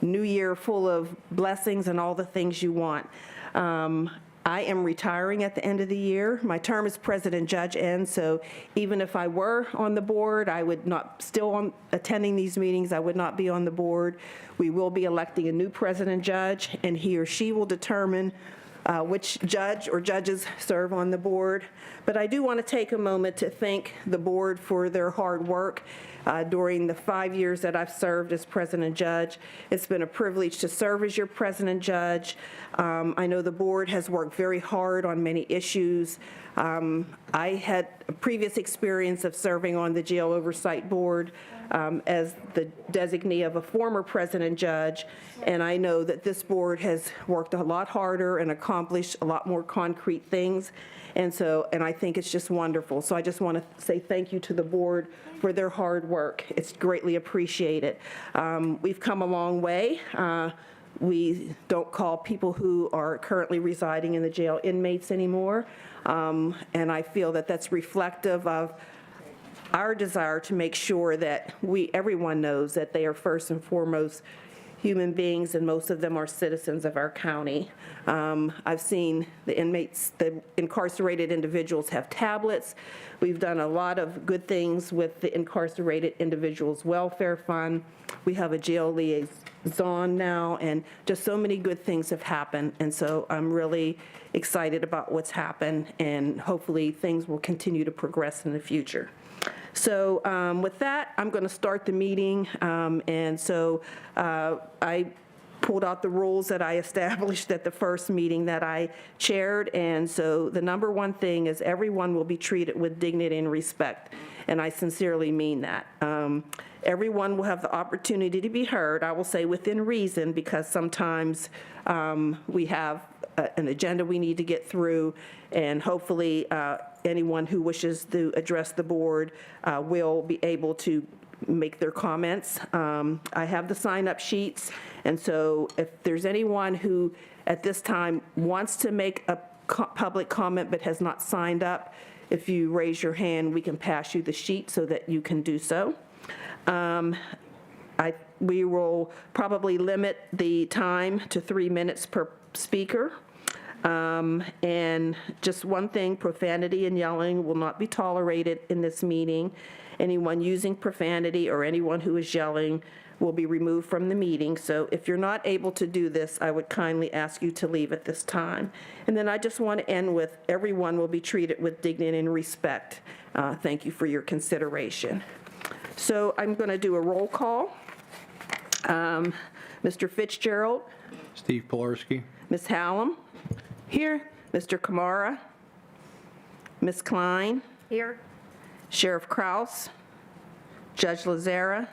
new year full of blessings and all the things you want. I am retiring at the end of the year. My term as president judge ends, so even if I were on the board, I would not, attending these meetings, I would not be on the board. We will be electing a new president judge, and he or she will determine which judge or judges serve on the board. But I do want to take a moment to thank the board for their hard work during the 5 years that I've served as president judge. It's been a privilege to serve as your president judge. I know the board has worked very hard on many issues. I had a previous experience of serving on the jail oversight board as the designee of a former president judge, and I know that this board has worked a lot harder and accomplished a lot more concrete things, and I think it's just wonderful. So I just want to say thank you to the board for their hard work. It's greatly appreciated. We've come a long way. We don't call people who are currently residing in the jail inmates anymore, and I feel that that's reflective of our desire to make sure that everyone knows that they are first and foremost human beings, and most of them are citizens of our county. I've seen the inmates, the incarcerated individuals have tablets. We've done a lot of good things with the Incarcerated Individuals Welfare Fund. We have a jail liaison now, and just so many good things have happened. And so I'm really excited about what's happened, and hopefully things will continue to progress in the future. So with that, I'm going to start the meeting, and so I pulled out the rules that I established at the first meeting that I chaired, and so the number one thing is everyone will be treated with dignity and respect, and I sincerely mean that. Everyone will have the opportunity to be heard, I will say within reason, because sometimes we have an agenda we need to get through, and hopefully anyone who wishes to address the board will be able to make their comments. I have the sign-up sheets, and so if there's anyone who at this time wants to make a public comment but has not signed up, if you raise your hand, we can pass you the sheet so that you can do so. We will probably limit the time to 3 minutes per speaker. And just one thing, profanity and yelling will not be tolerated in this meeting. Anyone using profanity or anyone who is yelling will be removed from the meeting. So if you're not able to do this, I would kindly ask you to leave at this time. And then I just want to end with everyone will be treated with dignity and respect. Thank you for your consideration. So I'm going to do a roll call. Mr. Fitzgerald. Steve Pilarski. Ms. Hallam. Here. Mr. Kamara. Ms. Klein. Here. Sheriff Kraus. Judge Lazara.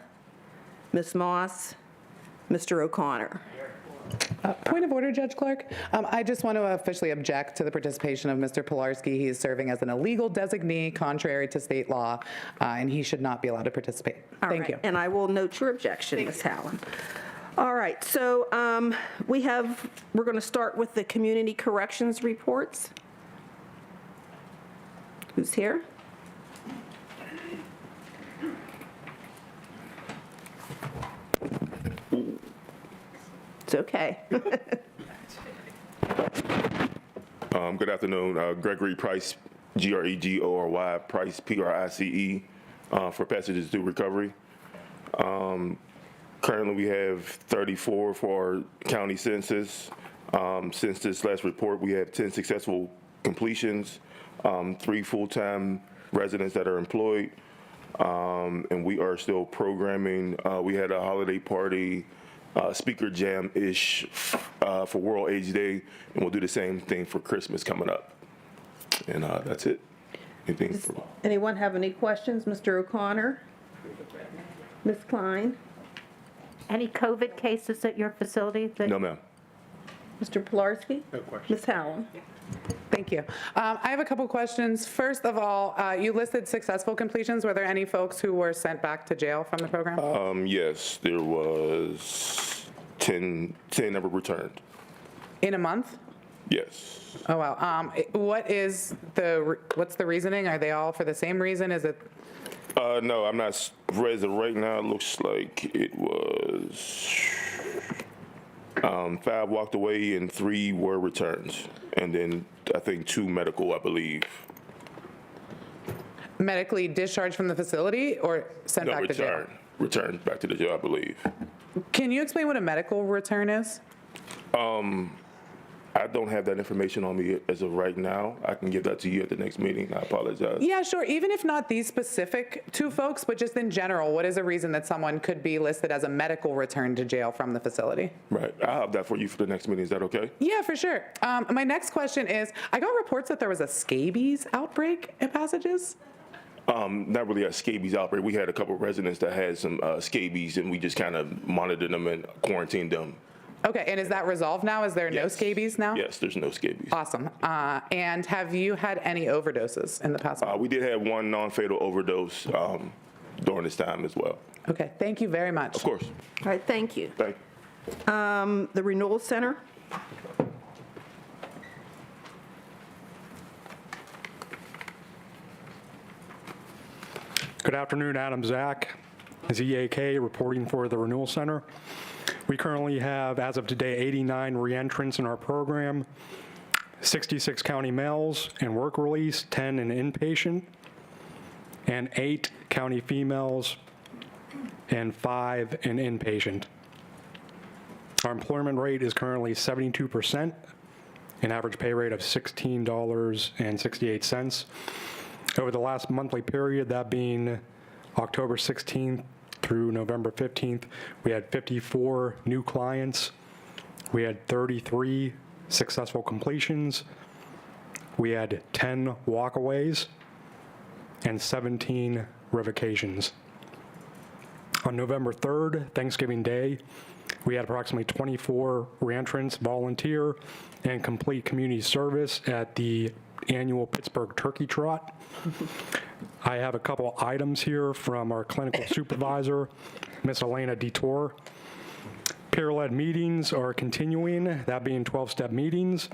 Ms. Moss. Mr. O'Connor. Point of order, Judge Clark. I just want to officially object to the participation of Mr. Pilarski. He is serving as an illegal designee contrary to state law, and he should not be allowed to participate. Thank you. And I will note your objection, Ms. Hallam. All right, so we're going to start with the community corrections reports. Who's here? It's okay. Good afternoon. Gregory Price, Gregory Price, Price, for passages to recovery. Currently, we have 34 for our county census. Since this last report, we have 10 successful completions, 3 full-time residents that are employed, and we are still programming. We had a holiday party, speaker jam-ish for World AIDS Day, and we'll do the same thing for Christmas coming up. And that's it. Anyone have any questions? Mr. O'Connor? Ms. Klein? Any COVID cases at your facility? No, ma'am. Mr. Pilarski? No question. Ms. Hallam? Thank you. I have a couple questions. First of all, you listed successful completions. Were there any folks who were sent back to jail from the program? Yes, there was 10 that were returned. In a month? Yes. Oh, wow. What's the reasoning? Are they all for the same reason? Is it? No, I'm not. As of right now, it looks like it was 5 walked away and 3 were returns. And then I think 2 medical, I believe. Medically discharged from the facility or sent No, back to jail? returned back to the jail, I believe. Can you explain what a medical return is? I don't have that information on me as of right now. I can give that to you at the next meeting. I apologize. Yeah, sure. Even if not these specific 2 folks, but just in general, what is a reason that someone could be listed as a medical return to jail from the facility? Right. I'll have that for you for the next meeting. Is that okay? Yeah, for sure. My next question is, I got reports that there was a scabies outbreak at Passages. Not really a scabies outbreak. We had a couple residents that had some scabies, and we just kind of monitored them and quarantined them. Okay, and is that resolved now? Is there no Yes. scabies now? Yes, there's no scabies. Awesome. And have you had any overdoses in the past month? We did have 1 non-fatal overdose during this time as well. Okay, thank you very much. Of course. All right, thank you. Thank you. The Renewal Center? Good afternoon, Adam Zach, ZAK, reporting for the Renewal Center. We currently have, as of today, 89 reentrants in our program, 66 county males in work release, 10 in inpatient, and 8 county females and 5 in inpatient. Our employment rate is currently 72%, an average pay rate of $16.68. Over the last monthly period, that being October 16th through November 15th, we had 54 new clients. We had 33 successful completions. We had 10 walkaways and 17 revocations. On November 3rd, Thanksgiving Day, we had approximately 24 reentrants, volunteer, and complete community service at the annual Pittsburgh Turkey Trot. I have a couple items here from our clinical supervisor, Miss Elena Detour. Peer-led meetings are continuing, that being 12-step meetings,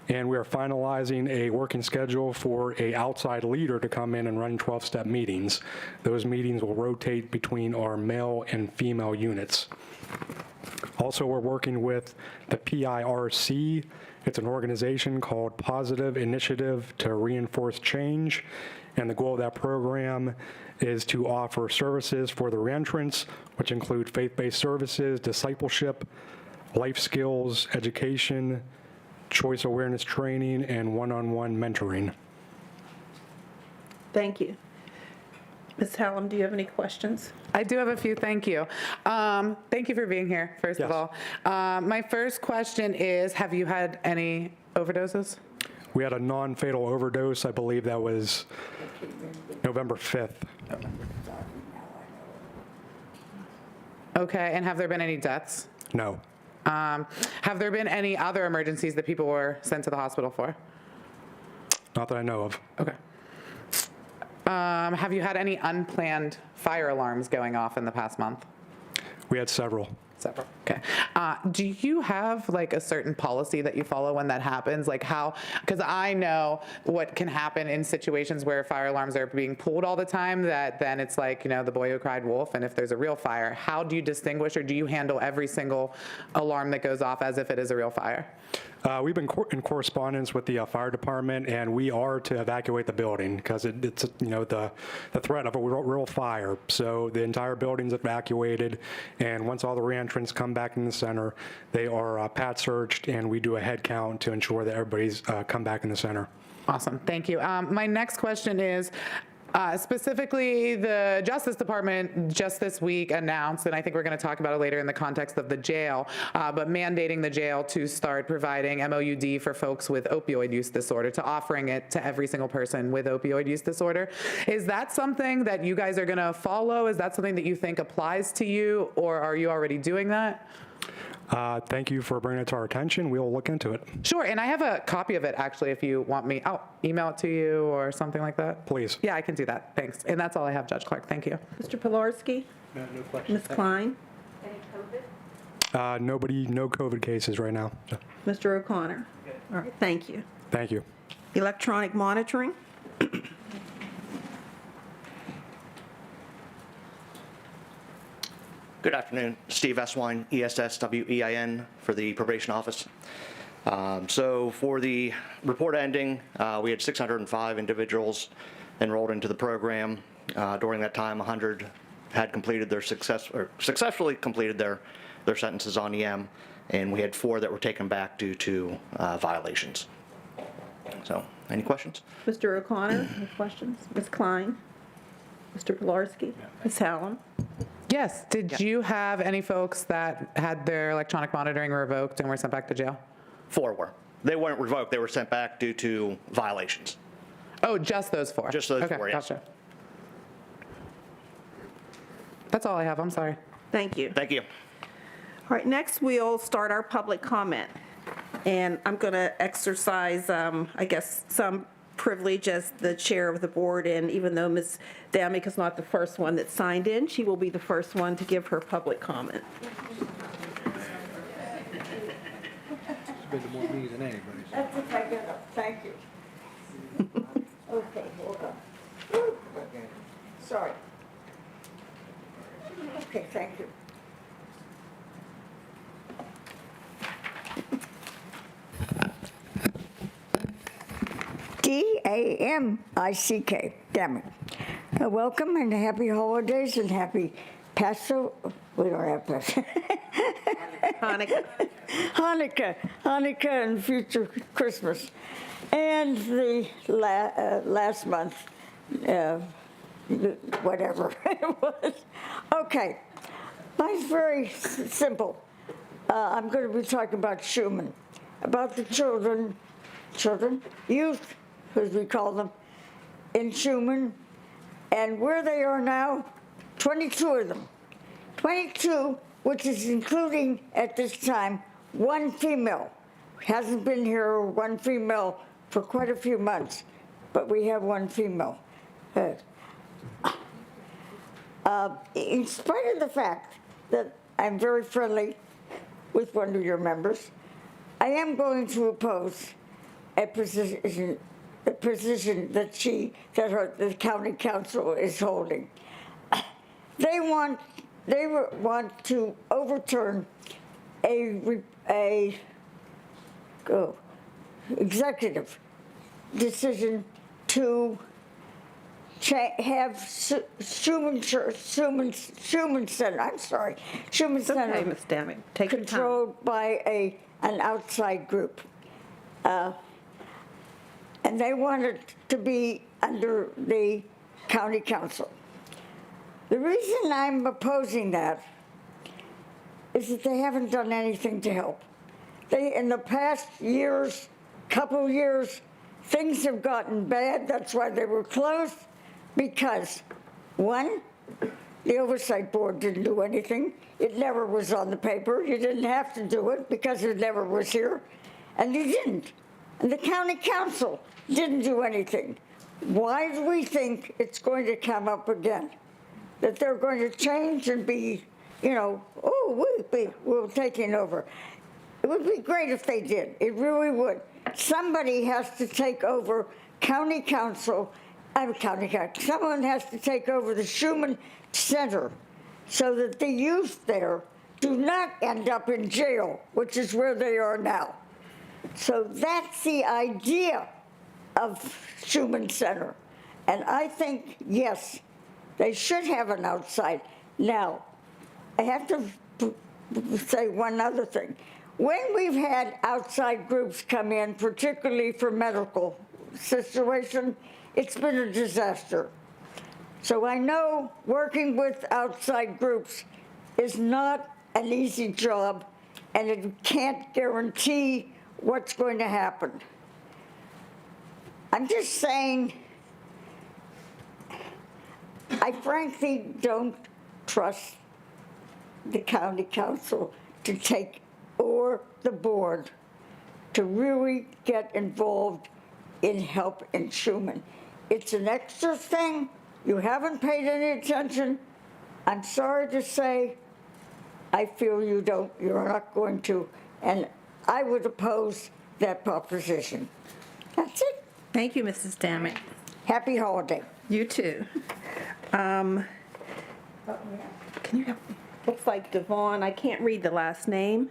and we are finalizing a working schedule for an outside leader to come in and run 12-step meetings. Those meetings will rotate between our male and female units. Also, we're working with the PIRC. It's an organization called Positive Initiative to Reinforce Change, and the goal of that program is to offer services for the reentrants, which include faith-based services, discipleship, life skills, education, choice awareness training, and one-on-one mentoring. Thank you. Ms. Hallam, do you have any questions? I do have a few, thank you. Thank you for being here, first of Yes. all. My first question is, have you had any overdoses? We had a non-fatal overdose, I believe that was November 5th. Okay, and have there been any deaths? No. Have there been any other emergencies that people were sent to the hospital for? Not that I know of. Okay. Have you had any unplanned fire alarms going off in the past month? We had several. Several. Okay. Do you have like a certain policy that you follow when that happens? Like how, because I know what can happen in situations where fire alarms are being pulled all the time, that then it's like, you know, the boy who cried wolf, and if there's a real fire, how do you distinguish, or do you handle every single alarm that goes off as if it is a real fire? We've been in correspondence with the fire department, and we are to evacuate the building because it's you know the threat of a real fire. So the entire building's evacuated, and once all the reentrants come back in the center, they are pat searched, and we do a head count to ensure that everybody's come back in the center. Awesome, thank you. My next question is, specifically, the Justice Department just this week announced, and I think we're going to talk about it later in the context of the jail, but mandating the jail to start providing MOUD for folks with opioid use disorder, to offering it to every single person with opioid use disorder. Is that something that you guys are going to follow? Is that something that you think applies to you, or are you already doing that? Thank you for bringing it to our attention. We'll look into it. Sure, and I have a copy of it, actually, if you want me. I'll email it to you or something like that. Please. Yeah, I can do that. Thanks. And that's all I have, Judge Clark. Thank you. Mr. Pilarski? No questions. Ms. Klein? Nobody, no COVID cases right now. Mr. O'Connor? All right, thank you. Thank you. Electronic monitoring? Good afternoon. Steve Eswine, ESSWEIN for the probation office. So for the report ending, we had 605 individuals enrolled into the program. During that time, 100 had completed their successfully completed their sentences on EM, and we had 4 that were taken back due to violations. So, any questions? Mr. O'Connor, any questions? Ms. Klein? Mr. Pilarski? Ms. Hallam? Yes, did you have any folks that had their electronic monitoring revoked and were sent back to jail? 4 were. They weren't revoked. They were sent back due to violations. Oh, just those 4? Just those Okay, 4, yes. gotcha. That's all I have, I'm sorry. Thank you. Thank you. All right, next we'll start our public comment. And I'm going to exercise, I guess, some privilege as the chair of the board. And even though Ms. Damick is not the first one that signed in, she will be the first one to give her public comment. Been to more meetings than anybody. That's okay, thank you. Okay, hold on. Sorry. Okay, thank you. D-A-M-I-C-K, damn it. Welcome and happy holidays and happy Passover. We don't have Passover. Hanukkah. Hanukkah and future Christmas. And the last month, whatever it was. Okay, mine's very simple. I'm going to be talking about Schuman, about the youth, as we call them, in Schuman, and where they are now, 22 of them. 22, which is including, at this time, 1 female. Hasn't been here, 1 female, for quite a few months, but we have 1 female. In spite of the fact that I'm very friendly with one of your members, I am going to oppose a position that the county council is holding. They want to overturn a executive decision to have Schuman Center. I'm sorry, Schuman Center. Okay, Ms. Damick, take your time. Controlled by an outside group. And they want it to be under the county council. The reason I'm opposing that is that they haven't done anything to help. In the past couple years, things have gotten bad. That's why they were closed, because 1, the Oversight Board didn't do anything. It never was on the paper. You didn't have to do it because it never was here, and you didn't. And the county council didn't do anything. Why do we think it's going to come up again? That they're going to change and be, we're taking over. It would be great if they did. It really would. Somebody has to take over county council. Someone has to take over the Schuman Center so that the youth there do not end up in jail, which is where they are now. So that's the idea of Schuman Center. And I think, yes, they should have an outside. Now, I have to say one other thing. When we've had outside groups come in, particularly for medical situation, it's been a disaster. So I know working with outside groups is not an easy job, and it can't guarantee what's going to happen. I'm just saying, I frankly don't trust the county council to take, or the board, to really get involved in help in Schuman. It's an extra thing. You haven't paid any attention. I'm sorry to say, I feel you're not going to, and I would oppose that proposition. That's it. Thank you, Mrs. Damick. Happy holiday. You too. Can you help me? looks like Devon, I can't read the last name.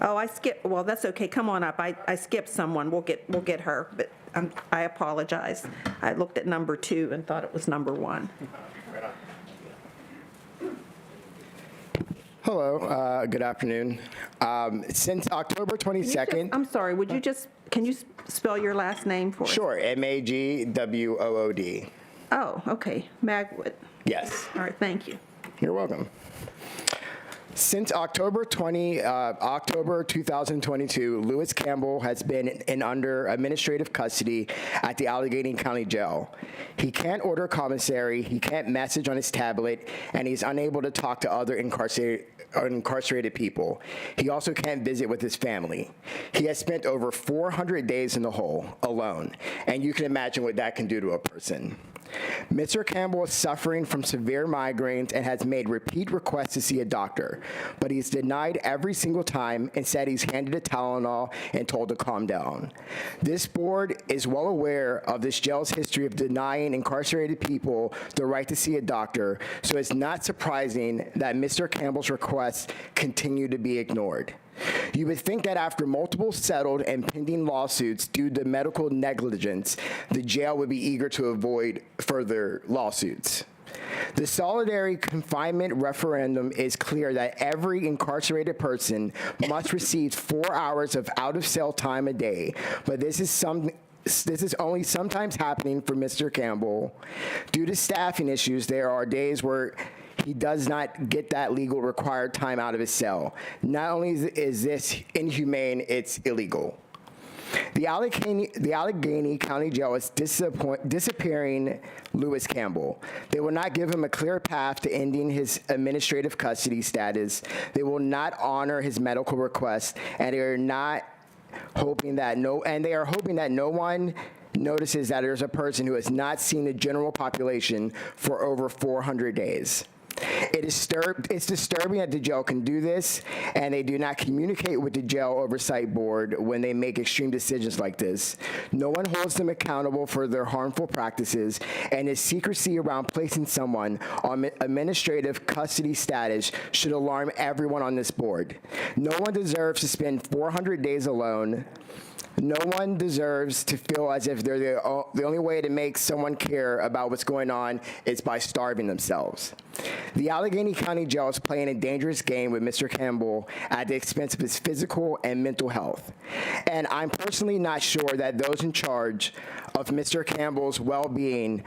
Oh, I skipped, well, that's okay, come on up. I skipped someone, we'll get her, but I apologize. I looked at number 2 and thought it was number 1. Hello, good afternoon. Since October 22nd, I'm sorry, can you spell your last name for us? sure, Magwood. Oh, okay, Magwood. Yes, All right, thank you. you're welcome. Since October 2022, Lewis Campbell has been in under administrative custody at the Allegheny County Jail. He can't order commissary, he can't message on his tablet, and he's unable to talk to other incarcerated people. He also can't visit with his family. He has spent over 400 days in the hole alone, and you can imagine what that can do to a person. Mr. Campbell is suffering from severe migraines and has made repeat requests to see a doctor, but he's denied every single time and said he's handed a Tylenol and told to calm down. This board is well aware of this jail's history of denying incarcerated people the right to see a doctor, so it's not surprising that Mr. Campbell's requests continue to be ignored. You would think that after multiple settled and pending lawsuits due to medical negligence, the jail would be eager to avoid further lawsuits. The solitary confinement referendum is clear that every incarcerated person must receive 4 hours of out-of-cell time a day, but this is only sometimes happening for Mr. Campbell. Due to staffing issues, there are days where he does not get that legal required time out of his cell. Not only is this inhumane, it's illegal. The Allegheny County Jail is disappearing Lewis Campbell. They will not give him a clear path to ending his administrative custody status. They will not honor his medical request, and they are hoping that no one notices that there's a person who has not seen the general population for over 400 days. It's disturbing that the jail can do this, and they do not communicate with the Jail Oversight Board when they make extreme decisions like this. No one holds them accountable for their harmful practices, and the secrecy around placing someone on administrative custody status should alarm everyone on this board. No one deserves to spend 400 days alone. No one deserves to feel as if they're the only way to make someone care about what's going on is by starving themselves. The Allegheny County Jail is playing a dangerous game with Mr. Campbell at the expense of his physical and mental health. And I'm personally not sure that those in charge of Mr. Campbell's well-being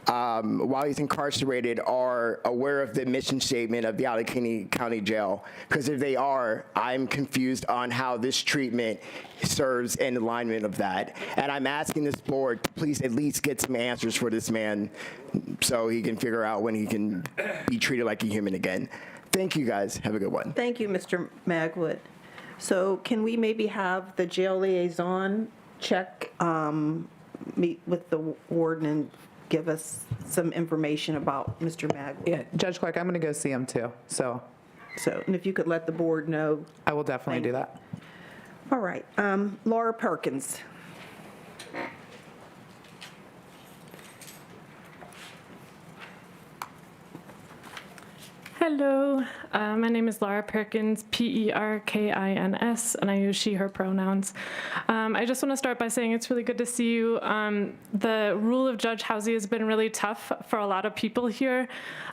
while he's incarcerated are aware of the mission statement of the Allegheny County Jail, because if they are, I'm confused on how this treatment serves in alignment of that. And I'm asking this board to please at least get some answers for this man so he can figure out when he can be treated like a human again. Thank you, guys. Have a good one. Thank you, Mr. Magwood. So can we maybe have the jail liaison check, meet with the warden and give us some information about Mr. Magwood? Yeah, Judge Clark, I'm going to go see him too, so And if you could let the board know. I will definitely do that. All right, Laura Perkins. Hello, my name is Laura Perkins, Perkins, and I use she, her pronouns. I just want to start by saying it's really good to see you. The rule of Judge Housey has been really tough for a lot of people here.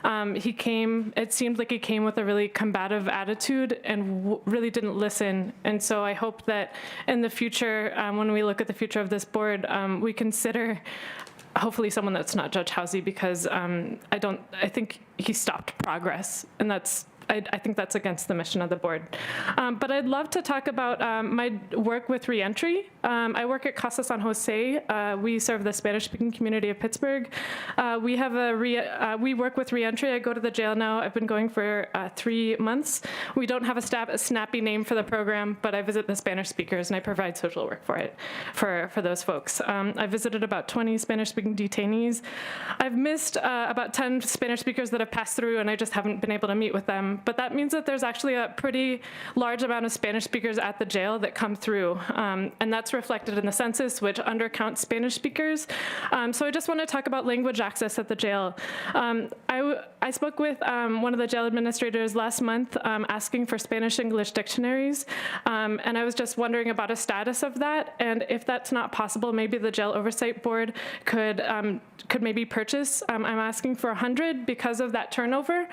It seemed like he came with a really combative attitude and really didn't listen. And so I hope that in the future, when we look at the future of this board, we consider hopefully someone that's not Judge Housey, because I think he stopped progress, and I think that's against the mission of the board. But I'd love to talk about my work with reentry. I work at Casa San Jose. We serve the Spanish-speaking community of Pittsburgh. We work with reentry. I go to the jail now. I've been going for 3 months. We don't have a snappy name for the program, but I visit the Spanish speakers, and I provide social work for it, for those folks. I visited about 20 Spanish-speaking detainees. I've missed about 10 Spanish speakers that have passed through, and I just haven't been able to meet with them. But that means that there's actually a pretty large amount of Spanish speakers at the jail that come through. And that's reflected in the census, which undercounts Spanish speakers. So I just want to talk about language access at the jail. I spoke with one of the jail administrators last month asking for Spanish-English dictionaries. And I was just wondering about a status of that. And if that's not possible, maybe the Jail Oversight Board could maybe purchase. I'm asking for 100 because of that turnover.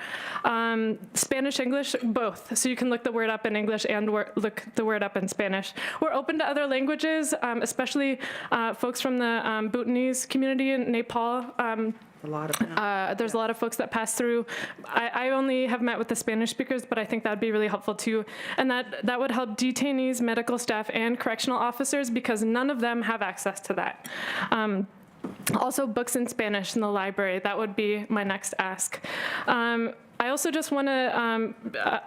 Spanish-English, both. So you can look the word up in English and look the word up in Spanish. We're open to other languages, especially folks from the Bhutanese community in Nepal. There's a lot of folks that pass through. I only have met with the Spanish speakers, but I think that'd be really helpful too. And that would help detainees, medical staff, and correctional officers because none of them have access to that. Also, books in Spanish in the library. That would be my next ask. I also just want to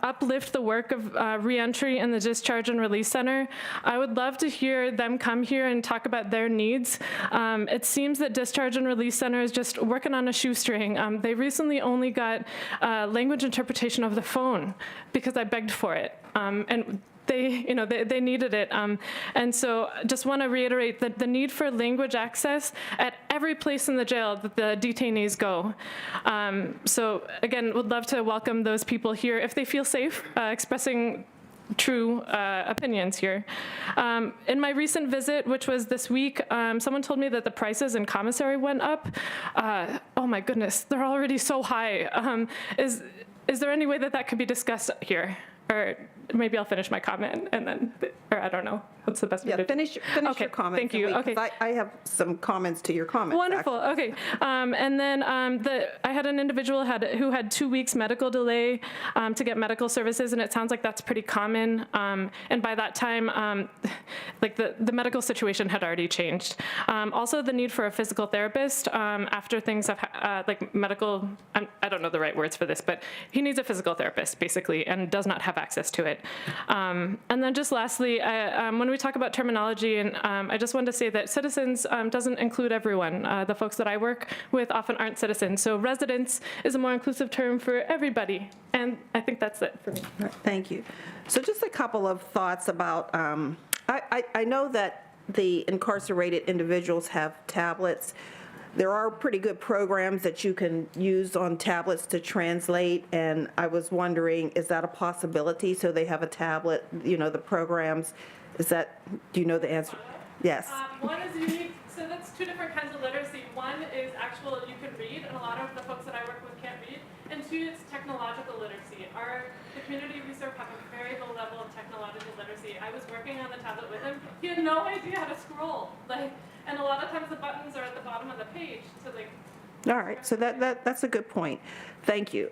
uplift the work of reentry in the Discharge and Release Center. I would love to hear them come here and talk about their needs. It seems that Discharge and Release Center is just working on a shoestring. They recently only got language interpretation of the phone because I begged for it. And they needed it. And so just want to reiterate that the need for language access at every place in the jail that the detainees go. So again, would love to welcome those people here if they feel safe expressing true opinions here. In my recent visit, which was this week, someone told me that the prices in commissary went up. Oh my goodness, they're already so high. Is there any way that could be discussed here? Or maybe I'll finish my comment and then, or I don't know. What's the best way to finish okay, your comments. Thank you. Okay. I have some comments to your comments. Wonderful. Actually. Okay. And then I had an individual who had 2 weeks medical delay to get medical services, and it sounds like that's pretty common. And by that time, like the medical situation had already changed. Also, the need for a physical therapist after things have like medical. I don't know the right words for this, but he needs a physical therapist basically, and does not have access to it. And then just lastly, when we talk about terminology, and I just wanted to say that citizens doesn't include everyone. The folks that I work with often aren't citizens. So residents is a more inclusive term for everybody. And I think that's it for me. Thank you. So just a couple of thoughts about, I know that the incarcerated individuals have tablets. There are pretty good programs that you can use on tablets to translate, and I was wondering, is that a possibility? So they have a tablet, the programs, do you know the answer? Yes. One is unique, so that's two different kinds of literacy. One is actual, you can read, and a lot of the folks that I work with can't read. And two, it's technological literacy. The community we serve have a very low level of technological literacy. I was working on the tablet with him. He had no idea how to scroll. And a lot of times the buttons are at the bottom of the page. All right, so that's a good point. Thank you.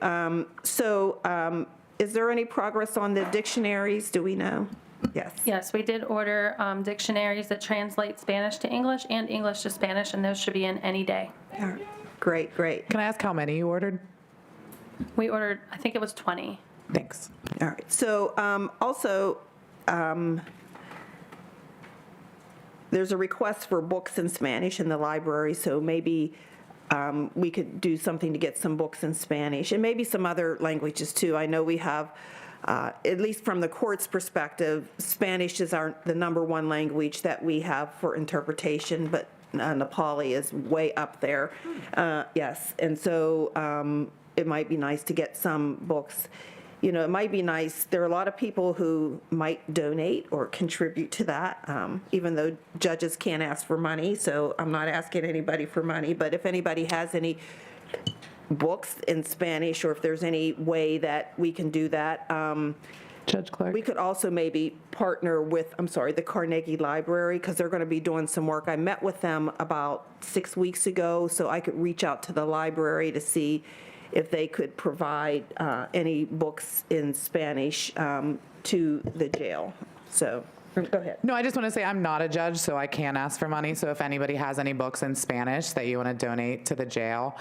Is there any progress on the dictionaries? Do we know? Yes. Yes, we did order dictionaries that translate Spanish to English and English to Spanish, and those should be in any day. All right. Great. Can I ask how many you ordered? We ordered, I think it was 20. Thanks. All right. So also, there's a request for books in Spanish in the library, so maybe we could do something to get some books in Spanish, and maybe some other languages too. I know we have, at least from the court's perspective, Spanish is the number one language that we have for interpretation, but Nepali is way up there. Yes, and so it might be nice to get some books. It might be nice. There are a lot of people who might donate or contribute to that, even though judges can't ask for money, so I'm not asking anybody for money. But if anybody has any books in Spanish, or if there's any way that we can do that. Judge Clark? We could also maybe partner with, the Carnegie Library, because they're going to be doing some work. I met with them about 6 weeks ago, so I could reach out to the library to see if they could provide any books in Spanish to the jail. So, go ahead. No, I just want to say I'm not a judge, so I can't ask for money. So if anybody has any books in Spanish that you want to donate to the jail,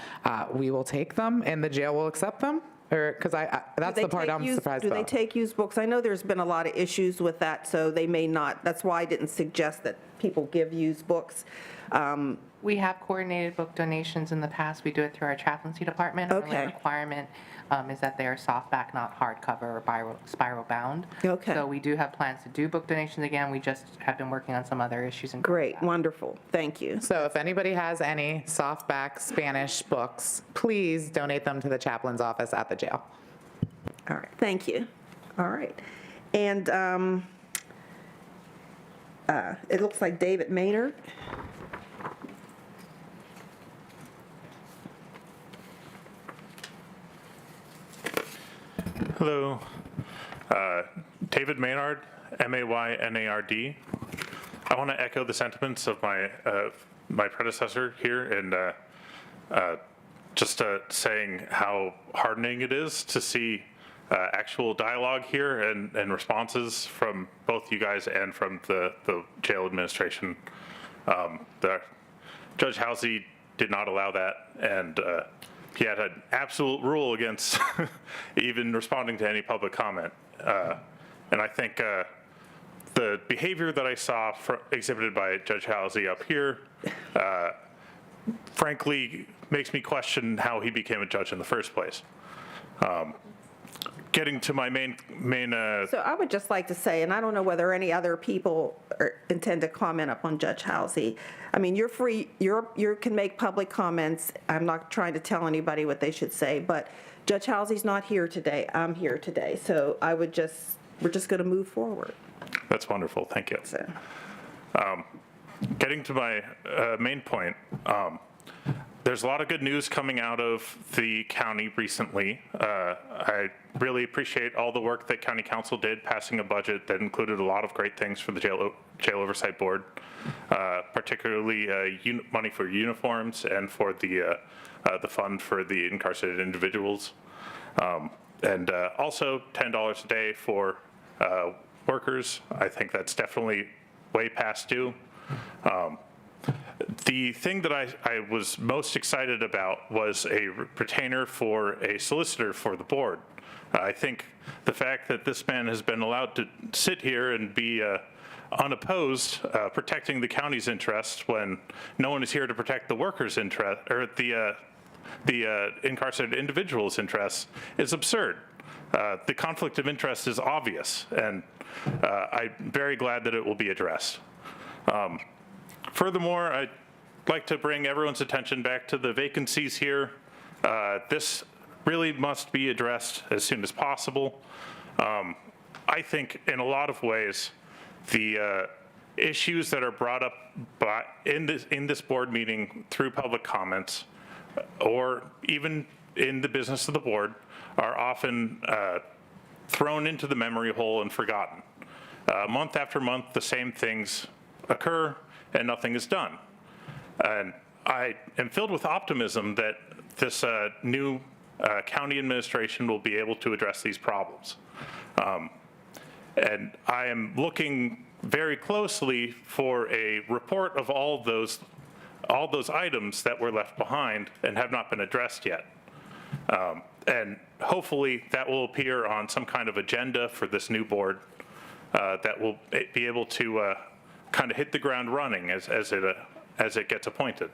we will take them, and the jail will accept them. Because that's the part I'm surprised about. Do they take used books? I know there's been a lot of issues with that, so they may not. That's why I didn't suggest that people give used books. We have coordinated book donations in the past. We do it through our chaplaincy department. Our only Okay. requirement is that they are softback, not hardcover or spiral bound. Okay. So we do have plans to do book donations again. We just have been working on some other issues. Great, wonderful, thank you. So if anybody has any softback Spanish books, please donate them to the chaplain's office at the jail. All right, thank you. All right. And it looks like David Maynard. Hello. David Maynard, Maynard. I want to echo the sentiments of my predecessor here and just saying how heartening it is to see actual dialogue here and responses from both you guys and from the jail administration. Judge Housey did not allow that, and he had an absolute rule against even responding to any public comment. And I think the behavior that I saw exhibited by Judge Housey up here, frankly, makes me question how he became a judge in the first place. Getting to my main. So I would just like to say, and I don't know whether any other people intend to comment upon Judge Housey. I mean, you're free, you can make public comments. I'm not trying to tell anybody what they should say, but Judge Housey's not here today. I'm here today. So we're just going to move forward. That's wonderful. Thank you. So. Getting to my main point, there's a lot of good news coming out of the county recently. I really appreciate all the work that County Council did, passing a budget that included a lot of great things for the Jail Oversight Board, particularly money for uniforms and for the fund for the incarcerated individuals. And also $10 a day for workers. I think that's definitely way past due. The thing that I was most excited about was a retainer for a solicitor for the board. I think the fact that this man has been allowed to sit here and be unopposed, protecting the county's interest when no one is here to protect the workers' interest, or the incarcerated individuals' interests, is absurd. The conflict of interest is obvious, and I'm very glad that it will be addressed. Furthermore, I'd like to bring everyone's attention back to the vacancies here. This really must be addressed as soon as possible. I think in a lot of ways, the issues that are brought up in this board meeting through public comments, or even in the business of the board, are often thrown into the memory hole and forgotten. Month after month, the same things occur and nothing is done. And I am filled with optimism that this new county administration will be able to address these problems. And I am looking very closely for a report of all those items that were left behind and have not been addressed yet. And hopefully that will appear on some kind of agenda for this new board that will be able to kind of hit the ground running as it gets appointed.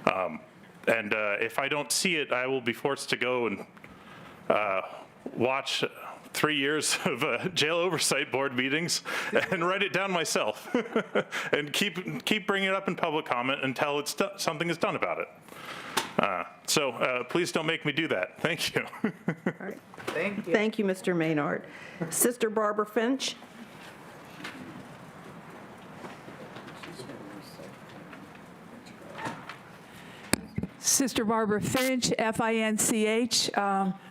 And if I don't see it, I will be forced to go and watch 3 years of jail oversight board meetings and write it down myself and keep bringing it up in public comment until something is done about it. So please don't make me do that. Thank you. All right. Thank you. Thank you, Mr. Maynard. Sister Barbara Finch. Sister Barbara Finch, F-I-N-C-H.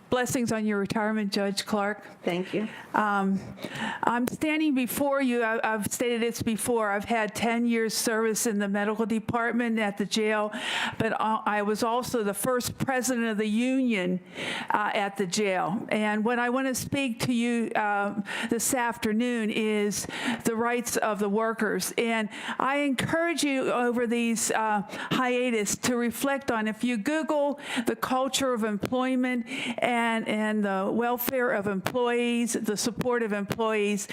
Blessings on your retirement, Judge Clark. Thank you. I'm standing before you. I've stated this before. I've had 10 years service in the medical department at the jail, but I was also the first president of the union at the jail. And what I want to speak to you this afternoon is the rights of the workers. And I encourage you over these hiatus to reflect on if you Google the culture of employment and the welfare of employees, the support of employees,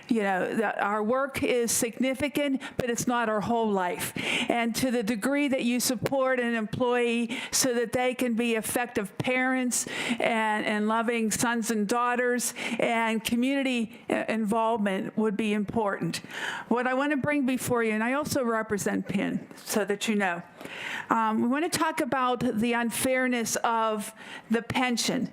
you know, that our work is significant, but it's not our whole life. And to the degree that you support an employee so that they can be effective parents and loving sons and daughters, and community involvement would be important. What I want to bring before you, and I also represent PIN, so that you know. We want to talk about the unfairness of the pension.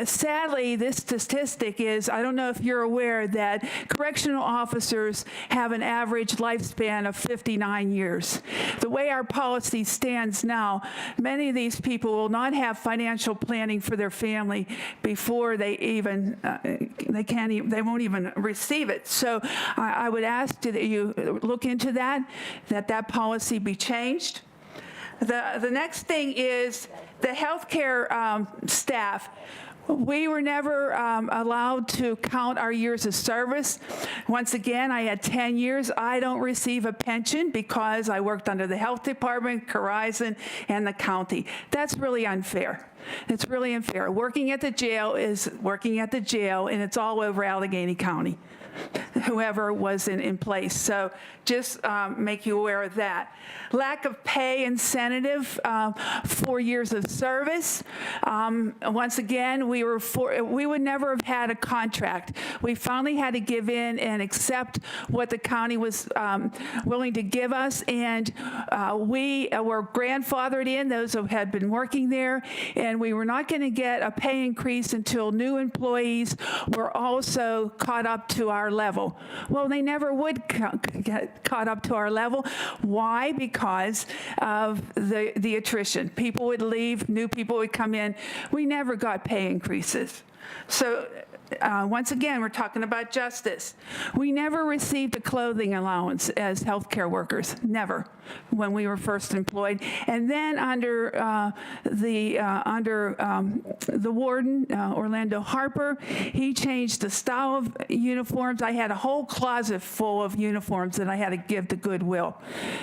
Sadly, this statistic is, I don't know if you're aware that correctional officers have an average lifespan of 59 years. The way our policy stands now, many of these people will not have financial planning for their family before they even, they won't even receive it. So I would ask that you look into that policy be changed. The next thing is the healthcare staff. We were never allowed to count our years of service. Once again, I had 10 years. I don't receive a pension because I worked under the health department, Corizon, and the county. That's really unfair. It's really unfair. Working at the jail is working at the jail, and it's all over Allegheny County, whoever was in place. So just make you aware of that. Lack of pay incentive, 4 years of service. Once again, we would never have had a contract. We finally had to give in and accept what the county was willing to give us, and we were grandfathered in, those who had been working there, and we were not going to get a pay increase until new employees were also caught up to our level. Well, they never would get caught up to our level. Why? Because of the attrition. People would leave, new people would come in. We never got pay increases. So once again, we're talking about justice. We never received a clothing allowance as healthcare workers, never, when we were first employed. And then under the warden, Orlando Harper, he changed the style of uniforms. I had a whole closet full of uniforms that I had to give to Goodwill.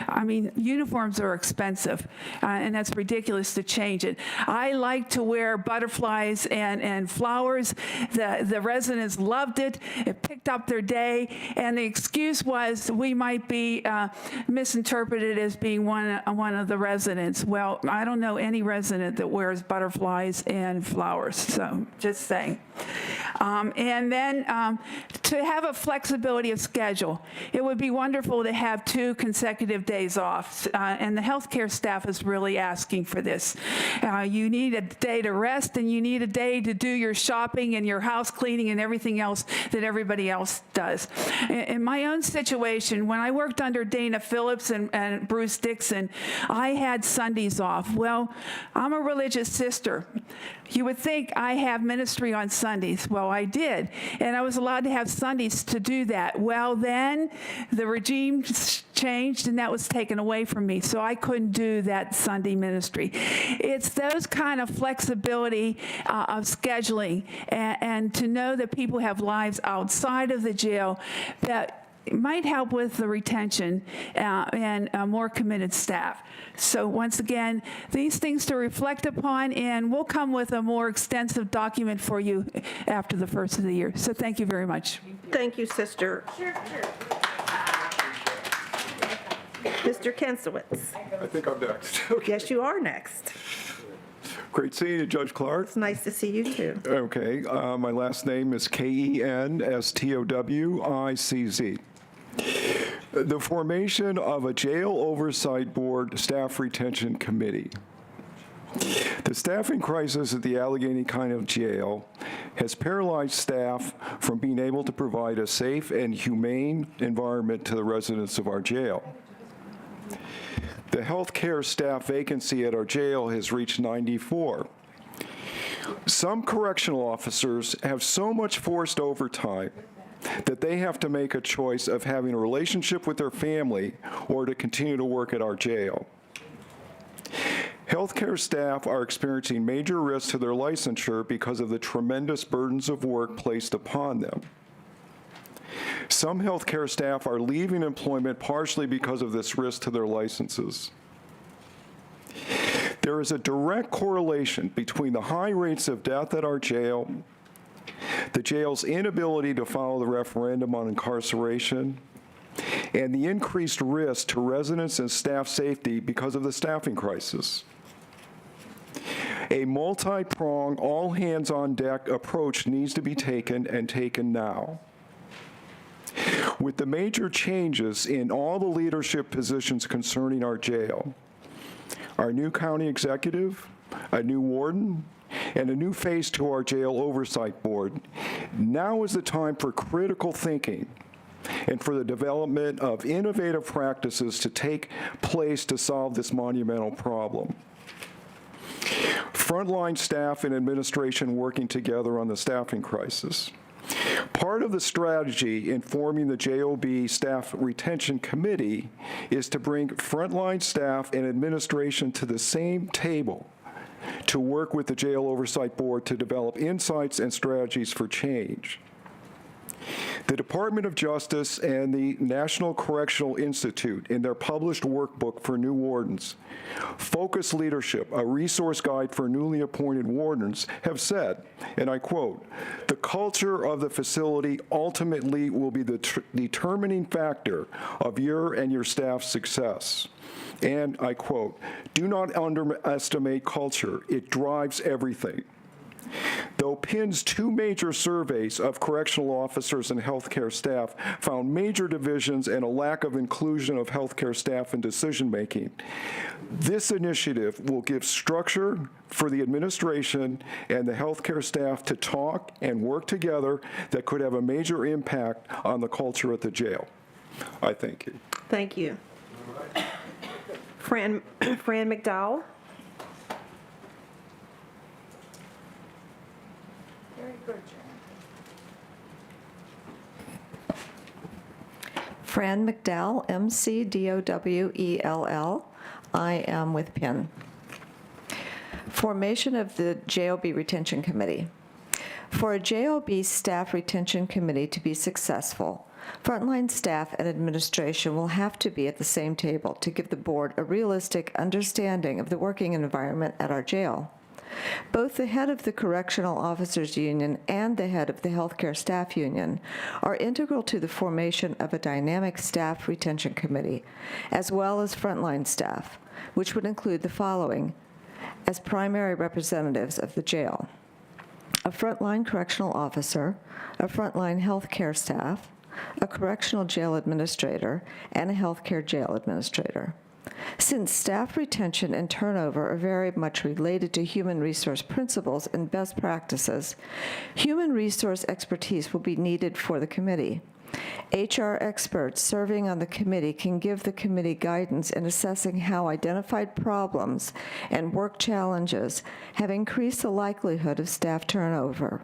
I mean, uniforms are expensive, and that's ridiculous to change it. I like to wear butterflies and flowers. The residents loved it. It picked up their day, and the excuse was we might be misinterpreted as being one of the residents. Well, I don't know any resident that wears butterflies and flowers, so just saying. And then to have a flexibility of schedule. It would be wonderful to have 2 consecutive days off, and the healthcare staff is really asking for this. You need a day to rest, and you need a day to do your shopping and your house cleaning and everything else that everybody else does. In my own situation, when I worked under Dana Phillips and Bruce Dixon, I had Sundays off. Well, I'm a religious sister. You would think I have ministry on Sundays. Well, I did, and I was allowed to have Sundays to do that. Well, then the regime changed, and that was taken away from me, so I couldn't do that Sunday ministry. It's those kind of flexibility of scheduling, and to know that people have lives outside of the jail that might help with the retention and more committed staff. So once again, these things to reflect upon, and we'll come with a more extensive document for you after the first of the year. So thank you very much. Thank you, Sister. Mr. Kensiewicz. I think I'm next. Yes, you are next. Great seeing you, Judge Clark. It's nice to see you, too. Okay, my last name is Kenstowicz. The formation of a jail oversight board staff retention committee. The staffing crisis at the Allegheny County Jail has paralyzed staff from being able to provide a safe and humane environment to the residents of our jail. The healthcare staff vacancy at our jail has reached 94. Some correctional officers have so much forced overtime that they have to make a choice of having a relationship with their family or to continue to work at our jail. Healthcare staff are experiencing major risks to their licensure because of the tremendous burdens of work placed upon them. Some healthcare staff are leaving employment partially because of this risk to their licenses. There is a direct correlation between the high rates of death at our jail, the jail's inability to follow the referendum on incarceration, and the increased risk to residents and staff safety because of the staffing crisis. A multi-pronged, all-hands-on-deck approach needs to be taken, and taken now. With the major changes in all the leadership positions concerning our jail, our new county executive, a new warden, and a new face to our jail oversight board, now is the time for critical thinking and for the development of innovative practices to take place to solve this monumental problem. Frontline staff and administration working together on the staffing crisis. Part of the strategy in forming the JOB Staff Retention Committee is to bring frontline staff and administration to the same table to work with the Jail Oversight Board to develop insights and strategies for change. The Department of Justice and the National Correctional Institute, in their published workbook for new wardens, Focus Leadership, a resource guide for newly appointed wardens, have said, and I quote, "The culture of the facility ultimately will be the determining factor of your and your staff's success." And I quote, "Do not underestimate culture. It drives everything." Though PIN's two major surveys of correctional officers and healthcare staff found major divisions and a lack of inclusion of healthcare staff in decision-making, this initiative will give structure for the administration and the healthcare staff to talk and work together that could have a major impact on the culture at the jail. I thank you. Thank you. Fran McDowell? Fran McDowell, McDowell. I am with PIN. Formation of the JOB Retention Committee. For a JOB Staff Retention Committee to be successful, frontline staff and administration will have to be at the same table to give the board a realistic understanding of the working environment at our jail. Both the head of the Correctional Officers Union and the head of the Healthcare Staff Union are integral to the formation of a dynamic staff retention committee, as well as frontline staff, which would include the following as primary representatives of the jail: a frontline correctional officer, a frontline healthcare staff, a correctional jail administrator, and a healthcare jail administrator. Since staff retention and turnover are very much related to human resource principles and best practices, human resource expertise will be needed for the committee. HR experts serving on the committee can give the committee guidance in assessing how identified problems and work challenges have increased the likelihood of staff turnover.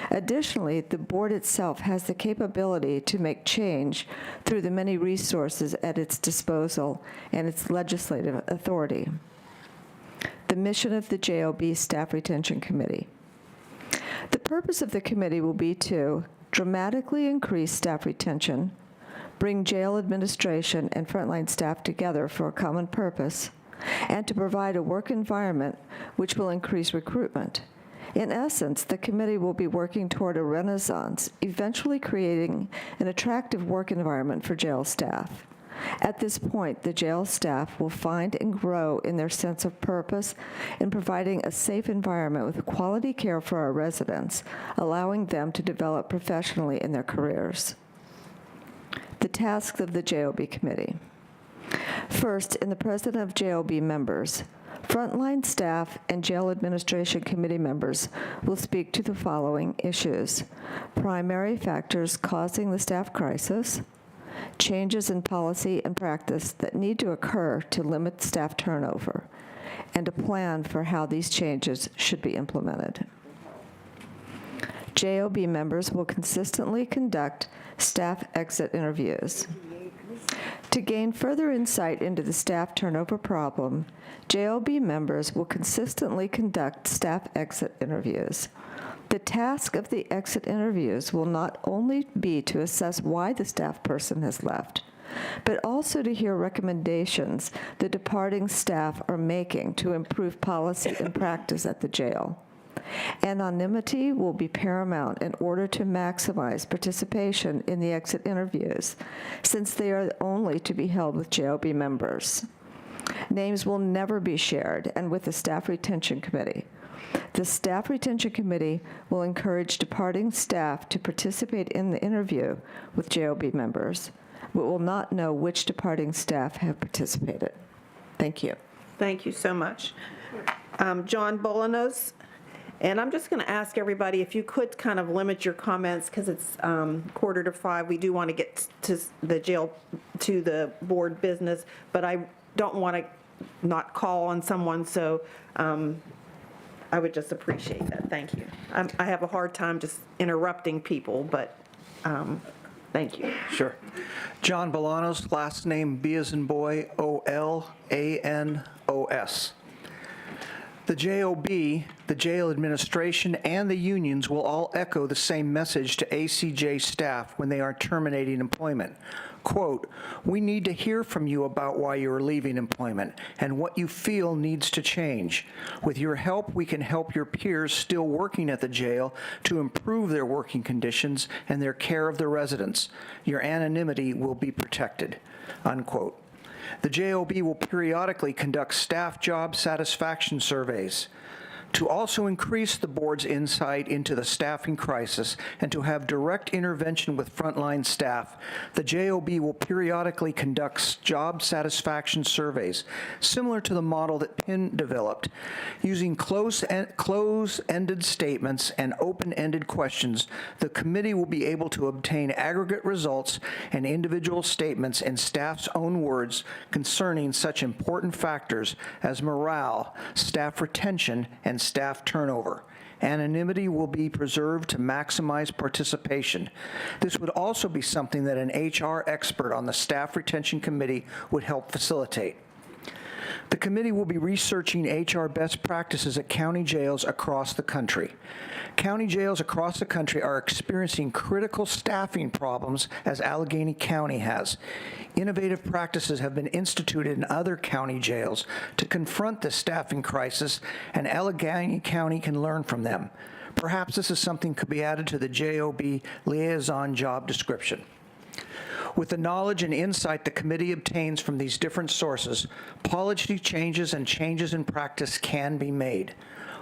Additionally, the board itself has the capability to make change through the many resources at its disposal and its legislative authority. The mission of the JOB Staff Retention Committee. The purpose of the committee will be to dramatically increase staff retention, bring jail administration and frontline staff together for a common purpose, and to provide a work environment which will increase recruitment. In essence, the committee will be working toward a renaissance, eventually creating an attractive work environment for jail staff. At this point, the jail staff will find and grow in their sense of purpose in providing a safe environment with quality care for our residents, allowing them to develop professionally in their careers. The tasks of the JOB Committee. First, in the presence of JOB members, frontline staff and jail administration committee members will speak to the following issues: primary factors causing the staff crisis, changes in policy and practice that need to occur to limit staff turnover, and a plan for how these changes should be implemented. JOB members will consistently conduct staff exit interviews. To gain further insight into the staff turnover problem, JOB members will consistently conduct staff exit interviews. The task of the exit interviews will not only be to assess why the staff person has left, but also to hear recommendations the departing staff are making to improve policy and practice at the jail. Anonymity will be paramount in order to maximize participation in the exit interviews, since they are only to be held with JOB members. Names will never be shared, and with the Staff Retention Committee. The Staff Retention Committee will encourage departing staff to participate in the interview with JOB members, but will not know which departing staff have participated. Thank you. Thank you so much. John Bolanos, and I'm just going to ask everybody if you could kind of limit your comments because it's 4:45. We do want to get to the jail, to the board business, but I don't want to not call on someone, so I would just appreciate that. Thank you. I have a hard time just interrupting people, but thank you. Sure. John Bolanos, last name B as in boy, O-L-A-N-O-S. The JOB, the jail administration, and the unions will all echo the same message to ACJ staff when they are terminating employment. Quote, "We need to hear from you about why you are leaving employment and what you feel needs to change. With your help, we can help your peers still working at the jail to improve their working conditions and their care of the residents. Your anonymity will be protected." Unquote. The JOB will periodically conduct staff job satisfaction surveys. To also increase the board's insight into the staffing crisis and to have direct intervention with frontline staff, the JOB will periodically conduct job satisfaction surveys, similar to the model that Penn developed. Using close-ended statements and open-ended questions, the committee will be able to obtain aggregate results and individual statements in staff's own words concerning such important factors as morale, staff retention, and staff turnover. Anonymity will be preserved to maximize participation. This would also be something that an HR expert on the Staff Retention Committee would help facilitate. The committee will be researching HR best practices at county jails across the country. County jails across the country are experiencing critical staffing problems as Allegheny County has. Innovative practices have been instituted in other county jails to confront this staffing crisis, and Allegheny County can learn from them. Perhaps this is something that could be added to the JOB liaison job description. With the knowledge and insight the committee obtains from these different sources, policy changes and changes in practice can be made.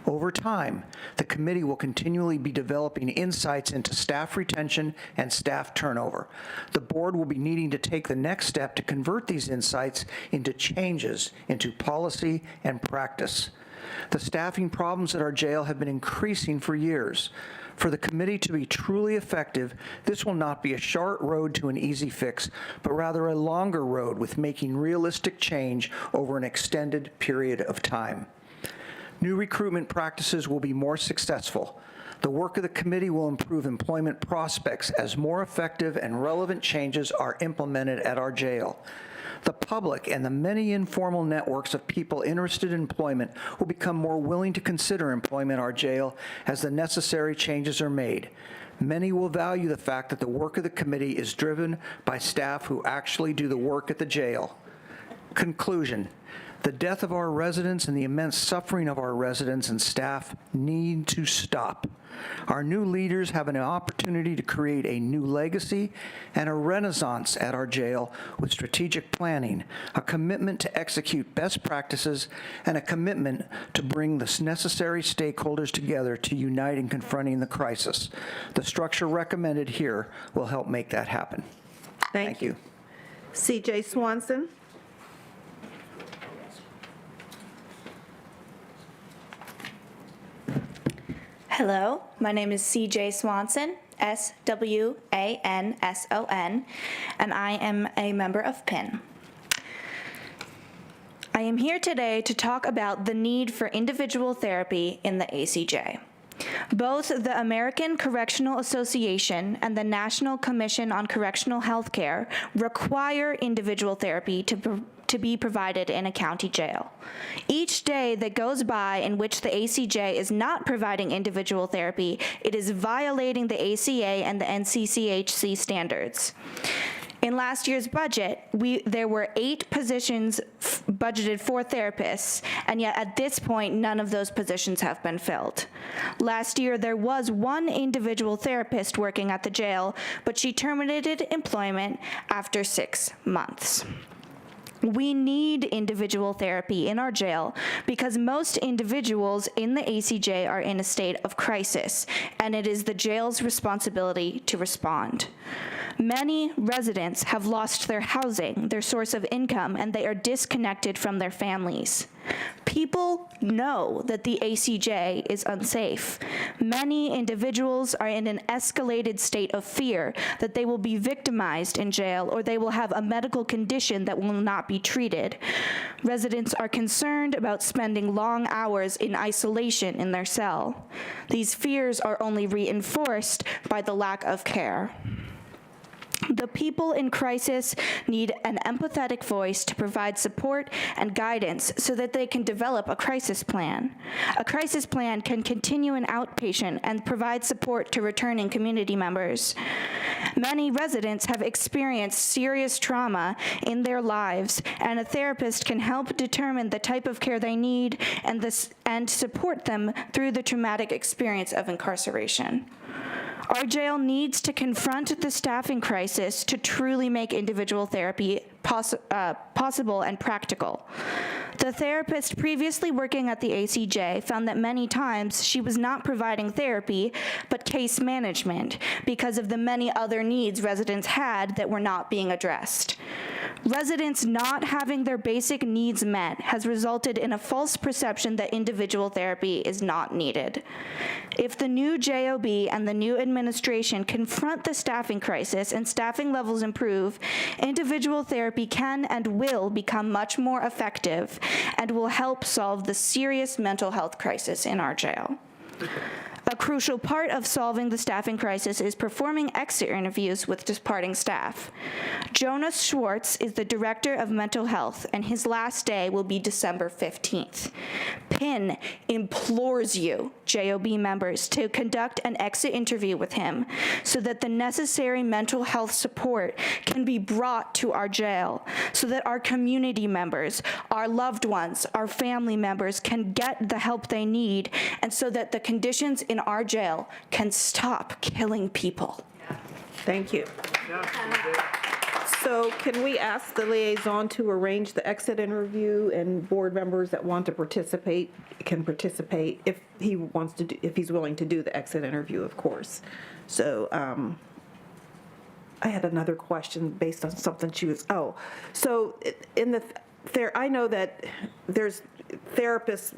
Over time, the committee will continually be developing insights into staff retention and staff turnover. The board will be needing to take the next step to convert these insights into changes into policy and practice. The staffing problems at our jail have been increasing for years. For the committee to be truly effective, this will not be a short road to an easy fix, but rather a longer road with making realistic change over an extended period of time. New recruitment practices will be more successful. The work of the committee will improve employment prospects as more effective and relevant changes are implemented at our jail. The public and the many informal networks of people interested in employment will become more willing to consider employment at our jail as the necessary changes are made. Many will value the fact that the work of the committee is driven by staff who actually do the work at the jail. Conclusion. The death of our residents and the immense suffering of our residents and staff need to stop. Our new leaders have an opportunity to create a new legacy and a renaissance at our jail with strategic planning, a commitment to execute best practices, and a commitment to bring the necessary stakeholders together to unite in confronting the crisis. The structure recommended here will help make that happen. Thank you. C.J. Swanson. Hello, my name is CJ Swanson, S-W-A-N-S-O-N, and I am a member of PIN. I am here today to talk about the need for individual therapy in the ACJ. Both the American Correctional Association and the National Commission on Correctional Healthcare require individual therapy to be provided in a county jail. Each day that goes by in which the ACJ is not providing individual therapy, it is violating the ACA and the NCCHC standards. In last year's budget, there were 8 positions budgeted for therapists, and yet at this point, none of those positions have been filled. Last year, there was 1 individual therapist working at the jail, but she terminated employment after 6 months. We need individual therapy in our jail because most individuals in the ACJ are in a state of crisis, and it is the jail's responsibility to respond. Many residents have lost their housing, their source of income, and they are disconnected from their families. People know that the ACJ is unsafe. Many individuals are in an escalated state of fear that they will be victimized in jail or they will have a medical condition that will not be treated. Residents are concerned about spending long hours in isolation in their cell. These fears are only reinforced by the lack of care. The people in crisis need an empathetic voice to provide support and guidance so that they can develop a crisis plan. A crisis plan can continue in outpatient and provide support to returning community members. Many residents have experienced serious trauma in their lives, and a therapist can help determine the type of care they need and support them through the traumatic experience of incarceration. Our jail needs to confront the staffing crisis to truly make individual therapy possible and practical. The therapist previously working at the ACJ found that many times she was not providing therapy, but case management because of the many other needs residents had that were not being addressed. Residents not having their basic needs met has resulted in a false perception that individual therapy is not needed. If the new JOB and the new administration confront the staffing crisis and staffing levels improve, individual therapy can and will become much more effective and will help solve the serious mental health crisis in our jail. A crucial part of solving the staffing crisis is performing exit interviews with departing staff. Jonas Schwartz is the Director of Mental Health, and his last day will be December 15th. PIN implores you, JOB members, to conduct an exit interview with him so that the necessary mental health support can be brought to our jail, so that our community members, our loved ones, our family members can get the help they need, and so that the conditions in our jail can stop killing people. Thank you. So can we ask the liaison to arrange the exit interview, and board members that want to participate can participate if he wants to if he's willing to do the exit interview, of course. So I had another question based on something she was, so in I know that there's therapists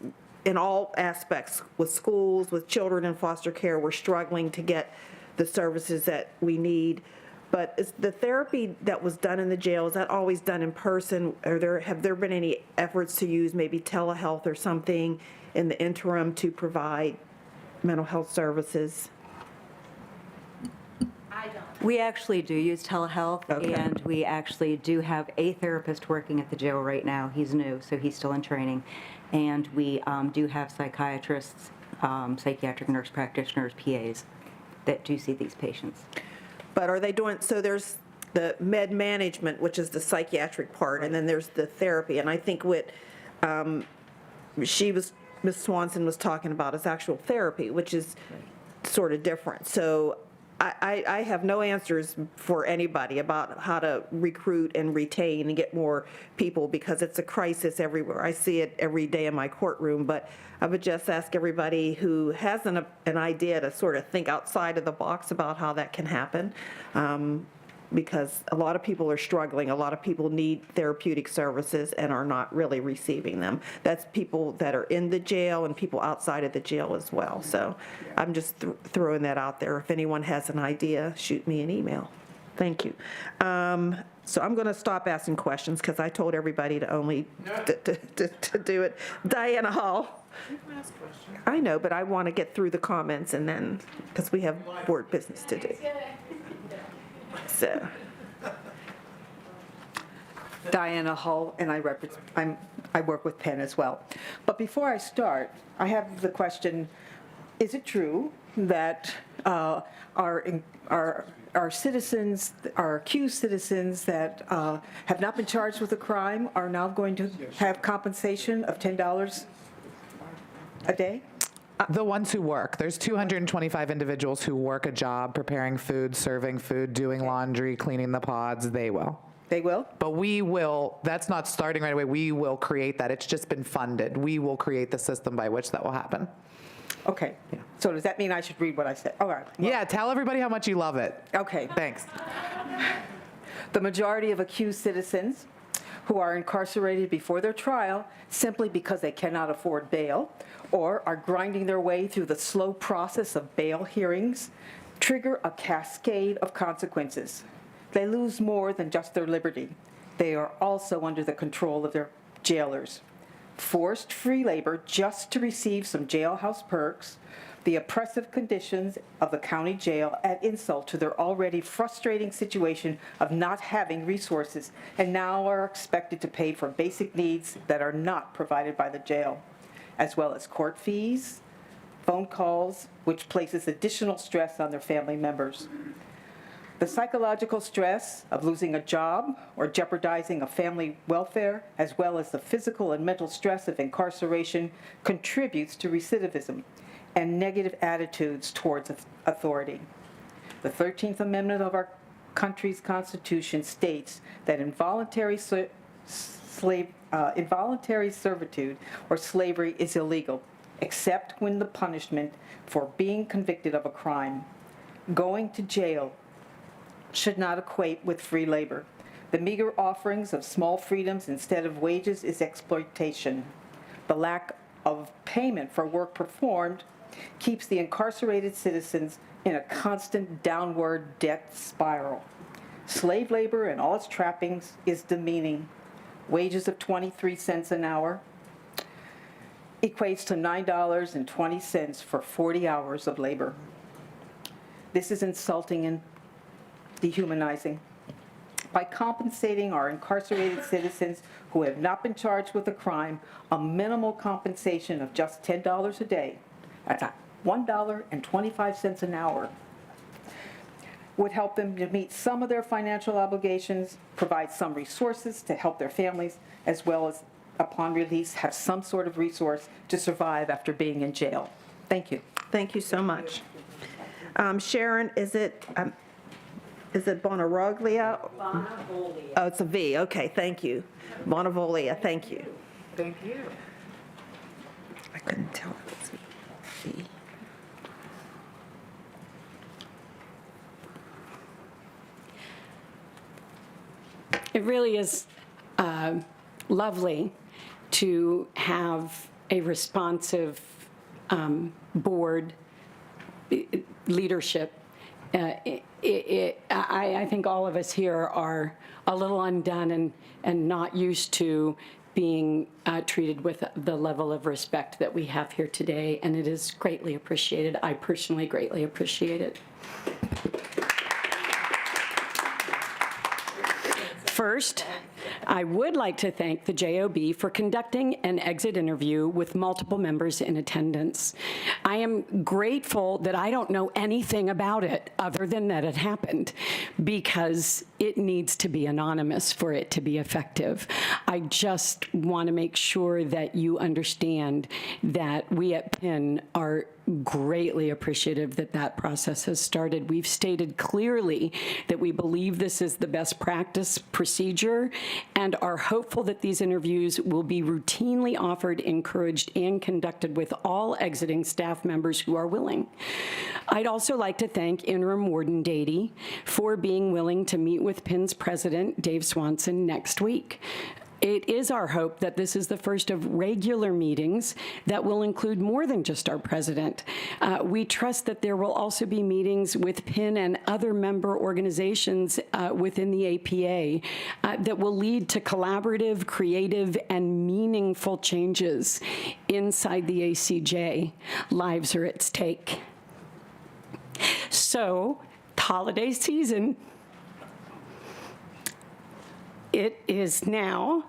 in all aspects with schools, with children in foster care. We're struggling to get the services that we need. But is the therapy that was done in the jail, is that always done in person? Have there been any efforts to use maybe telehealth or something in the interim to provide mental health services? We actually do use telehealth, and we actually do have a therapist working at the jail right now. He's new, so he's still in training. And we do have psychiatrists, psychiatric nurse practitioners, PAs, that do see these patients. But are they doing, so there's the med management, which is the psychiatric part, and then there's the therapy. And I think what Ms. Swanson was talking about is actual therapy, which is sort of different. So I have no answers for anybody about how to recruit and retain and get more people, because it's a crisis everywhere. I see it every day in my courtroom, but I would just ask everybody who has an idea to sort of think outside of the box about how that can happen, because a lot of people are struggling. A lot of people need therapeutic services and are not really receiving them. That's people that are in the jail and people outside of the jail as well. So I'm just throwing that out there. If anyone has an idea, shoot me an email. Thank you. So I'm going to stop asking questions because I told everybody to only to do it. Diana Hall. I know, but I want to get through the comments and then, because we have board business to do. So. Diana Hull, and I work with Penn as well. But before I start, I have the question, is it true that our citizens, our accused citizens that have not been charged with a crime are now going to have compensation of $10 a day? The ones who work. There's 225 individuals who work a job preparing food, serving food, doing laundry, cleaning the pods. They will. They will? But we will, that's not starting right away. We will create that. It's just been funded. We will create the system by which that will happen. Okay. So does that mean I should read what I said? All right. Well, Yeah, tell everybody how much you love it. okay. Thanks. The majority of accused citizens who are incarcerated before their trial simply because they cannot afford bail or are grinding their way through the slow process of bail hearings trigger a cascade of consequences. They lose more than just their liberty. They are also under the control of their jailers. Forced free labor just to receive some jailhouse perks, the oppressive conditions of the county jail add insult to their already frustrating situation of not having resources and now are expected to pay for basic needs that are not provided by the jail, as well as court fees, phone calls, which places additional stress on their family members. The psychological stress of losing a job or jeopardizing a family welfare, as well as the physical and mental stress of incarceration, contributes to recidivism and negative attitudes towards authority. The 13th Amendment of our country's Constitution states that involuntary servitude or slavery is illegal, except when the punishment for being convicted of a crime. Going to jail should not equate with free labor. The meager offerings of small freedoms instead of wages is exploitation. The lack of payment for work performed keeps the incarcerated citizens in a constant downward debt spiral. Slave labor and all its trappings is demeaning. Wages of 23 cents an hour equates to $9.20 for 40 hours of labor. This is insulting and dehumanizing. By compensating our incarcerated citizens who have not been charged with a crime a minimal compensation of just $10 a day, that's $1.25 an hour, would help them to meet some of their financial obligations, provide some resources to help their families, as well as, upon release, have some sort of resource to survive after being in jail. Thank you. Thank you so much. Sharon, is it Bonaroglia? Bonavolia. Oh, it's a V. Okay, thank you. Bonavolia, thank you. Thank you. I couldn't tell if it's V. It really is lovely to have a responsive board leadership. I think all of us here are a little undone and not used to being treated with the level of respect that we have here today, and it is greatly appreciated. I personally greatly appreciate it. First, I would like to thank the JOB for conducting an exit interview with multiple members in attendance. I am grateful that I don't know anything about it other than that it happened, because it needs to be anonymous for it to be effective. I just want to make sure that you understand that we at Penn are greatly appreciative that that process has started. We've stated clearly that we believe this is the best practice procedure and are hopeful that these interviews will be routinely offered, encouraged, and conducted with all exiting staff members who are willing. I'd also like to thank Interim Warden Dady for being willing to meet with Penn's president, Dave Swanson, next week. It is our hope that this is the first of regular meetings that will include more than just our president. We trust that there will also be meetings with Penn and other member organizations within the APA that will lead to collaborative, creative, and meaningful changes inside the ACJ. Lives are at stake. So, holiday season. It is now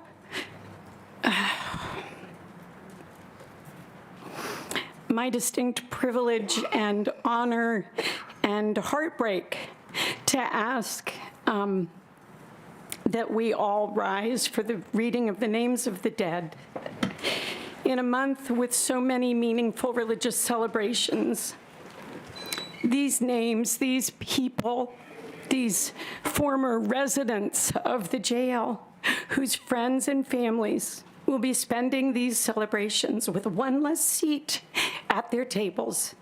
my distinct privilege and honor and heartbreak to ask that we all rise for the reading of the names of the dead. In a month with so many meaningful religious celebrations, these names, these people, these former residents of the jail, whose friends and families will be spending these celebrations with one less seat at their tables.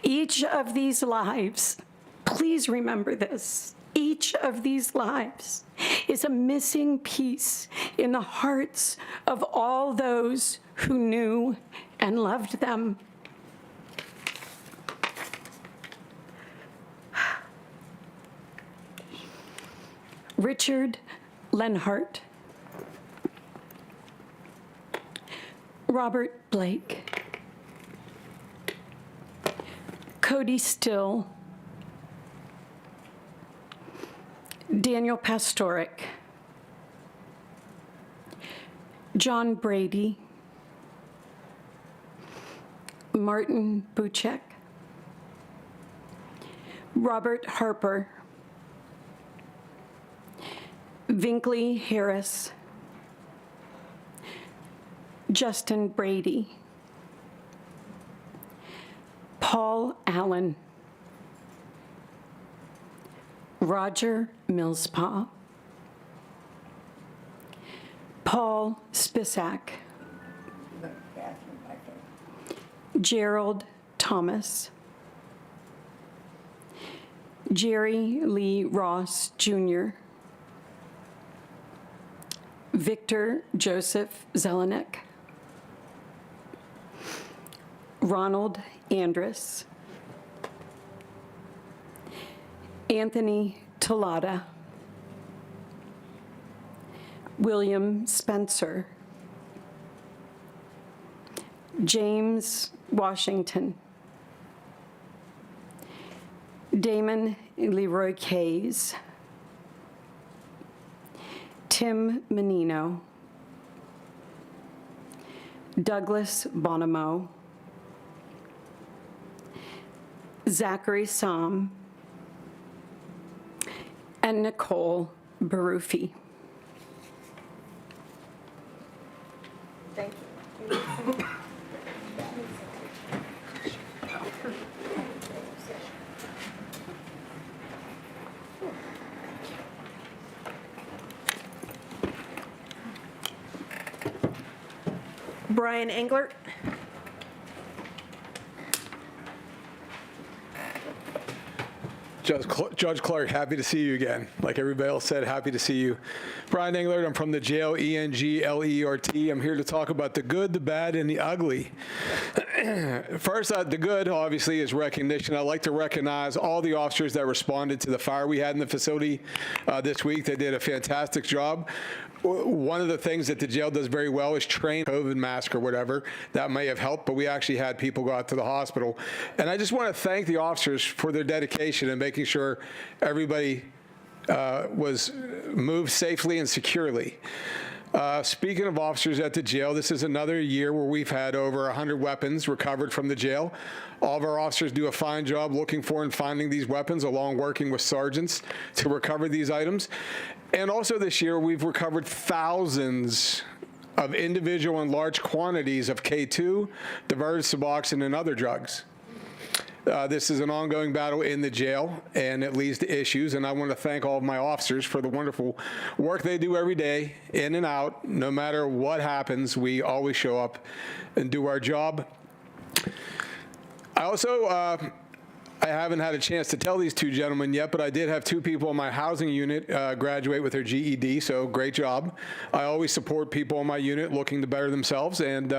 Each of these lives, please remember this, each of these lives is a missing piece in the hearts of all those who knew and loved them. Richard Lenhart, Robert Blake, Cody Still, Daniel Pastoric, John Brady, Martin Buchek, Robert Harper, Vinkley Harris, Justin Brady, Paul Allen, Roger Millspaw, Paul Spisak, Gerald Thomas, Jerry Lee Ross, Jr., Victor Joseph Zelenek, Ronald Andrus, Anthony Tolada, William Spencer, James Washington, Damon Leroy Kays, Tim Menino, Douglas Bonomo, Zachary Som, and Nicole Barufi. Thank you. Brian Englert. Judge Clark, happy to see you again. Like everybody else said, happy to see you. Brian Englert, I'm from the jail, ENGLERT. I'm here to talk about the good, the bad, and the ugly. First, the good, obviously, is recognition. I'd like to recognize all the officers that responded to the fire we had in the facility this week. They did a fantastic job. One of the things that the jail does very well is train COVID mask or whatever. That may have helped, but we actually had people go out to the hospital. And I just want to thank the officers for their dedication and making sure everybody was moved safely and securely. Speaking of officers at the jail, this is another year where we've had over 100 weapons recovered from the jail. All of our officers do a fine job looking for and finding these weapons, along working with sergeants to recover these items. And also this year, we've recovered thousands of individual and large quantities of K2, diverted Suboxone, and other drugs. This is an ongoing battle in the jail, and it leads to issues, and I want to thank all of my officers for the wonderful work they do every day, in and out. No matter what happens, we always show up and do our job. I also, I haven't had a chance to tell these two gentlemen yet, but I did have two people in my housing unit graduate with their GED, so great job. I always support people in my unit looking to better themselves, and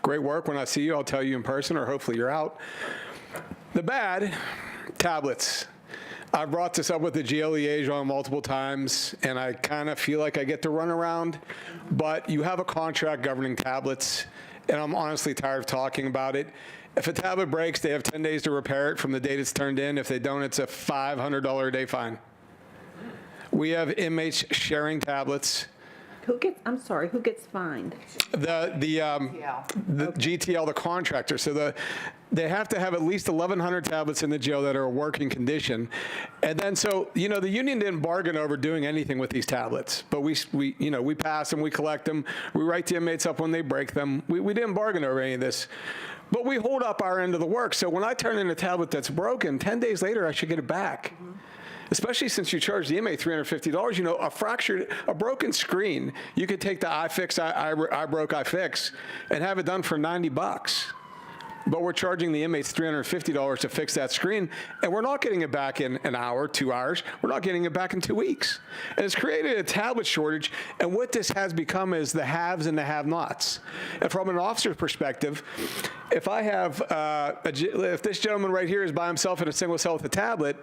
great work. When I see you, I'll tell you in person, or hopefully you're out. The bad, tablets. I've brought this up with the jail liaison multiple times, and I kind of feel like I get to run around, but you have a contract governing tablets, and I'm honestly tired of talking about it. If a tablet breaks, they have 10 days to repair it from the date it's turned in. If they don't, it's a $500 a day fine. We have inmates sharing tablets. Who gets fined? The GTL, the contractor. So they have to have at least 1,100 tablets in the jail that are a working condition. And then, so, the union didn't bargain over doing anything with these tablets, but we pass them, we collect them, we write the inmates up when they break them. We didn't bargain over any of this. But we hold up our end of the work. So when I turn in a tablet that's broken, 10 days later, I should get it back. Mm-hmm. Especially since you charge the inmate $350, a broken screen, you could take the iFix, iFix, and have it done for $90. But we're charging the inmates $350 to fix that screen, and we're not getting it back in an hour, 2 hours. We're not getting it back in 2 weeks. And it's created a tablet shortage, and what this has become is the haves and the have-nots. And from an officer's perspective, if I have, if this gentleman right here is by himself in a single cell with a tablet,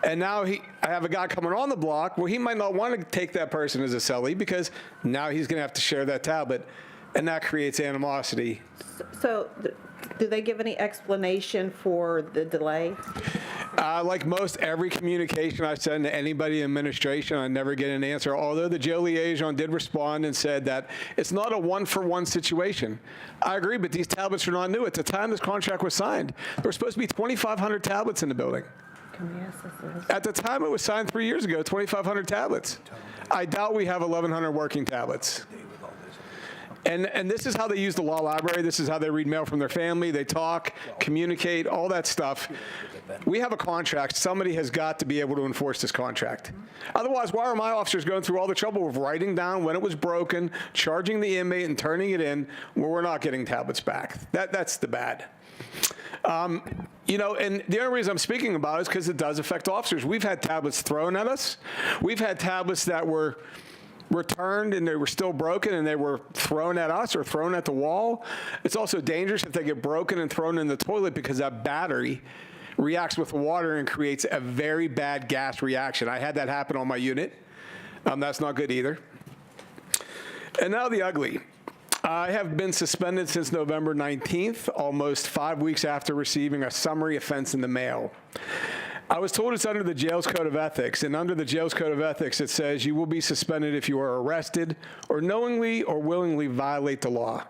and now I have a guy coming on the block, well, he might not want to take that person as a cellie because now he's going to have to share that tablet, and that creates animosity. So do they give any explanation for the delay? Like most every communication I send to anybody in administration, I never get an answer, although the jail liaison did respond and said that it's not a one-for-one situation. I agree, but these tablets are not new. At the time this contract was signed, there were supposed to be 2,500 tablets in the building. At the time it was signed 3 years ago, 2,500 tablets. I doubt we have 1,100 working tablets. And this is how they use the law library. This is how they read mail from their family. They talk, communicate, all that stuff. We have a contract. Somebody has got to be able to enforce this contract. Otherwise, why are my officers going through all the trouble of writing down when it was broken, charging the inmate, and turning it in where we're not getting tablets back? That's the bad. And the only reason I'm speaking about it is because it does affect officers. We've had tablets thrown at us. We've had tablets that were returned and they were still broken and they were thrown at us or thrown at the wall. It's also dangerous if they get broken and thrown in the toilet because that battery reacts with water and creates a very bad gas reaction. I had that happen on my unit. That's not good either. And now the ugly. I have been suspended since November 19th, almost 5 weeks after receiving a summary offense in the mail. I was told it's under the jail's code of ethics, and under the jail's code of ethics, it says you will be suspended if you are arrested or knowingly or willingly violate the law.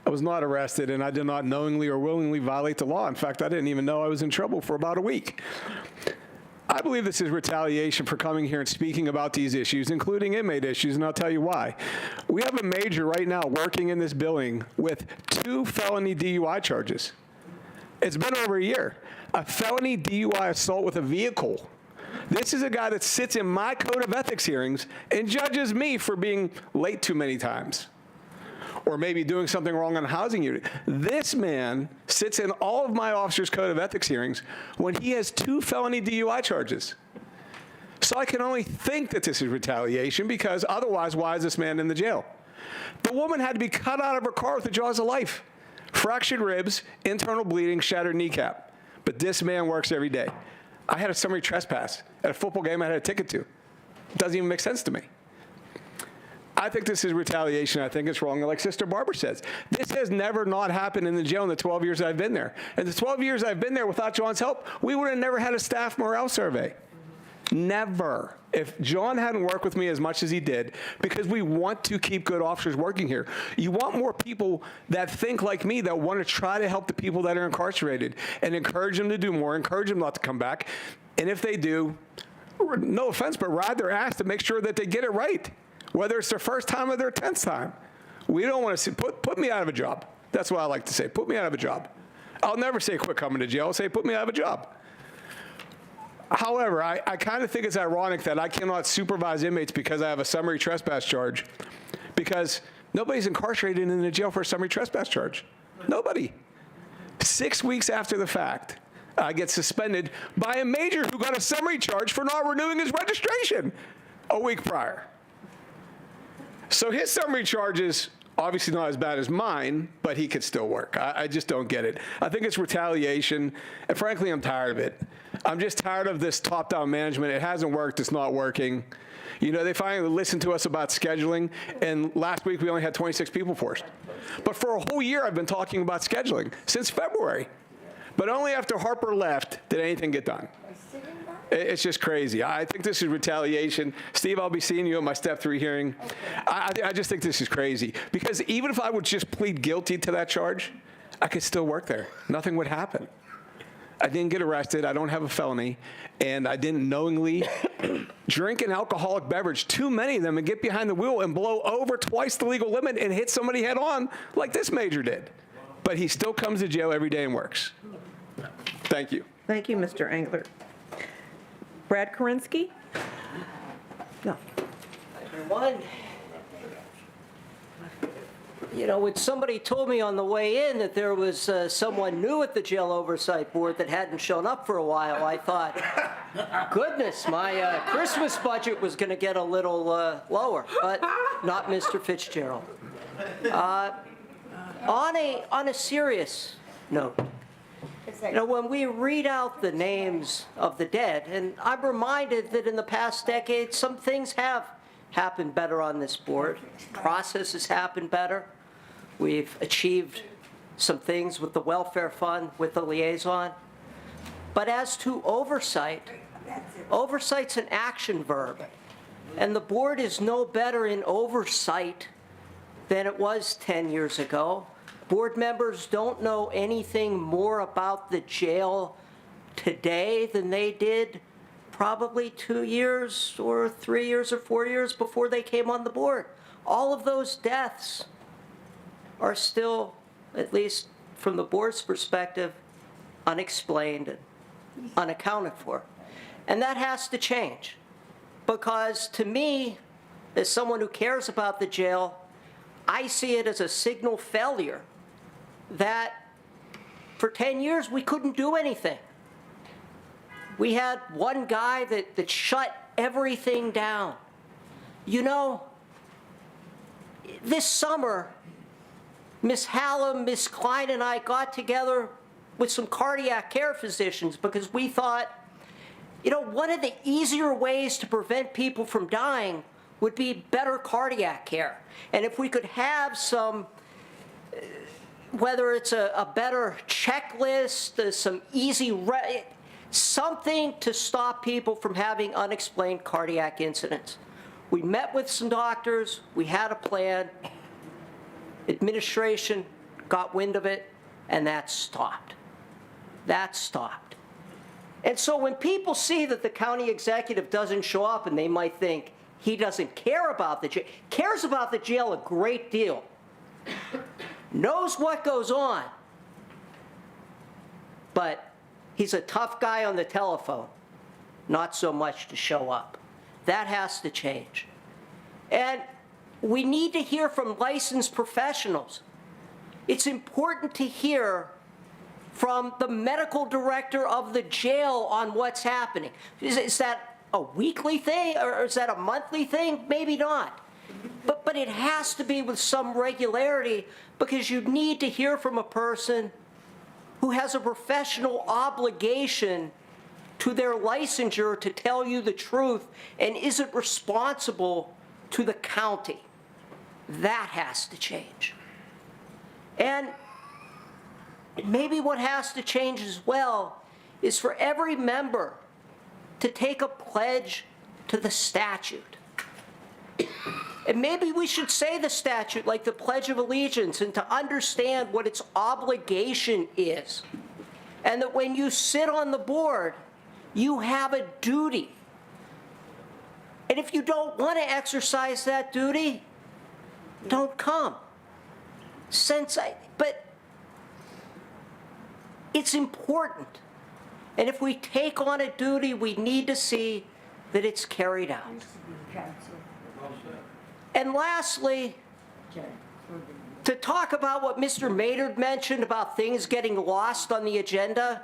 I was not arrested, and I did not knowingly or willingly violate the law. In fact, I didn't even know I was in trouble for about a week. I believe this is retaliation for coming here and speaking about these issues, including inmate issues, and I'll tell you why. We have a major right now working in this building with 2 felony DUI charges. It's been over a year. A felony DUI assault with a vehicle. This is a guy that sits in my code of ethics hearings and judges me for being late too many times or maybe doing something wrong on a housing unit. This man sits in all of my officers' code of ethics hearings when he has 2 felony DUI charges. So I can only think that this is retaliation because otherwise, why is this man in the jail? The woman had to be cut out of her car with the jaws of life. Fractured ribs, internal bleeding, shattered kneecap. But this man works every day. I had a summary trespass at a football game I had a ticket to. It doesn't even make sense to me. I think this is retaliation. I think it's wrong. Like Sister Barbara says, this has never not happened in the jail in the 12 years I've been there. And the 12 years I've been there without John's help, we would have never had a staff morale survey. Never. If John hadn't worked with me as much as he did, because we want to keep good officers working here. You want more people that think like me, that want to try to help the people that are incarcerated and encourage them to do more, encourage them not to come back. And if they do, no offense, but ride their ass to make sure that they get it right, whether it's their first time or their 10th time. We don't want to see, put me out of a job. That's what I like to say, put me out of a job. I'll never say quit coming to jail, I'll say put me out of a job. However, I kind of think it's ironic that I cannot supervise inmates because I have a summary trespass charge, because nobody's incarcerated in the jail for a summary trespass charge. Nobody. 6 weeks after the fact, I get suspended by a major who got a summary charge for not renewing his registration a week prior. So his summary charge is obviously not as bad as mine, but he could still work. I just don't get it. I think it's retaliation, and frankly, I'm tired of it. I'm just tired of this top-down management. It hasn't worked. It's not working. You know, they finally listened to us about scheduling, and last week we only had 26 people forced. But for a whole year, I've been talking about scheduling, since February. But only after Harper left did anything get done. It's just crazy. I think this is retaliation. Steve, I'll be seeing you at my step 3 hearing. I just think this is crazy, because even if I would just plead guilty to that charge, I could still work there. Nothing would happen. I didn't get arrested. I don't have a felony, and I didn't knowingly drink an alcoholic beverage, too many of them, and get behind the wheel and blow over twice the legal limit and hit somebody head on like this major did. But he still comes to jail every day and works. Thank you. Thank you, Mr. Engler. Brad Korinsky? No. Everyone. You know, when somebody told me on the way in that there was someone new at the Jail Oversight Board that hadn't shown up for a while, I thought, goodness, my Christmas budget was going to get a little lower, but not Mr. Fitzgerald. On a serious note, you know, when we read out the names of the dead, and I'm reminded that in the past decade, some things have happened better on this board. Processes happen better. We've achieved some things with the welfare fund, with the liaison. But as to oversight, oversight's an action verb. And the board is no better in oversight than it was 10 years ago. Board members don't know anything more about the jail today than they did probably 2 years or 3 years or 4 years before they came on the board. All of those deaths are still, at least from the board's perspective, unexplained and unaccounted for. And that has to change, because to me, as someone who cares about the jail, I see it as a signal failure that for 10 years we couldn't do anything. We had one guy that shut everything down. You know, this summer, Miss Hallam, Miss Klein, and I got together with some cardiac care physicians because we thought, you know, one of the easier ways to prevent people from dying would be better cardiac care. And if we could have some, whether it's a better checklist, some easy, something to stop people from having unexplained cardiac incidents. We met with some doctors, we had a plan, administration got wind of it, and that stopped. That stopped. And so when people see that the county executive doesn't show up, and they might think he doesn't care about the jail, cares about the jail a great deal, knows what goes on, but he's a tough guy on the telephone, not so much to show up. That has to change. And we need to hear from licensed professionals. It's important to hear from the medical director of the jail on what's happening. Is that a weekly thing, or is that a monthly thing? Maybe not. But it has to be with some regularity, because you need to hear from a person who has a professional obligation to their licensure to tell you the truth and isn't responsible to the county. That has to change. And maybe what has to change as well is for every member to take a pledge to the statute. And maybe we should say the statute like the Pledge of Allegiance, and to understand what its obligation is. And that when you sit on the board, you have a duty. And if you don't want to exercise that duty, don't come. But it's important. And if we take on a duty, we need to see that it's carried out. And lastly, to talk about what Mr. Maynard mentioned about things getting lost on the agenda,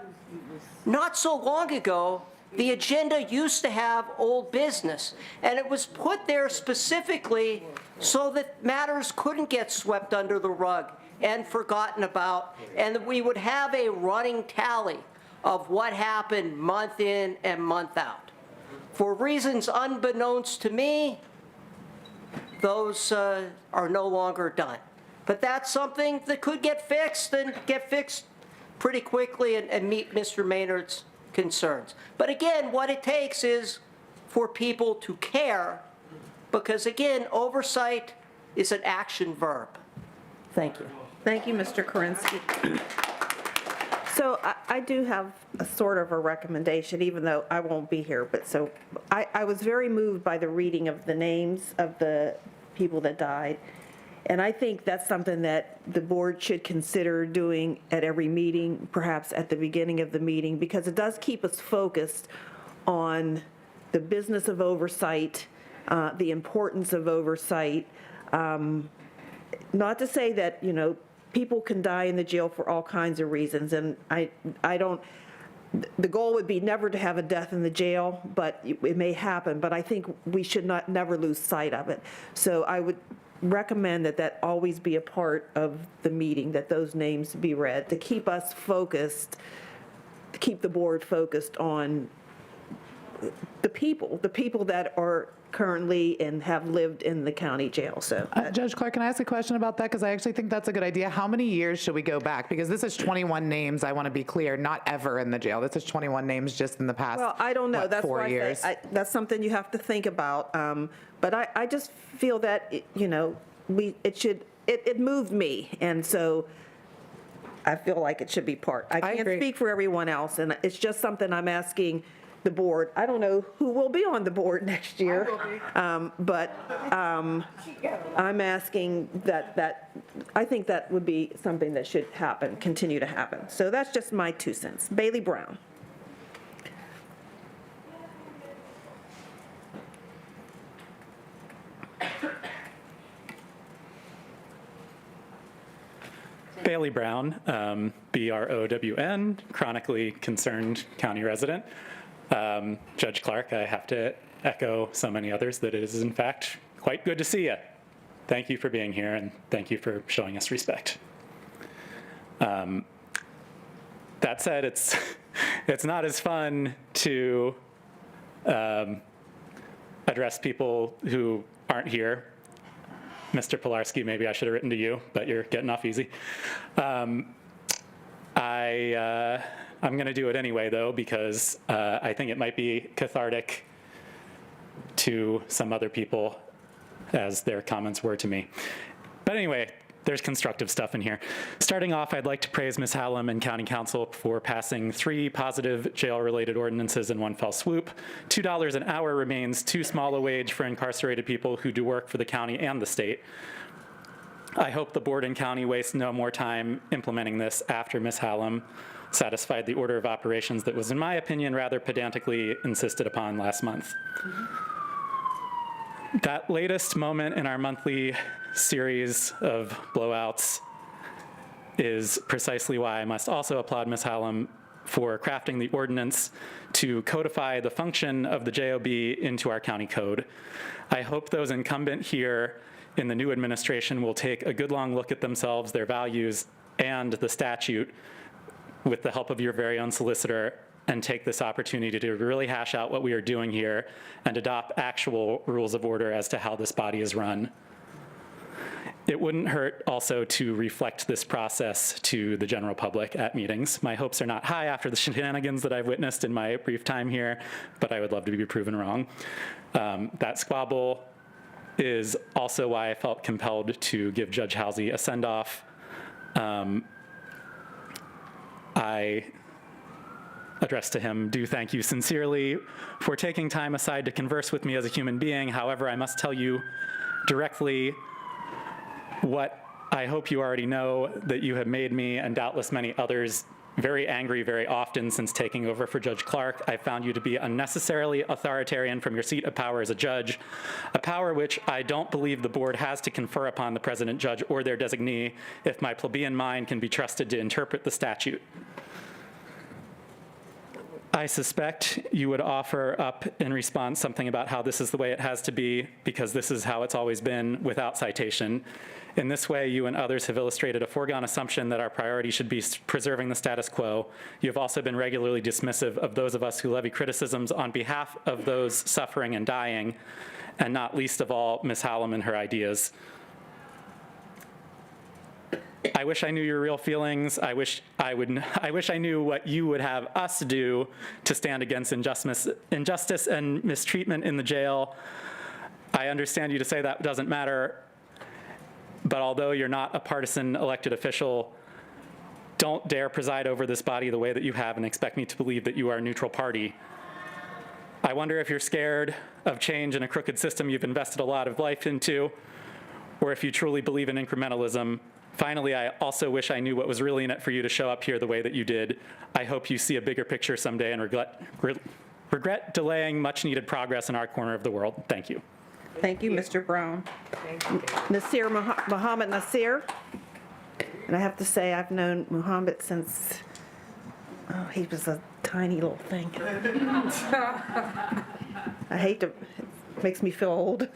not so long ago, the agenda used to have old business, and it was put there specifically so that matters couldn't get swept under the rug and forgotten about, and that we would have a running tally of what happened month in and month out. For reasons unbeknownst to me, those are no longer done. But that's something that could get fixed, and get fixed pretty quickly, and meet Mr. Maynard's concerns. But again, what it takes is for people to care, because again, oversight is an action verb. Thank you. Thank you, Mr. Korinsky. So I do have a sort of a recommendation, even though I won't be here, but so I was very moved by the reading of the names of the people that died. And I think that's something that the board should consider doing at every meeting, perhaps at the beginning of the meeting, because it does keep us focused on the business of oversight, the importance of oversight. Not to say that, you know, people can die in the jail for all kinds of reasons, and I don't, the goal would be never to have a death in the jail, but it may happen, but I think we should never lose sight of it. So I would recommend that always be a part of the meeting, that those names be read, to keep us focused, to keep the board focused on the people that are currently and have lived in the county jail. So Judge Clark, can I ask a question about that? Because I actually think that's a good idea. How many years should we go back? Because this is 21 names, I want to be clear, not ever in the jail. This is 21 names just in the past, well, I don't know. what, That's 4 why years? that's something you have to think about. But I just feel that, you know, it moved me. And so I feel like it should be part. I can't speak for everyone else. And it's just something I'm asking the board. I don't know who will be on the board next year. But I'm asking that I think that would be something that should happen, continue to happen. So that's just my 2 cents. Bailey Brown. Bailey Brown, B-R-O-W-N, chronically concerned county resident. Judge Clark, I have to echo so many others that it is in fact quite good to see you. Thank you for being here and thank you for showing us respect. That said, it's not as fun to address people who aren't here. Mr. Pilarski, maybe I should have written to you, but you're getting off easy. I'm going to do it anyway, though, because I think it might be cathartic to some other people, as their comments were to me. But anyway, there's constructive stuff in here. Starting off, I'd like to praise Ms. Hallam and County Council for passing 3 positive jail-related ordinances in one fell swoop. $2 an hour remains too small a wage for incarcerated people who do work for the county and the state. I hope the board and county waste no more time implementing this after Ms. Hallam satisfied the order of operations that was, in my opinion, rather pedantically insisted upon last month. That latest moment in our monthly series of blowouts is precisely why I must also applaud Ms. Hallam for crafting the ordinance to codify the function of the JOB into our county code. I hope those incumbent here in the new administration will take a good long look at themselves, their values, and the statute with the help of your very own solicitor, and take this opportunity to really hash out what we are doing here and adopt actual rules of order as to how this body is run. It wouldn't hurt also to reflect this process to the general public at meetings. My hopes are not high after the shenanigans that I've witnessed in my brief time here, but I would love to be proven wrong. That squabble is also why I felt compelled to give Judge Halsey a send-off. I addressed to him, do thank you sincerely for taking time aside to converse with me as a human being. However, I must tell you directly what I hope you already know, that you have made me, and doubtless many others, very angry very often since taking over for Judge Clark. I found you to be unnecessarily authoritarian from your seat of power as a judge, a power which I don't believe the board has to confer upon the president, judge, or their designee if my plebeian mind can be trusted to interpret the statute. I suspect you would offer up in response something about how this is the way it has to be because this is how it's always been without citation. In this way, you and others have illustrated a foregone assumption that our priority should be preserving the status quo. You have also been regularly dismissive of those of us who levy criticisms on behalf of those suffering and dying, and not least of all, Ms. Hallam and her ideas. I I wish I knew your real feelings. I wish I knew what you would have us do to stand against injustice and mistreatment in the jail. I understand you to say that doesn't matter, but although you're not a partisan elected official, don't dare preside over this body the way that you have and expect me to believe that you are a neutral party. I wonder if you're scared of change in a crooked system you've invested a lot of life into, or if you truly believe in incrementalism. Finally, I also wish I knew what was really in it for you to show up here the way that you did. I hope you see a bigger picture someday and regret delaying much needed progress in our corner of the world. Thank you. Thank you, Mr. Brown. Nasir Muhammad Nasir. And I have to say, I've known Muhammad since, he was a tiny little thing. I hate to, it makes me feel old.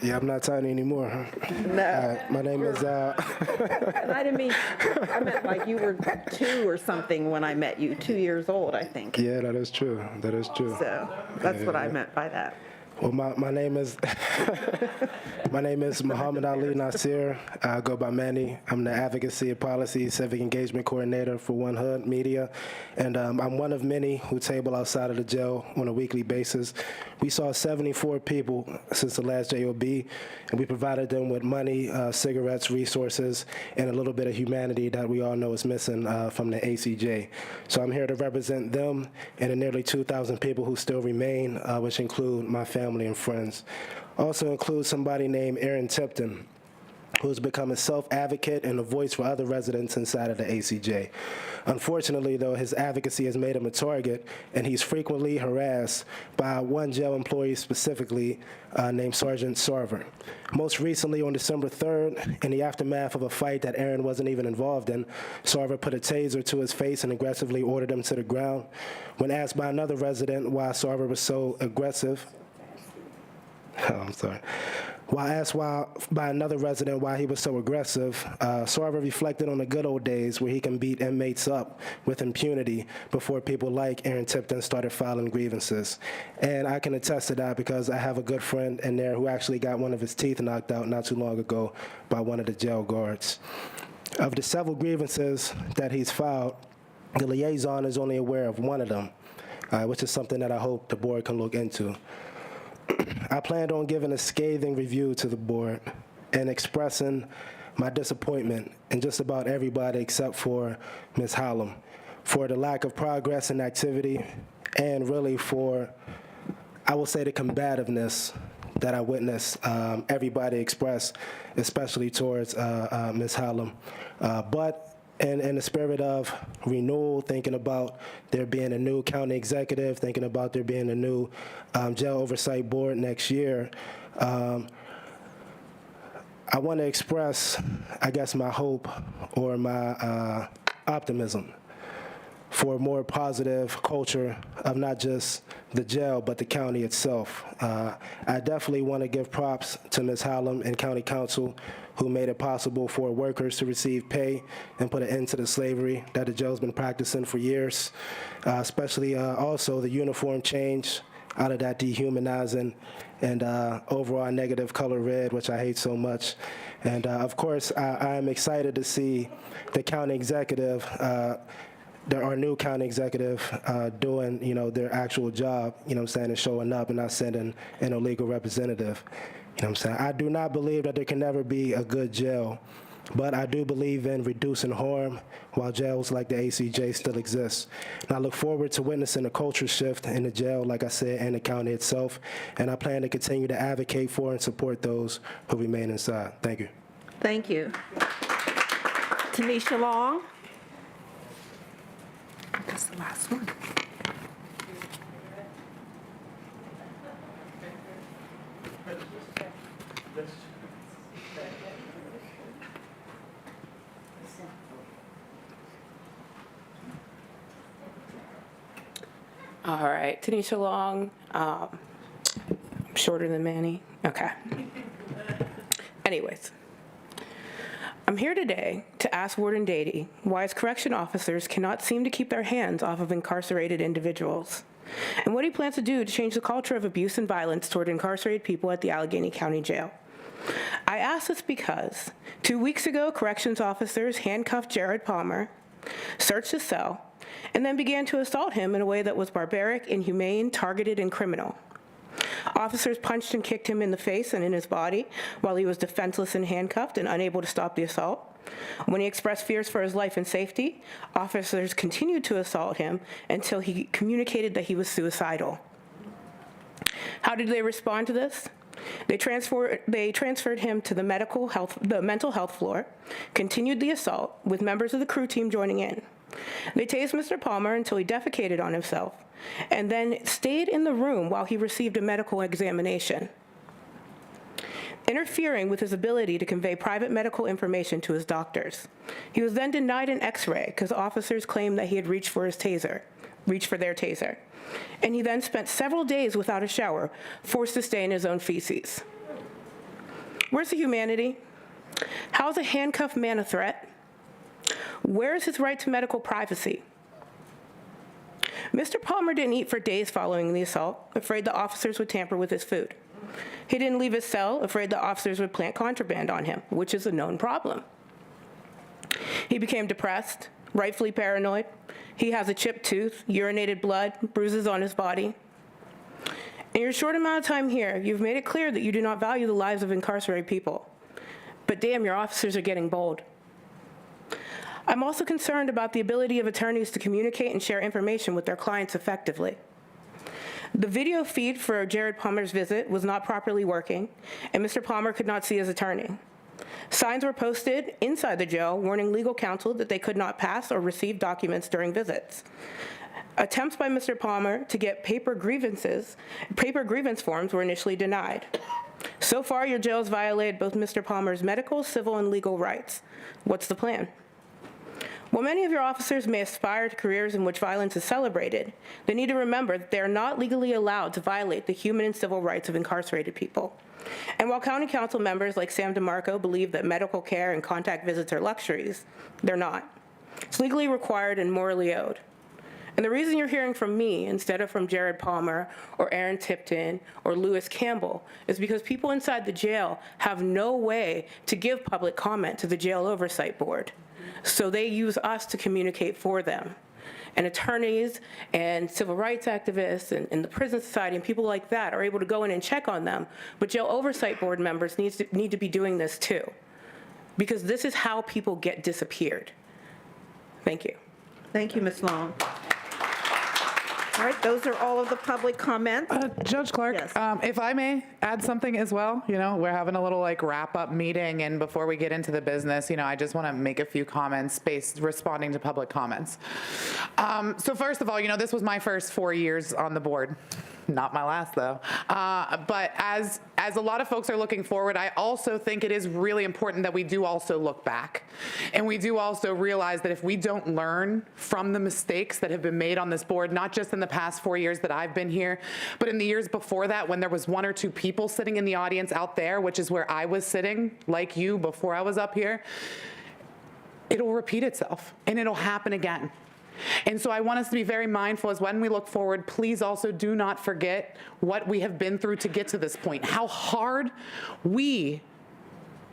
Yeah, I'm not tiny anymore, huh? No. My name is... And I didn't mean, I meant like you were 2 or something when I met you, 2 years old, I think. Yeah, that is true. That is true. So that's what I meant by that. Well, my name is my name is Muhammad Ali Nasir. I go by Manny. I'm the Advocacy and Policy Civic Engagement Coordinator for One Hood Media, and I'm one of many who table outside of the jail on a weekly basis. We saw 74 people since the last JOB, and we provided them with money, cigarettes, resources, and a little bit of humanity that we all know is missing from the ACJ. So I'm here to represent them and the nearly 2,000 people who still remain, which include my family and friends. Also includes somebody named Aaron Tipton, who's become a self-advocate and a voice for other residents inside of the ACJ. Unfortunately, though, his advocacy has made him a target, and he's frequently harassed by one jail employee specifically named Sergeant Sarver. Most recently, on December 3rd, in the aftermath of a fight that Aaron wasn't even involved in, Sarver put a taser to his face and aggressively ordered him to the ground. When asked by another resident why Sarver was so aggressive, While asked by another resident why he was so aggressive, Sarver reflected on the good old days where he can beat inmates up with impunity before people like Aaron Tipton started filing grievances. And I can attest to that because I have a good friend in there who actually got one of his teeth knocked out not too long ago by one of the jail guards. Of the several grievances that he's filed, the liaison is only aware of one of them, which is something that I hope the board can look into. I planned on giving a scathing review to the board and expressing my disappointment in just about everybody except for Ms. Hallam for the lack of progress and activity and really for, I will say, the combativeness that I witnessed everybody express, especially towards Ms. Hallam. But in the spirit of renewal, thinking about there being a new county executive, thinking about there being a new jail oversight board next year, I want to express, I guess, my hope or my optimism for a more positive culture of not just the jail, but the county itself. I definitely want to give props to Ms. Hallam and County Council, who made it possible for workers to receive pay and put an end to the slavery that the jail's been practicing for years, especially also the uniform change out of that dehumanizing and overall negative color red, which I hate so much. And of course, I am excited to see the county executive, our new county executive doing, their actual job, and showing up and not sending an illegal representative. I do not believe that there can never be a good jail, but I do believe in reducing harm while jails like the ACJ still exist. And I look forward to witnessing a culture shift in the jail, like I said, and the county itself, and I plan to continue to advocate for and support those who remain inside. Thank you. Thank you. Tanisha Long. That's the last one. All right, Tanisha Long, shorter than Manny. Okay. Anyways, I'm here today to ask Warden Dady why his correction officers cannot seem to keep their hands off of incarcerated individuals, and what he plans to do to change the culture of abuse and violence toward incarcerated people at the Allegheny County Jail. I ask this because 2 weeks ago, corrections officers handcuffed Jared Palmer, searched his cell, and then began to assault him in a way that was barbaric, inhumane, targeted, and criminal. Officers punched and kicked him in the face and in his body while he was defenseless and handcuffed and unable to stop the assault. When he expressed fears for his life and safety, officers continued to assault him until he communicated that he was suicidal. How did they respond to this? They transferred him to the mental health floor, continued the assault with members of the crew team joining in. They tased Mr. Palmer until he defecated on himself, and then stayed in the room while he received a medical examination, interfering with his ability to convey private medical information to his doctors. He was then denied an X-ray because officers claimed that he had reached for their taser. And he then spent several days without a shower, forced to stay in his own feces. Where's the humanity? How's a handcuffed man a threat? Where is his right to medical privacy? Mr. Palmer didn't eat for days following the assault, afraid the officers would tamper with his food. He didn't leave his cell, afraid the officers would plant contraband on him, which is a known problem. He became depressed, rightfully paranoid. He has a chipped tooth, urinated blood, bruises on his body. In your short amount of time here, you've made it clear that you do not value the lives of incarcerated people. But damn, your officers are getting bold. I'm also concerned about the ability of attorneys to communicate and share information with their clients effectively. The video feed for Jared Palmer's visit was not properly working, and Mr. Palmer could not see his attorney. Signs were posted inside the jail warning legal counsel that they could not pass or receive documents during visits. Attempts by Mr. Palmer to get paper grievance forms were initially denied. So far, your jail has violated both Mr. Palmer's medical, civil, and legal rights. What's the plan? While many of your officers may aspire to careers in which violence is celebrated, they need to remember that they are not legally allowed to violate the human and civil rights of incarcerated people. And while county council members like Sam DeMarco believe that medical care and contact visits are luxuries, they're not. It's legally required and morally owed. And the reason you're hearing from me instead of from Jared Palmer or Aaron Tipton or Lewis Campbell is because people inside the jail have no way to give public comment to the Jail Oversight Board. So they use us to communicate for them. And attorneys and civil rights activists and the prison society and people like that are able to go in and check on them. But Jail Oversight Board members need to be doing this too, because this is how people get disappeared. Thank you. Thank you, Ms. Long. All right, those are all of the public comments. Judge Clark, Yes. if I may add something as well, we're having a little wrap-up meeting, and before we get into the business, I just want to make a few comments responding to public comments. So first of all, this was my first 4 years on the board. Not my last, though. But as a lot of folks are looking forward, I also think it is really important that we do also look back. And we do also realize that if we don't learn from the mistakes that have been made on this board, not just in the past 4 years that I've been here, but in the years before that when there was 1 or 2 people sitting in the audience out there, which is where I was sitting, like you, before I was up here, it'll repeat itself and it'll happen again. And so I want us to be very mindful as when we look forward, please also do not forget what we have been through to get to this point, how hard we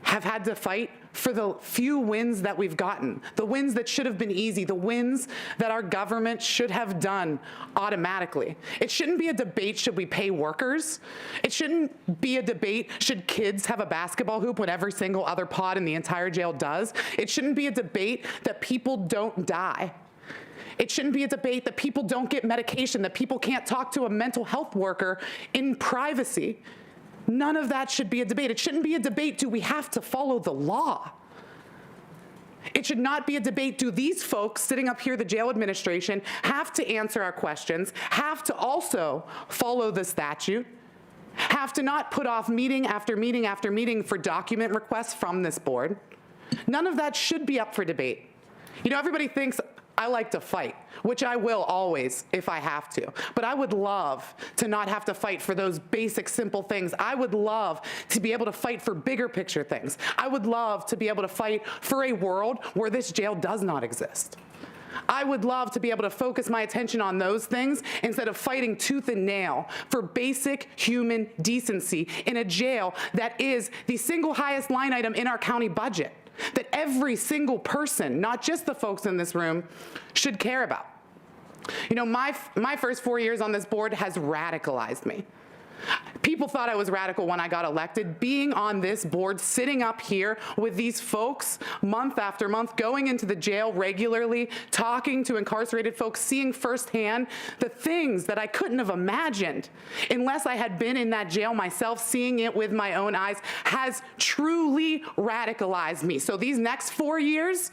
have had to fight for the few wins that we've gotten, the wins that should have been easy, the wins that our government should have done automatically. It shouldn't be a debate, should we pay workers? It shouldn't be a debate, should kids have a basketball hoop when every single other pod in the entire jail does? It shouldn't be a debate that people don't die. It shouldn't be a debate that people don't get medication, that people can't talk to a mental health worker in privacy. None of that should be a debate. It shouldn't be a debate, do we have to follow the law? It should not be a debate, do these folks sitting up here, the jail administration, have to answer our questions, have to also follow the statute, have to not put off meeting after meeting after meeting for document requests from this board? None of that should be up for debate. Everybody thinks I like to fight, which I will always if I have to. But I would love to not have to fight for those basic, simple things. I would love to be able to fight for bigger picture things. I would love to be able to fight for a world where this jail does not exist. I would love to be able to focus my attention on those things instead of fighting tooth and nail for basic human decency in a jail that is the single highest line item in our county budget, that every single person, not just the folks in this room, should care about. You know, my first 4 years on this board has radicalized me. People thought I was radical when I got elected. Being on this board, sitting up here with these folks month after month, going into the jail regularly, talking to incarcerated folks, seeing firsthand the things that I couldn't have imagined unless I had been in that jail myself, seeing it with my own eyes, has truly radicalized me. So these next 4 years,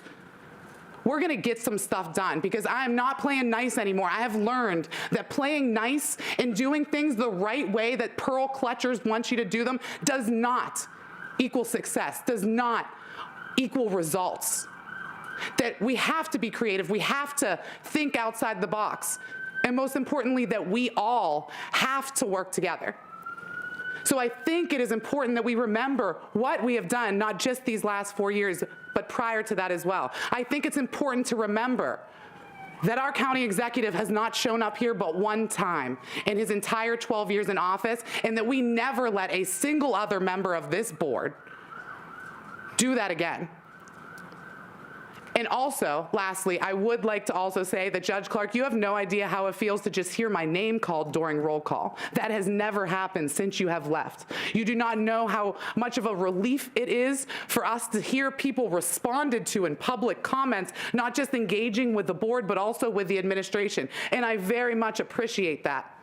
we're gonna get some stuff done because I am not playing nice anymore. I have learned that playing nice and doing things the right way that pearl clutchers want you to do them does not equal success, does not equal results. That we have to be creative, we have to think outside the box, and most importantly, that we all have to work together. So I think it is important that we remember what we have done, not just these last 4 years, but prior to that as well. I think it's important to remember that our county executive has not shown up here but one time in his entire 12 years in office, and that we never let a single other member of this board do that again. And also, lastly, I would like to also say that Judge Clark, you have no idea how it feels to just hear my name called during roll call. That has never happened since you have left. You do not know how much of a relief it is for us to hear people responded to in public comments, not just engaging with the board, but also with the administration. And I very much appreciate that.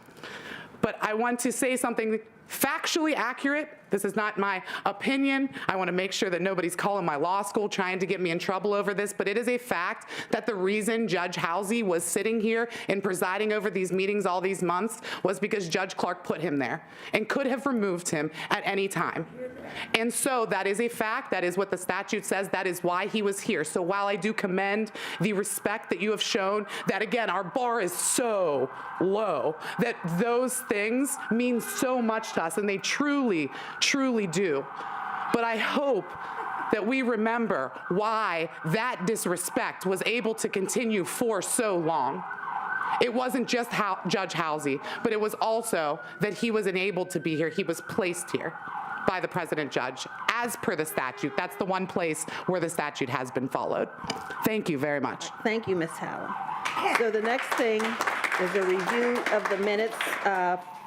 But I want to say something factually accurate. This is not my opinion. I want to make sure that nobody's calling my law school trying to get me in trouble over this, but it is a fact that the reason Judge Housey was sitting here and presiding over these meetings all these months was because Judge Clark put him there and could have removed him at any time. And so that is a fact. That is what the statute says. That is why he was here. So while I do commend the respect that you have shown, that again, our bar is so low, that those things mean so much to us, and they truly, truly do. But I hope that we remember why that disrespect was able to continue for so long. It wasn't just Judge Housey, but it was also that he was enabled to be here. He was placed here by the president judge, as per the statute. That's the one place where the statute has been followed. Thank you very much. Thank you, Ms. Hallam. So the next thing is a review of the minutes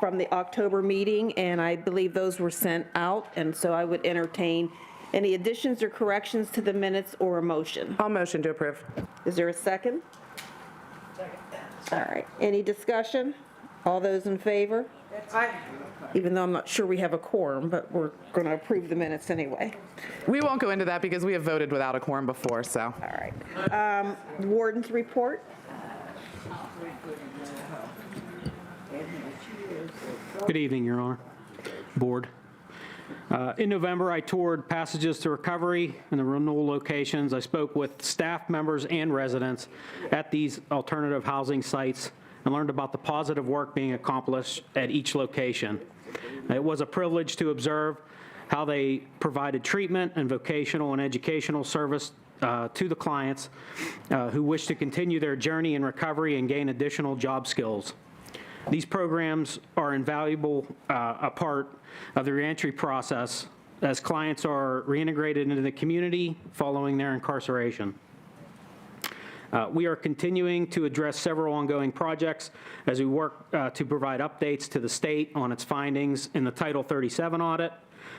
from the October meeting, and I believe those were sent out, and so I would entertain any additions or corrections to the minutes or a motion. I'll motion to approve. Is there a second? Second. All right. Any discussion? All those in favor? Aye. Even though I'm not sure we have a quorum, but we're going to approve the minutes anyway. We won't go into that because we have voted without a quorum before, so. All right. Warden's report. Good evening, Your Honor, Board. In November, I toured Passages to Recovery in the renewal locations. I spoke with staff members and residents at these alternative housing sites and learned about the positive work being accomplished at each location. It was a privilege to observe how they provided treatment and vocational and educational service to the clients who wish to continue their journey in recovery and gain additional job skills. These programs are invaluable a part of the reentry process as clients are reintegrated into the community following their incarceration. We are continuing to address several ongoing projects as we work to provide updates to the state on its findings in the Title 37 audit.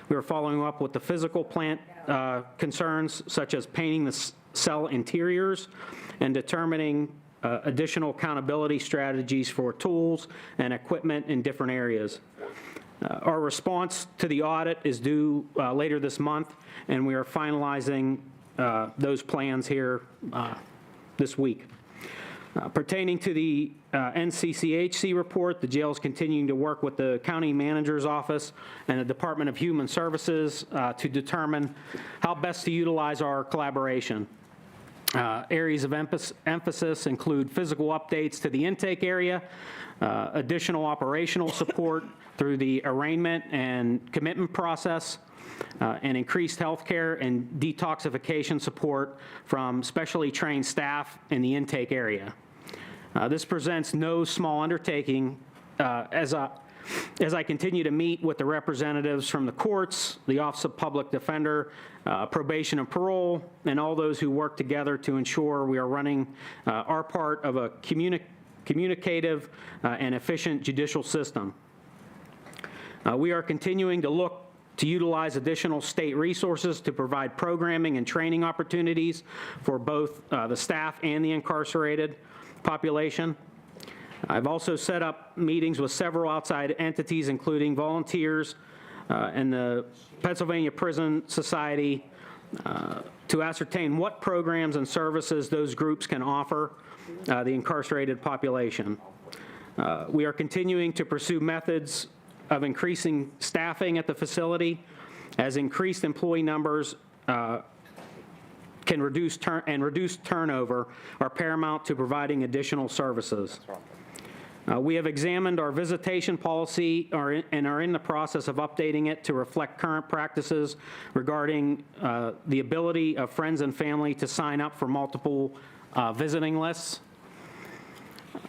We are following up with the physical plant concerns such as painting the cell interiors and determining additional accountability strategies for tools and equipment in different areas. Our response to the audit is due later this month, and we are finalizing those plans here this week. Pertaining to the NCCHC report, the jail is continuing to work with the county manager's office and the Department of Human Services to determine how best to utilize our collaboration. Areas of emphasis include physical updates to the intake area, additional operational support through the arraignment and commitment process, and increased healthcare and detoxification support from specially trained staff in the intake area. This presents no small undertaking as I continue to meet with the representatives from the courts, the Office of Public Defender, probation and parole, and all those who work together to ensure we are running our part of a communicative and efficient judicial system. We are continuing to look to utilize additional state resources to provide programming and training opportunities for both the staff and the incarcerated population. I've also set up meetings with several outside entities, including volunteers and the Pennsylvania Prison Society, to ascertain what programs and services those groups can offer the incarcerated population. We are continuing to pursue methods of increasing staffing at the facility, as increased employee numbers can reduce turnover are paramount to providing additional services. We have examined our visitation policy and are in the process of updating it to reflect current practices regarding the ability of friends and family to sign up for multiple visiting lists.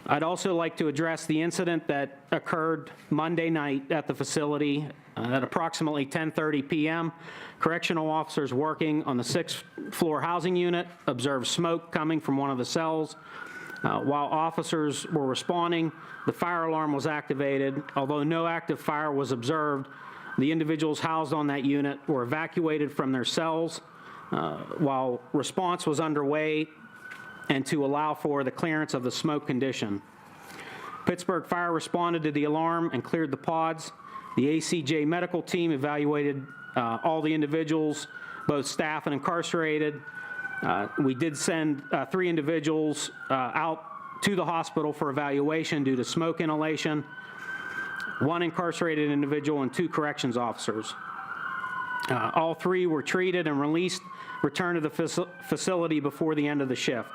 I'd also like to address the incident that occurred Monday night at the facility at approximately 10:30 p.m. Correctional officers working on the 6th floor housing unit observed smoke coming from one of the cells. While officers were responding, the fire alarm was activated. Although no active fire was observed, the individuals housed on that unit were evacuated from their cells while response was underway and to allow for the clearance of the smoke condition. Pittsburgh Fire responded to the alarm and cleared the pods. The ACJ medical team evaluated all the individuals, both staff and incarcerated. We did send 3 individuals out to the hospital for evaluation due to smoke inhalation, 1 incarcerated individual and 2 corrections officers. All 3 were treated and released, returned to the facility before the end of the shift.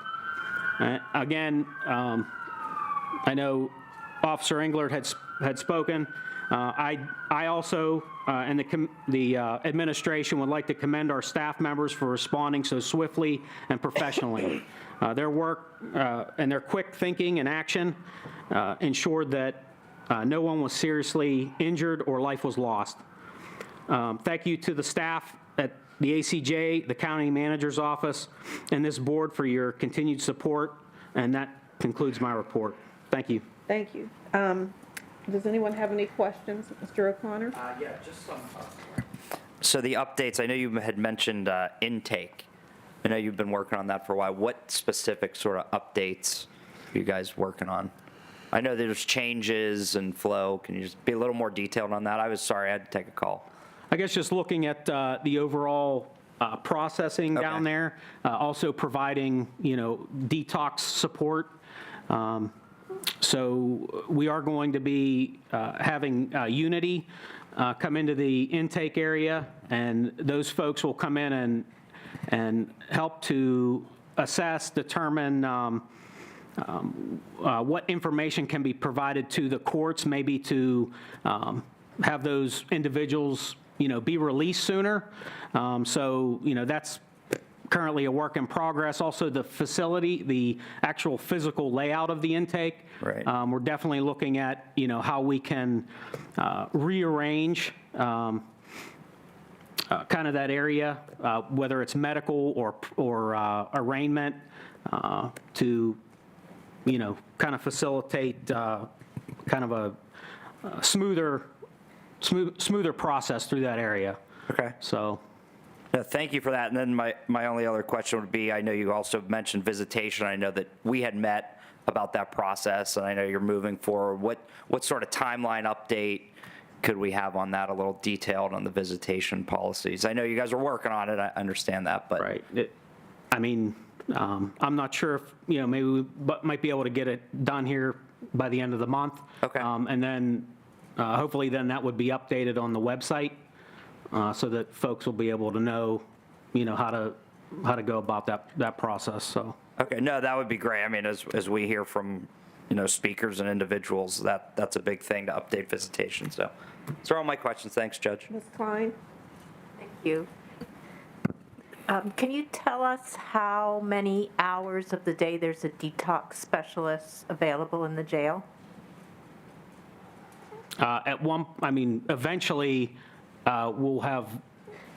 Again, I know Officer Englert had spoken. I also and the administration would like to commend our staff members for responding so swiftly and professionally. Their work and their quick thinking and action ensured that no one was seriously injured or life was lost. Thank you to the staff at the ACJ, the County Manager's Office, and this board for your continued support, and that concludes my report. Thank you. Thank you. Does anyone have any questions? Mr. O'Connor? Yeah, just some. So the updates, I know you had mentioned intake. I know you've been working on that for a while. What specific sort of updates are you guys working on? I know there's changes and flow. Can you just be a little more detailed on that? I was sorry, I had to take a call. I guess just looking at the overall processing down there, also providing, detox support. So we are going to be having Unity come into the intake area, and those folks will come in and help to assess, determine what information can be provided to the courts, maybe to have those individuals be released sooner. So, that's currently a work in progress. Also, the facility, the actual physical layout of the intake. Right. We're definitely looking at, how we can rearrange kind of that area, whether it's medical or arraignment, to, kind of facilitate kind of a smoother process through that area. Okay. So. No, thank you for that. And then my only other question would be, I know you also mentioned visitation. I know that we had met about that process, and I know you're moving forward. What sort of timeline update could we have on that, a little detailed on the visitation policies? I know you guys are working on it. I understand that, but. Right. I'm not sure if, maybe we might be able to get it done here by the end of the month. Okay. And then hopefully then that would be updated on the website so that folks will be able to know, how to go about that process. So. Okay. No, that would be great. I mean, as we hear from, speakers and individuals, that's a big thing to update visitation. So those are all my questions. Thanks, Judge. Ms. Klein? Thank you. Can you tell us how many hours of the day there's a detox specialist available in the jail? Eventually, we'll have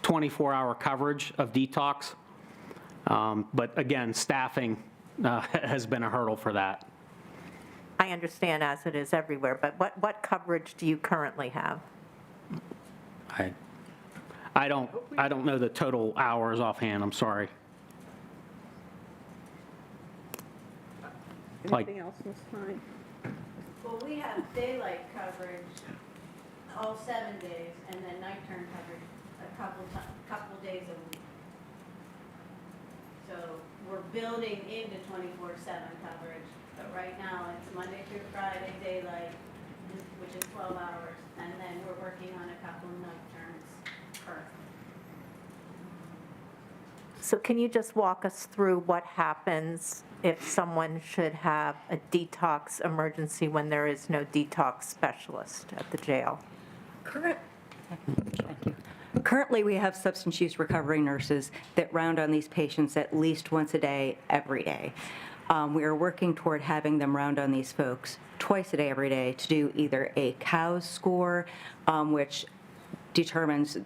24-hour coverage of detox. But again, staffing has been a hurdle for that. I understand, as it is everywhere, but what coverage do you currently have? I don't know the total hours offhand, I'm sorry. Anything else, Ms. Stein? Well, we have daylight coverage all 7 days, and then nighttime coverage a couple days a week. So we're building into 24/7 coverage, but right now it's Monday through Friday daylight, which is 12 hours, and then we're working on a couple night terms currently. So can you just walk us through what happens if someone should have a detox emergency when there is no detox specialist at the jail? Currently, we have substance use recovery nurses that round on these patients at least once a day, every day. We are working toward having them round on these folks twice a day, every day, to do either a COWS score, which determines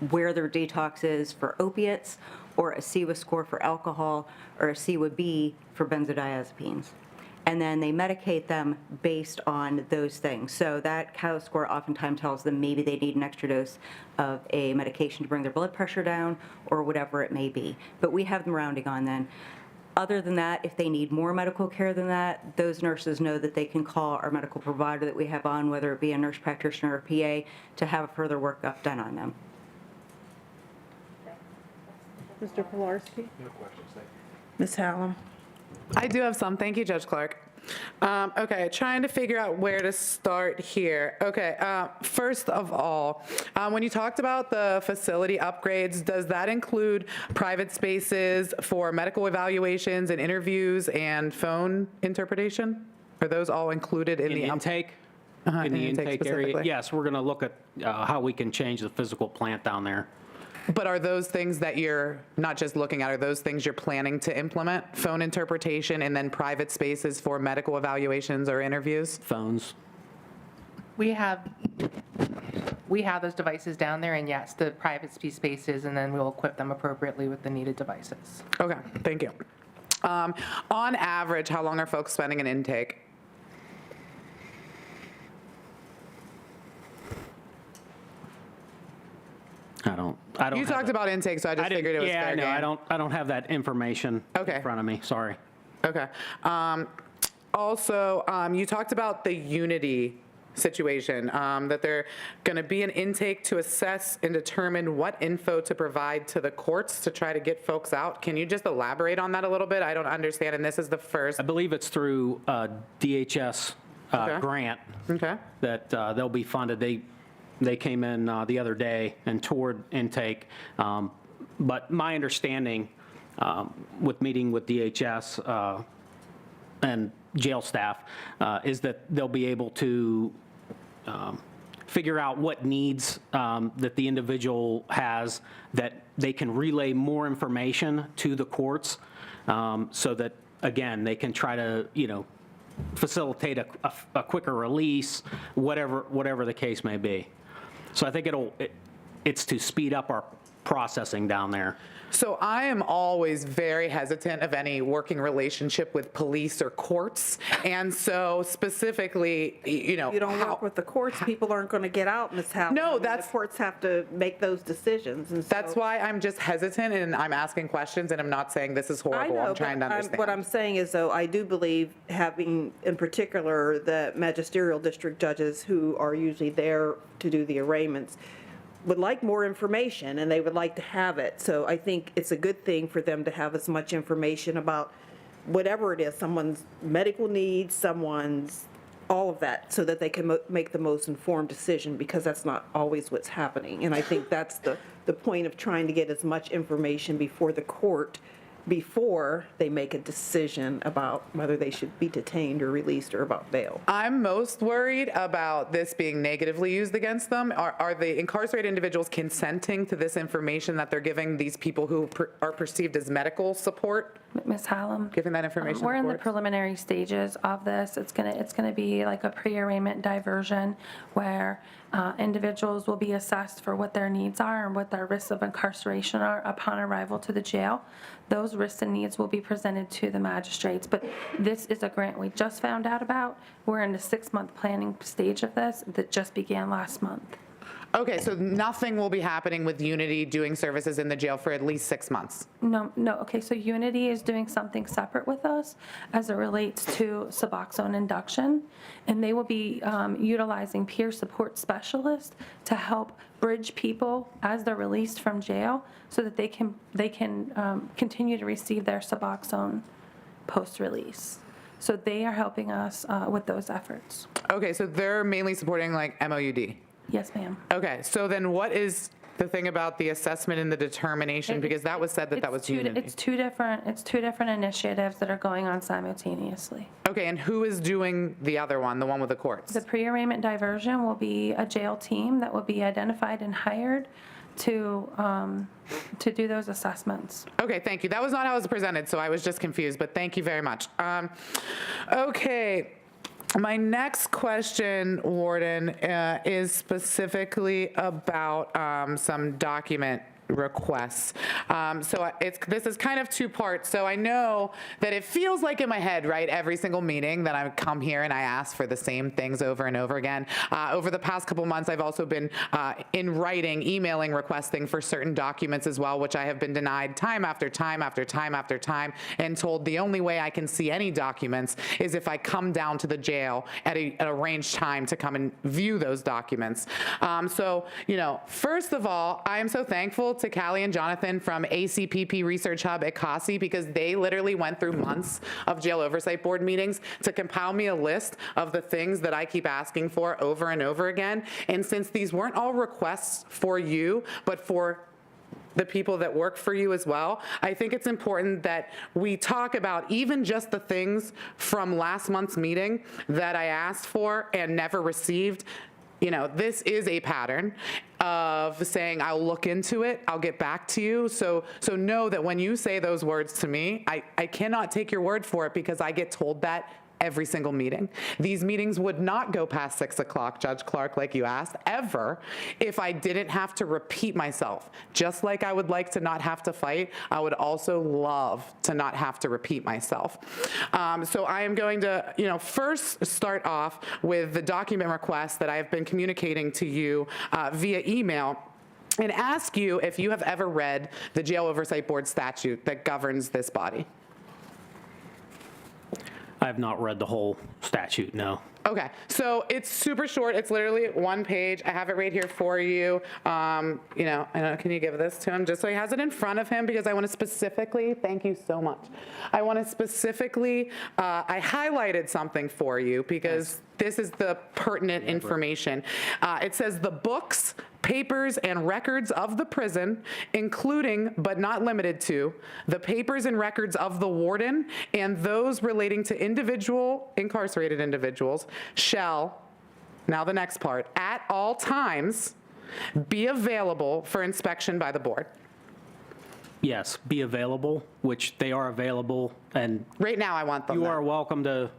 where their detox is for opiates, or a CEWA score for alcohol, or a CEWA-B for benzodiazepines. And then they medicate them based on those things. So that COWS score oftentimes tells them maybe they need an extra dose of a medication to bring their blood pressure down, or whatever it may be. But we have them rounding on then. Other than that, if they need more medical care than that, those nurses know that they can call our medical provider that we have on, whether it be a nurse practitioner or PA, to have further workup done on them. Mr. Pilarski? No questions, thank you. Ms. Hallam? I do have some. Thank you, Judge Clark. Okay, trying to figure out where to start here. Okay, first of all, when you talked about the facility upgrades, does that include private spaces for medical evaluations and interviews and phone interpretation? Are those all included in the intake? In the intake area? specifically? Yes, we're going to look at how we can change the physical plant down there. But are those things that you're not just looking at, are those things you're planning to implement? Phone interpretation and then private spaces for medical evaluations or interviews? Phones. We have those devices down there, and yes, the private spaces, and then we'll equip them appropriately with the needed devices. Okay, thank you. On average, how long are folks spending in intake? I don't. You talked about intake, so I just figured it was fair game. I don't have that information in front of me. Sorry. Okay. Also, you talked about the unity situation, that they're going to be an intake to assess and determine what info to provide to the courts to try to get folks out. Can you just elaborate on that a little bit? I don't understand, and this is the first. I believe it's through DHS grant that they'll be funded. They came in the other day and toured intake. But my understanding with meeting with DHS and jail staff is that they'll be able to figure out what needs that the individual has, that they can relay more information to the courts so that, again, they can try to, facilitate a quicker release, whatever the case may be. So I think it's to speed up our processing down there. So I am always very hesitant of any working relationship with police or courts. And so specifically, You don't work with the courts, people aren't going to get out, Ms. Howell. No, The courts have to make those decisions. And that's why I'm just hesitant and I'm asking questions and I'm not saying this is horrible. I'm trying to understand. What I'm saying is, though, I do believe having, in particular, the magisterial district judges who are usually there to do the arraignments, would like more information and they would like to have it. So I think it's a good thing for them to have as much information about whatever it is, someone's medical needs, someone's, all of that, so that they can make the most informed decision, because that's not always what's happening. And I think that's the point of trying to get as much information before the court before they make a decision about whether they should be detained or released or about bail. I'm most worried about this being negatively used against them. Are the incarcerated individuals consenting to this information that they're giving these people who are perceived as medical support? Ms. Hallam, giving that information? we're in the preliminary stages of this. It's gonna be like a pre-arraignment diversion where individuals will be assessed for what their needs are and what their risks of incarceration are upon arrival to the jail. Those risks and needs will be presented to the magistrates. But this is a grant we just found out about. We're in the 6-month planning stage of this that just began last month. Okay, so nothing will be happening with Unity doing services in the jail for at least 6 months? No, okay, so Unity is doing something separate with us as it relates to Suboxone induction, and they will be utilizing peer support specialists to help bridge people as they're released from jail so that they can continue to receive their Suboxone post-release. So they are helping us with those efforts. Okay, so they're mainly supporting like MOUD? Yes, ma'am. Okay, so then what is the thing about the assessment and the determination? Because that was said that was Unity. It's two different initiatives that are going on simultaneously. Okay, and who is doing the other one, the one with the courts? The pre-arraignment diversion will be a jail team that will be identified and hired to do those assessments. Okay, thank you. That was not how it was presented, so I was just confused, but thank you very much. Okay. My next question, Warden, is specifically about some document requests. This is kind of two parts. So I know that it feels like in my head, right, every single meeting that I come here and I ask for the same things over and over again. Over the past couple months, I've also been in writing, emailing, requesting for certain documents as well, which I have been denied time after time after time after time, and told the only way I can see any documents is if I come down to the jail at an arranged time to come and view those documents. First of all, I am so thankful to Callie and Jonathan from ACPP Research Hub at CASI, because they literally went through months of Jail Oversight Board meetings to compile me a list of the things that I keep asking for over and over again. And since these weren't all requests for you, but for the people that work for you as well, I think it's important that we talk about even just the things from last month's meeting that I asked for and never received. This is a pattern of saying, I'll look into it, I'll get back to you. So know that when you say those words to me, I cannot take your word for it, because I get told that every single meeting. These meetings would not go past 6 o'clock, Judge Clark, like you asked, ever, if I didn't have to repeat myself. Just like I would like to not have to fight, I would also love to not have to repeat myself. So I am going to, first start off with the document request that I have been communicating to you via email, and ask you if you have ever read the Jail Oversight Board statute that governs this body. I have not read the whole statute, no. Okay, so it's super short. It's literally 1 page. I have it right here for you. I don't know, can you give this to him just so he has it in front of him, because I want to specifically, thank you so much. I want to specifically, I highlighted something for you because this is the pertinent information. It says the books, papers, and records of the prison, including but not limited to the papers and records of the warden and those relating to incarcerated individuals, shall, now the next part, at all times be available for inspection by the board. Yes, be available, which they are available, and right now I want them. You are welcome to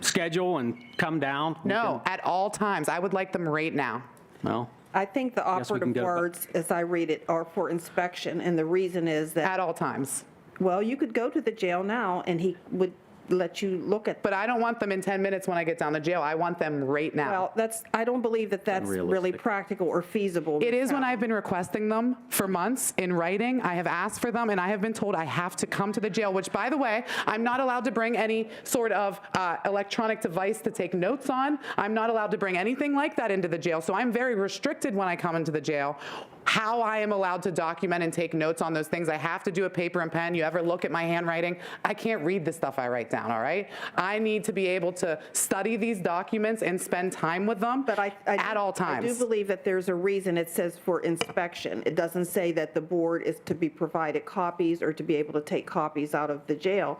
schedule and come down. No, at all times. I would like them right now. Well, I think the operative words, as I read it, are for inspection, and the reason is that... At all times. Well, you could go to the jail now, and he would let you look at... But I don't want them in 10 minutes when I get down to jail. I want them right now. Well, I don't believe that that's really practical or feasible. It is when I've been requesting them for months in writing. I have asked for them, and I have been told I have to come to the jail, which, by the way, I'm not allowed to bring any sort of electronic device to take notes on. I'm not allowed to bring anything like that into the jail, so I'm very restricted when I come into the jail. how I am allowed to document and take notes on those things. I have to do a paper and pen. You ever look at my handwriting? I can't read the stuff I write down, all right? I need to be able to study these documents and spend time with them at all times. I do believe that there's a reason it says for inspection. It doesn't say that the board is to be provided copies or to be able to take copies out of the jail.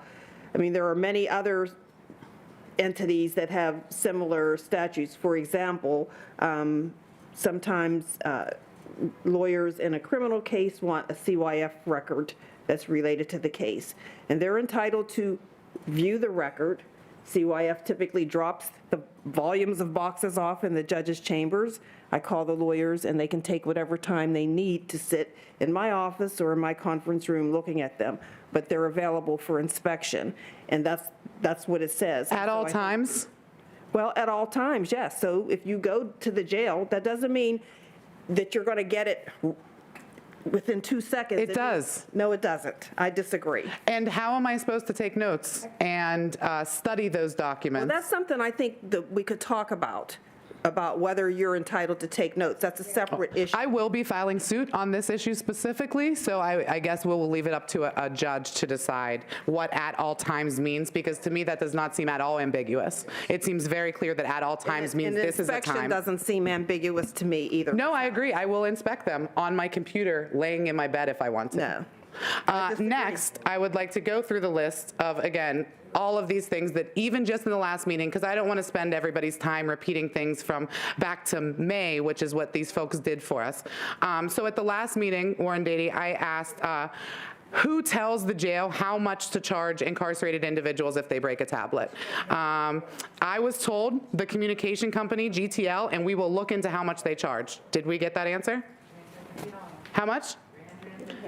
I mean, there are many other entities that have similar statutes. For example, sometimes lawyers in a criminal case want a CYF record that's related to the case, and they're entitled to view the record. CYF typically drops the volumes of boxes off in the judge's chambers. I call the lawyers, and they can take whatever time they need to sit in my office or in my conference room looking at them, but they're available for inspection, and that's what it says. At all times? Well, at all times, yes. So if you go to the jail, that doesn't mean that you're going to get it within 2 seconds. It does. No, it doesn't. I disagree. And how am I supposed to take notes and study those documents? Well, that's something I think that we could talk about whether you're entitled to take notes. That's a separate issue. I will be filing suit on this issue specifically, so I guess we'll leave it up to a judge to decide what at all times means, because to me that does not seem at all ambiguous. It seems very clear that at all times means this is a time. And inspection doesn't seem ambiguous to me either. No, I agree. I will inspect them on my computer, laying in my bed if I want to. No. Next, I would like to go through the list of, again, all of these things that even just in the last meeting, because I don't want to spend everybody's time repeating things from back to May, which is what these folks did for us. So at the last meeting, Warren Beatty, I asked, who tells the jail how much to charge incarcerated individuals if they break a tablet? I was told the communication company, GTL, and we will look into how much they charge. Did we get that answer? How much?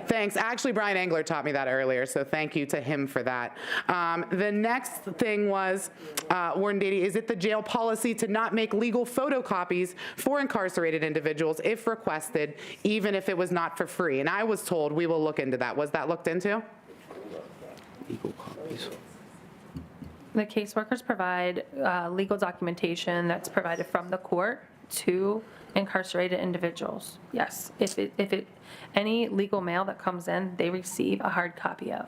Thanks. Actually, Brian Engler taught me that earlier, so thank you to him for that. The next thing was, Warden Beatty, is it the jail policy to not make legal photocopies for incarcerated individuals if requested, even if it was not for free? And I was told we will look into that. Was that looked into? Legal copies. The caseworkers provide legal documentation that's provided from the court to incarcerated individuals. Yes, any legal mail that comes in, they receive a hard copy of.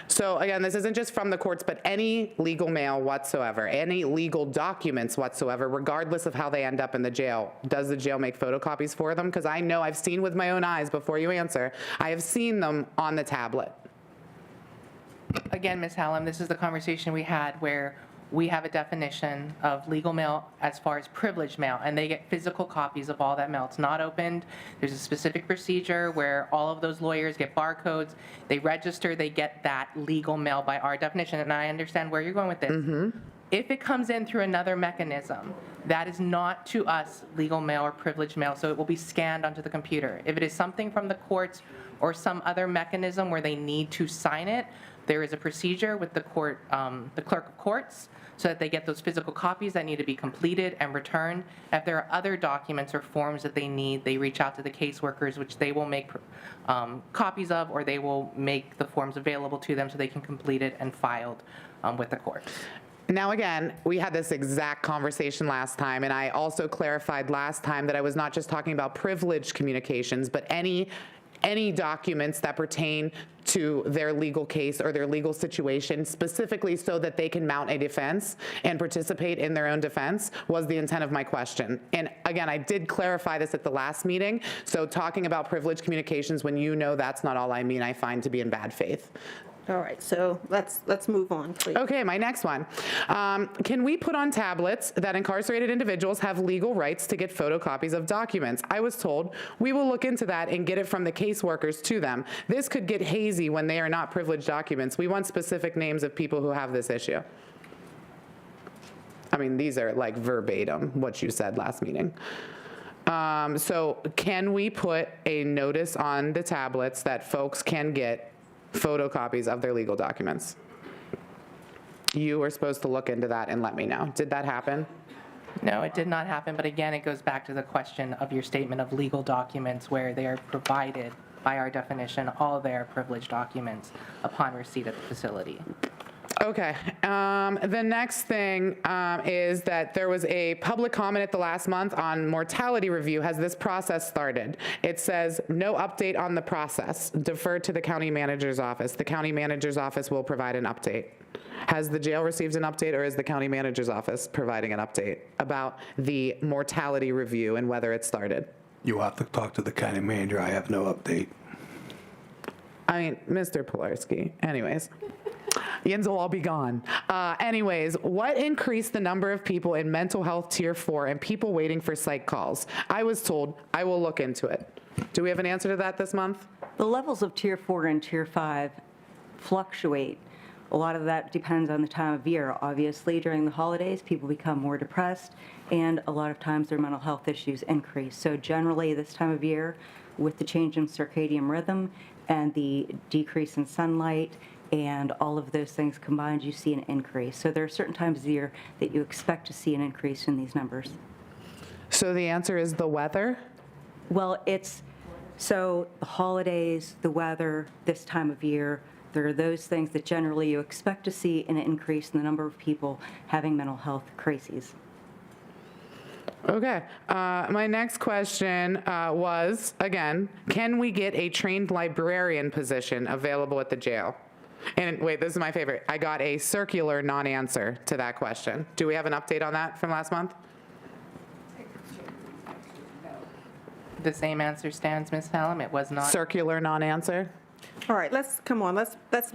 So again, this isn't just from the courts, but any legal mail whatsoever, any legal documents whatsoever, regardless of how they end up in the jail. Does the jail make photocopies for them? Because I know I've seen with my own eyes, before you answer, I have seen them on the tablet. Again, Ms. Hallam, this is the conversation we had where we have a definition of legal mail as far as privileged mail, and they get physical copies of all that mail. It's not opened. There's a specific procedure where all of those lawyers get barcodes, they register, they get that legal mail by our definition, and I understand where you're going with this. Mm-hmm. If it comes in through another mechanism, that is not to us legal mail or privileged mail, so it will be scanned onto the computer. If it is something from the courts or some other mechanism where they need to sign it, there is a procedure with the court, the clerk of courts, so that they get those physical copies that need to be completed and returned. If there are other documents or forms that they need, they reach out to the caseworkers, which they will make copies of, or they will make the forms available to them so they can complete it and filed with the courts. Now, again, we had this exact conversation last time, and I also clarified last time that I was not just talking about privileged communications, but any documents that pertain to their legal case or their legal situation, specifically so that they can mount a defense and participate in their own defense, was the intent of my question. And again, I did clarify this at the last meeting, so talking about privileged communications when you know that's not all I mean, I find to be in bad faith. All right, so let's move on, please. Okay, my next one. Can we put on tablets that incarcerated individuals have legal rights to get photocopies of documents? I was told we will look into that and get it from the caseworkers to them. This could get hazy when they are not privileged documents. We want specific names of people who have this issue. I mean, these are like verbatim what you said last meeting. So can we put a notice on the tablets that folks can get photocopies of their legal documents? You were supposed to look into that and let me know. Did that happen? No, it did not happen, but again, it goes back to the question of your statement of legal documents where they are provided by our definition, all their privileged documents upon receipt at the facility. Okay. The next thing is that there was a public comment at the last month on mortality review. Has this process started? It says no update on the process. Defer to the county manager's office. The county manager's office will provide an update. Has the jail received an update, or is the county manager's office providing an update about the mortality review and whether it started? You have to talk to the county manager. I have no update. I mean, Mr. Pilarski. Anyways. Yins will all be gone. Anyways, what increased the number of people in mental health tier 4 and people waiting for psych calls? I was told I will look into it. Do we have an answer to that this month? The levels of tier 4 and tier 5 fluctuate. A lot of that depends on the time of year. Obviously, during the holidays, people become more depressed, and a lot of times their mental health issues increase. So generally, this time of year, with the change in circadian rhythm and the decrease in sunlight, and all of those things combined, you see an increase. So there are certain times of the year that you expect to see an increase in these numbers. So the answer is the weather? Well, so the holidays, the weather, this time of year, there are those things that generally you expect to see an increase in the number of people having mental health crises. Okay. My next question was, again, can we get a trained librarian position available at the jail? And wait, this is my favorite. I got a circular non-answer to that question. Do we have an update on that from last month? The same answer stands, Ms. Hallam. It was not. Circular non-answer? All right, let's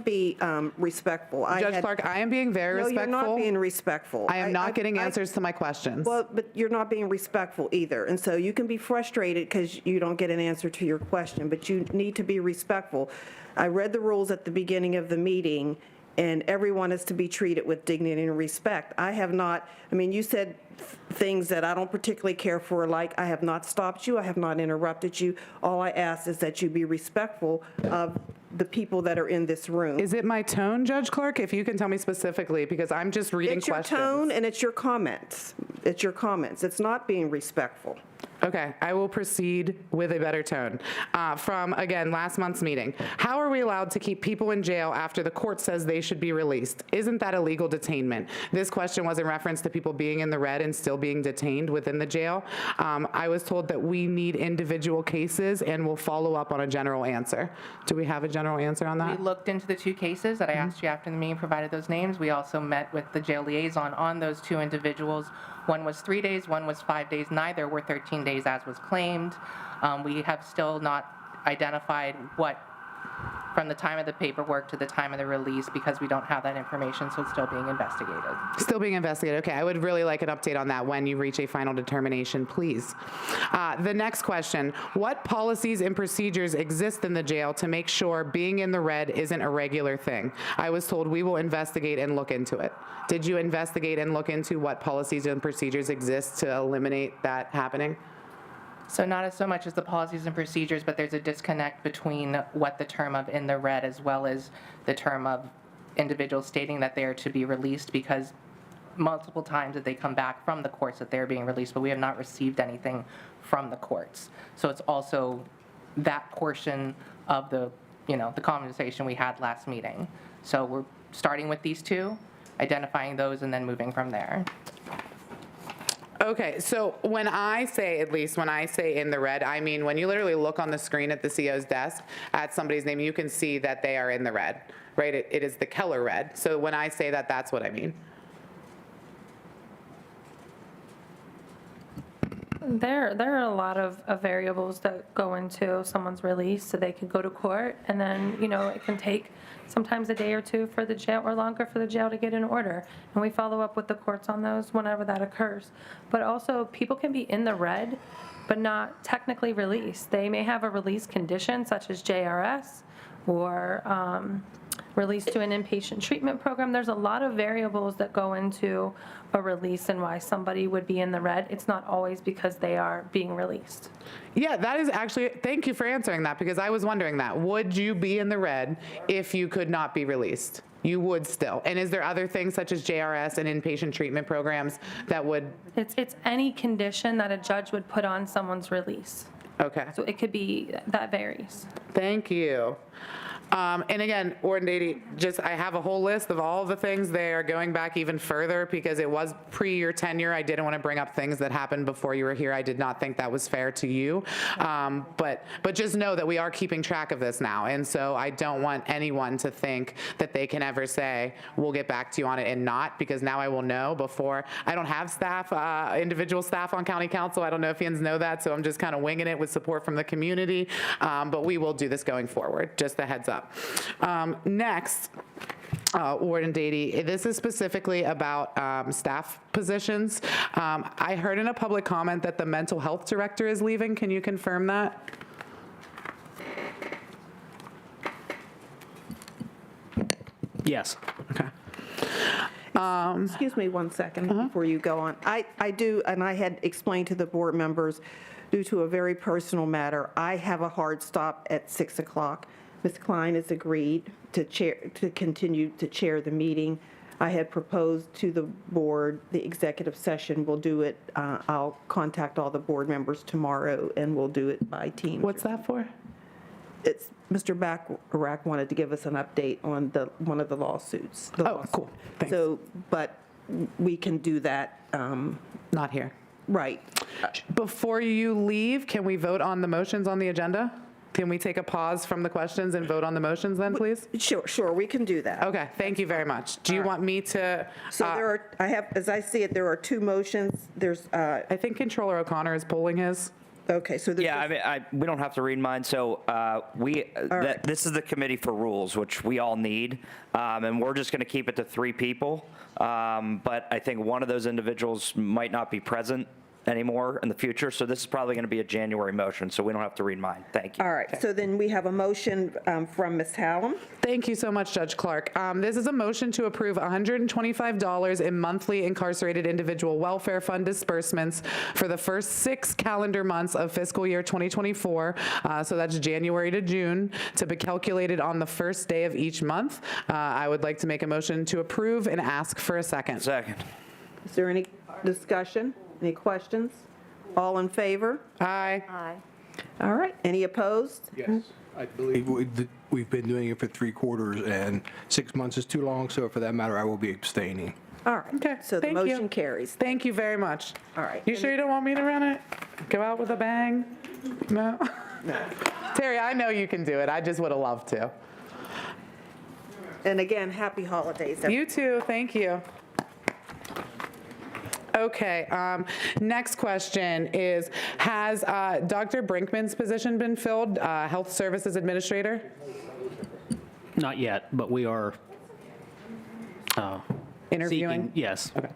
be respectful. Judge Clark, I am being very respectful. No, you're not being respectful. I am not getting answers to my questions. Well, but you're not being respectful either. And so you can be frustrated because you don't get an answer to your question, but you need to be respectful. I read the rules at the beginning of the meeting, and everyone is to be treated with dignity and respect. I have not, you said things that I don't particularly care for, like I have not stopped you, I have not interrupted you. All I ask is that you be respectful of the people that are in this room. Is it my tone, Judge Clark? If you can tell me specifically, because I'm just reading questions. It's your tone and it's your comments. It's your comments. It's not being respectful. Okay, I will proceed with a better tone. From, again, last month's meeting. How are we allowed to keep people in jail after the court says they should be released? Isn't that illegal detainment? This question was in reference to people being in the red and still being detained within the jail. I was told that we need individual cases and we'll follow up on a general answer. Do we have a general answer on that? We looked into the two cases that I asked you after the meeting, provided those names. We also met with the jail liaison on those two individuals. One was 3 days, one was 5 days. Neither were 13 days as was claimed. We have still not identified what, from the time of the paperwork to the time of the release, because we don't have that information, so it's still being investigated. Still being investigated. Okay, I would really like an update on that when you reach a final determination, please. The next question, what policies and procedures exist in the jail to make sure being in the red isn't a regular thing? I was told we will investigate and look into it. Did you investigate and look into what policies and procedures exist to eliminate that happening? So not as so much as the policies and procedures, but there's a disconnect between what the term of in the red as well as the term of individuals stating that they are to be released, because multiple times that they come back from the courts that they're being released, but we have not received anything from the courts. So it's also that portion of the conversation we had last meeting. So we're starting with these two, identifying those, and then moving from there. Okay, so when I say in the red, I mean when you literally look on the screen at the CO's desk at somebody's name, you can see that they are in the red, right? It is the Keller red. So when I say that, that's what I mean. There are a lot of variables that go into someone's release. So they could go to court, and then, it can take sometimes a day or two for the jail, or longer for the jail to get an order. And we follow up with the courts on those whenever that occurs. But also, people can be in the red, but not technically released. They may have a release condition, such as JRS, or released to an inpatient treatment program. There's a lot of variables that go into a release and why somebody would be in the red. It's not always because they are being released. Yeah, that is actually, thank you for answering that, because I was wondering that. Would you be in the red if you could not be released? You would still. And is there other things such as JRS and inpatient treatment programs that would? It's any condition that a judge would put on someone's release. Okay. So it could be, that varies. Thank you. And again, Warden Beatty, I have a whole list of all the things. They are going back even further because it was pre your tenure. I didn't want to bring up things that happened before you were here. I did not think that was fair to you. But just know that we are keeping track of this now. And so I don't want anyone to think that they can ever say, we'll get back to you on it and not, because now I will know before. I don't have staff, individual staff on county council. I don't know if yous know that, so I'm just kind of winging it with support from the community. But we will do this going forward, just a heads up. Next, Warden Beatty, this is specifically about staff positions. I heard in a public comment that the mental health director is leaving. Can you confirm that? Yes. Okay. Excuse me one second before you go on. I do, and I had explained to the board members, due to a very personal matter, I have a hard stop at 6 o'clock. Ms. Klein has agreed to continue to chair the meeting. I had proposed to the board the executive session. We'll do it. I'll contact all the board members tomorrow, and we'll do it by team. What's that for? It's Mr. Bacharach wanted to give us an update on one of the lawsuits. Cool. Thanks. So, but we can do that. Not here. Right. Before you leave, can we vote on the motions on the agenda? Can we take a pause from the questions and vote on the motions then, please? Sure, we can do that. Okay, thank you very much. Do you want me to? So there are, as I see it, there are two motions. There's, I think Controller O'Connor is polling his. Okay, so there's. Yeah, I mean, we don't have to read mine. So this is the committee for rules, which we all need, and we're just going to keep it to 3 people. But I think one of those individuals might not be present anymore in the future, so this is probably going to be a January motion, so we don't have to read mine. Thank you. All right, so then we have a motion from Ms. Hallam. Thank you so much, Judge Clark. This is a motion to approve $125 in monthly incarcerated individual welfare fund disbursements for the first 6 calendar months of fiscal year 2024, so that's January to June, to be calculated on the first day of each month. I would like to make a motion to approve and ask for a second. Second. Is there any discussion? Any questions? All in favor? Aye. Aye. All right, any opposed? Yes. I believe we've been doing it for 3 quarters, and 6 months is too long, so for that matter, I will be abstaining. All right. Okay, So the thank motion you. carries. Thank you very much. All right. You sure you don't want me to run it? Go out with a bang? No? No. Terry, I know you can do it. I just would have loved to. And again, happy holidays. You too, thank you. Okay, next question is, has Dr. Brinkman's position been filled, Health Services Administrator? Not yet, but we are Interviewing? seeking, yes. Okay.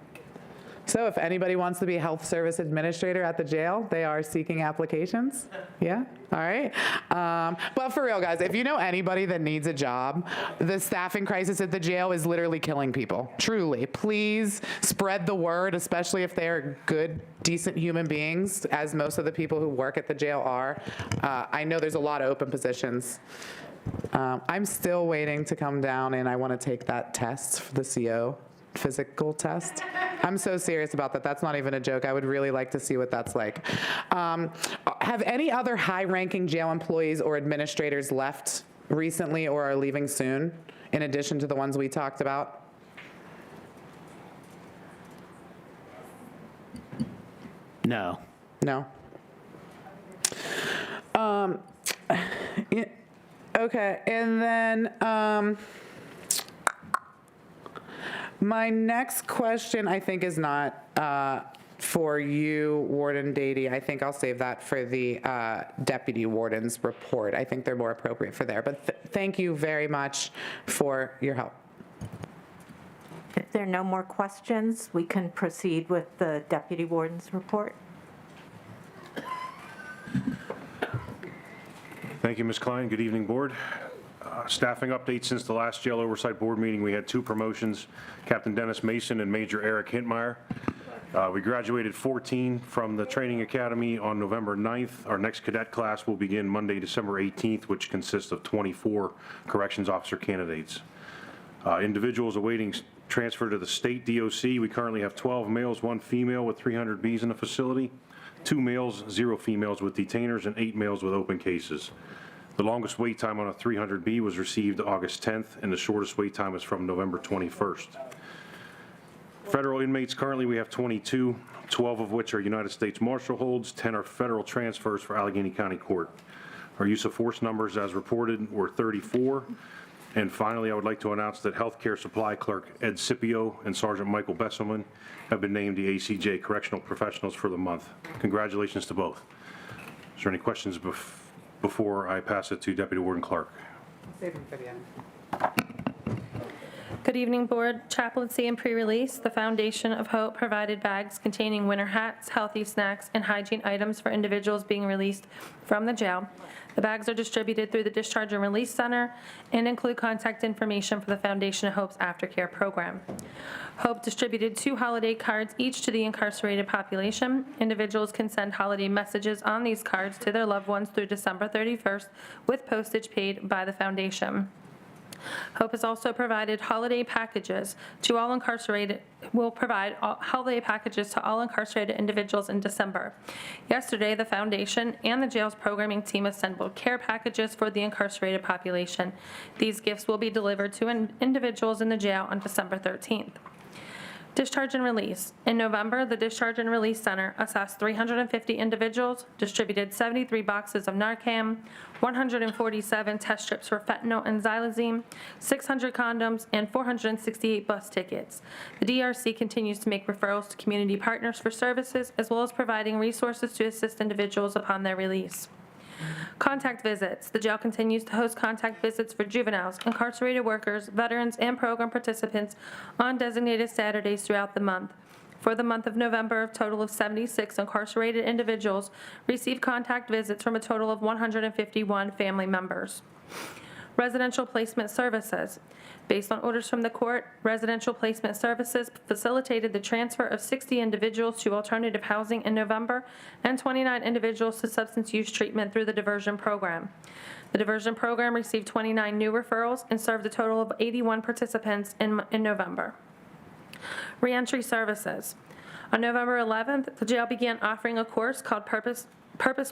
So if anybody wants to be Health Service Administrator at the jail, they are seeking applications? Yeah? All right. But for real, guys, if you know anybody that needs a job, the staffing crisis at the jail is literally killing people. Truly. Please spread the word, especially if they're good, decent human beings, as most of the people who work at the jail are. I know there's a lot of open positions. I'm still waiting to come down, and I want to take that test for the CO. Physical test. I'm so serious about that. That's not even a joke. I would really like to see what that's like. Have any other high-ranking jail employees or administrators left recently or are leaving soon, in addition to the ones we talked about? No. No? Okay, and then my next question, I think, is not for you, Warden Beatty. I think I'll save that for the Deputy Warden's report. I think they're more appropriate for there. But thank you very much for your help. If there are no more questions, we can proceed with the Deputy Warden's report. Thank you, Ms. Klein. Good evening, Board. Staffing update since the last Jail Oversight Board meeting. We had 2 promotions, Captain Dennis Mason and Major Eric Hintmeyer. We graduated 14 from the training academy on November 9th. Our next cadet class will begin Monday, December 18th, which consists of 24 corrections officer candidates. Individuals awaiting transfer to the state DOC. We currently have 12 males, 1 female with 300 Bs in the facility, 2 males, 0 females with detainers, and 8 males with open cases. The longest wait time on a 300B was received August 10th, and the shortest wait time is from November 21st. Federal inmates, currently we have 22, 12 of which are United States Marshal holds, 10 are federal transfers for Allegheny County Court. Our use of force numbers as reported were 34. And finally, I would like to announce that Healthcare Supply Clerk Ed Scipio and Sergeant Michael Besselman have been named the ACJ Correctional Professionals for the month. Congratulations to both. Is there any questions before I pass it to Deputy Warden Clark? Good evening, Board. Chaplaincy and pre-release. The Foundation of Hope provided bags containing winter hats, healthy snacks, and hygiene items for individuals being released from the jail. The bags are distributed through the Discharge and Release Center and include contact information for the Foundation of Hope's aftercare program. Hope distributed 2 holiday cards each to the incarcerated population. Individuals can send holiday messages on these cards to their loved ones through December 31st with postage paid by the Foundation. Hope has also provided holiday packages to all incarcerated, will provide holiday packages to all incarcerated individuals in December. Yesterday, the Foundation and the jail's programming team assembled care packages for the incarcerated population. These gifts will be delivered to individuals in the jail on December 13th. Discharge and release. In November, the Discharge and Release Center assessed 350 individuals, distributed 73 boxes of Narcan, 147 test strips for fentanyl and xylazine, 600 condoms, and 468 bus tickets. The DRC continues to make referrals to community partners for services, as well as providing resources to assist individuals upon their release. Contact visits. The jail continues to host contact visits for juveniles, incarcerated workers, veterans, and program participants on designated Saturdays throughout the month. For the month of November, a total of 76 incarcerated individuals received contact visits from a total of 151 family members. Residential placement services. Based on orders from the court, residential placement services facilitated the transfer of 60 individuals to alternative housing in November and 29 individuals to substance use treatment through the diversion program. The diversion program received 29 new referrals and served a total of 81 participants in November. Reentry services. On November 11th, the jail began offering a course called Purpose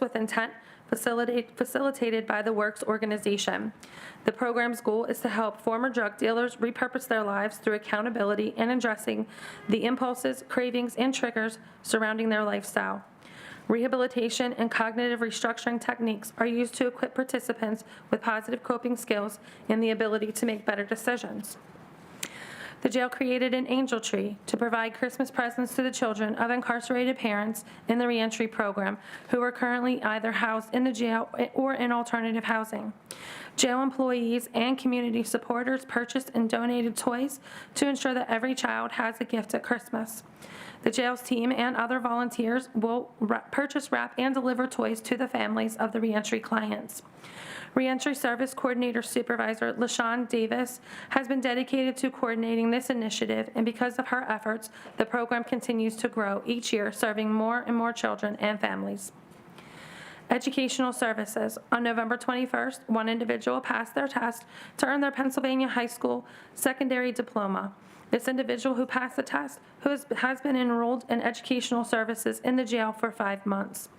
with Intent, facilitated by the Works organization. The program's goal is to help former drug dealers repurpose their lives through accountability and addressing the impulses, cravings, and triggers surrounding their lifestyle. Rehabilitation and cognitive restructuring techniques are used to equip participants with positive coping skills and the ability to make better decisions. The jail created an angel tree to provide Christmas presents to the children of incarcerated parents in the reentry program who are currently either housed in the jail or in alternative housing. Jail employees and community supporters purchased and donated toys to ensure that every child has a gift at Christmas. The jail's team and other volunteers will purchase, wrap, and deliver toys to the families of the reentry clients. Reentry Service Coordinator Supervisor LaShawn Davis has been dedicated to coordinating this initiative, and because of her efforts, the program continues to grow each year, serving more and more children and families. Educational services. On November 21st, one individual passed their test to earn their Pennsylvania high school secondary diploma. This individual who passed the test has been enrolled in educational services in the jail for 5 months.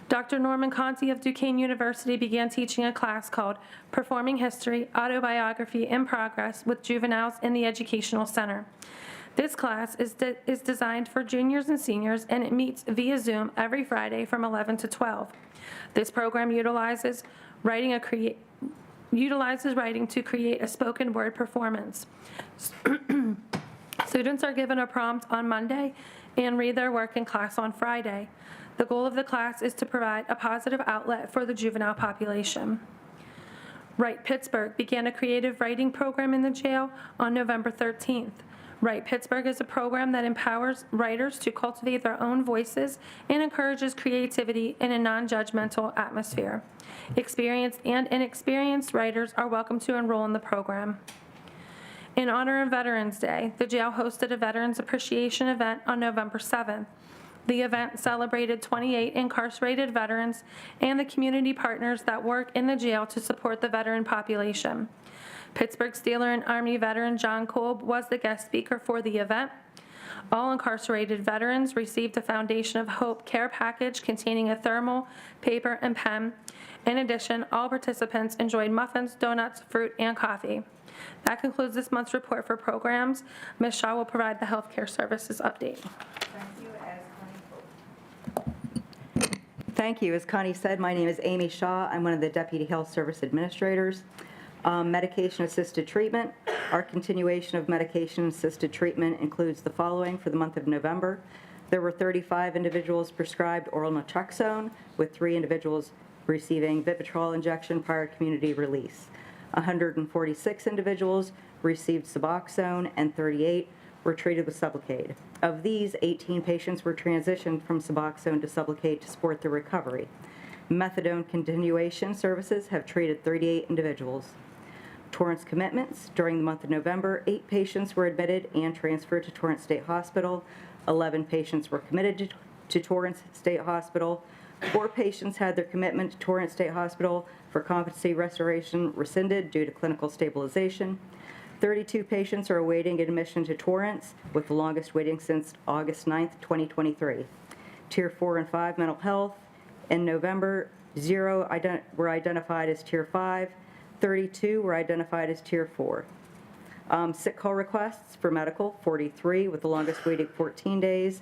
Dr. Norman Conti of Duquesne University began teaching a class called Performing History, Autobiography in Progress with Juveniles in the Educational Center. This class is designed for juniors and seniors, and it meets via Zoom every Friday from 11 to 12. This program utilizes writing to create a spoken word performance. Students are given a prompt on Monday and read their work in class on Friday. The goal of the class is to provide a positive outlet for the juvenile population. Write Pittsburgh began a creative writing program in the jail on November 13th. Write Pittsburgh is a program that empowers writers to cultivate their own voices and encourages creativity in a non-judgmental atmosphere. Experienced and inexperienced writers are welcome to enroll in the program. In honor of Veterans Day, the jail hosted a Veterans Appreciation event on November 7th. The event celebrated 28 incarcerated veterans and the community partners that work in the jail to support the veteran population. Pittsburgh Steeler and Army veteran John Kolb was the guest speaker for the event. All incarcerated veterans received the Foundation of Hope care package containing a thermal, paper, and pen. In addition, all participants enjoyed muffins, donuts, fruit, and coffee. That concludes this month's report for programs. Ms. Shaw will provide the healthcare services update. Thank you. As Connie said, my name is Amy Shaw. I'm one of the Deputy Health Service Administrators. Medication-assisted treatment. Our continuation of medication-assisted treatment includes the following for the month of November. There were 35 individuals prescribed oral naltrexone, with 3 individuals receiving Vivitrol injection prior to community release. 146 individuals received Suboxone, and 38 were treated with Sublocade. Of these, 18 patients were transitioned from Suboxone to Sublocade to support their recovery. Methadone continuation services have treated 38 individuals. Torrance commitments. During the month of November, 8 patients were admitted and transferred to Torrance State Hospital. 11 patients were committed to Torrance State Hospital. 4 patients had their commitment to Torrance State Hospital for competency restoration rescinded due to clinical stabilization. 32 patients are awaiting admission to Torrance, with the longest waiting since August 9th, 2023. Tier 4 and 5 mental health. In November, 0 were identified as Tier 5, 32 were identified as Tier 4. Sick call requests for medical, 43, with the longest waiting 14 days.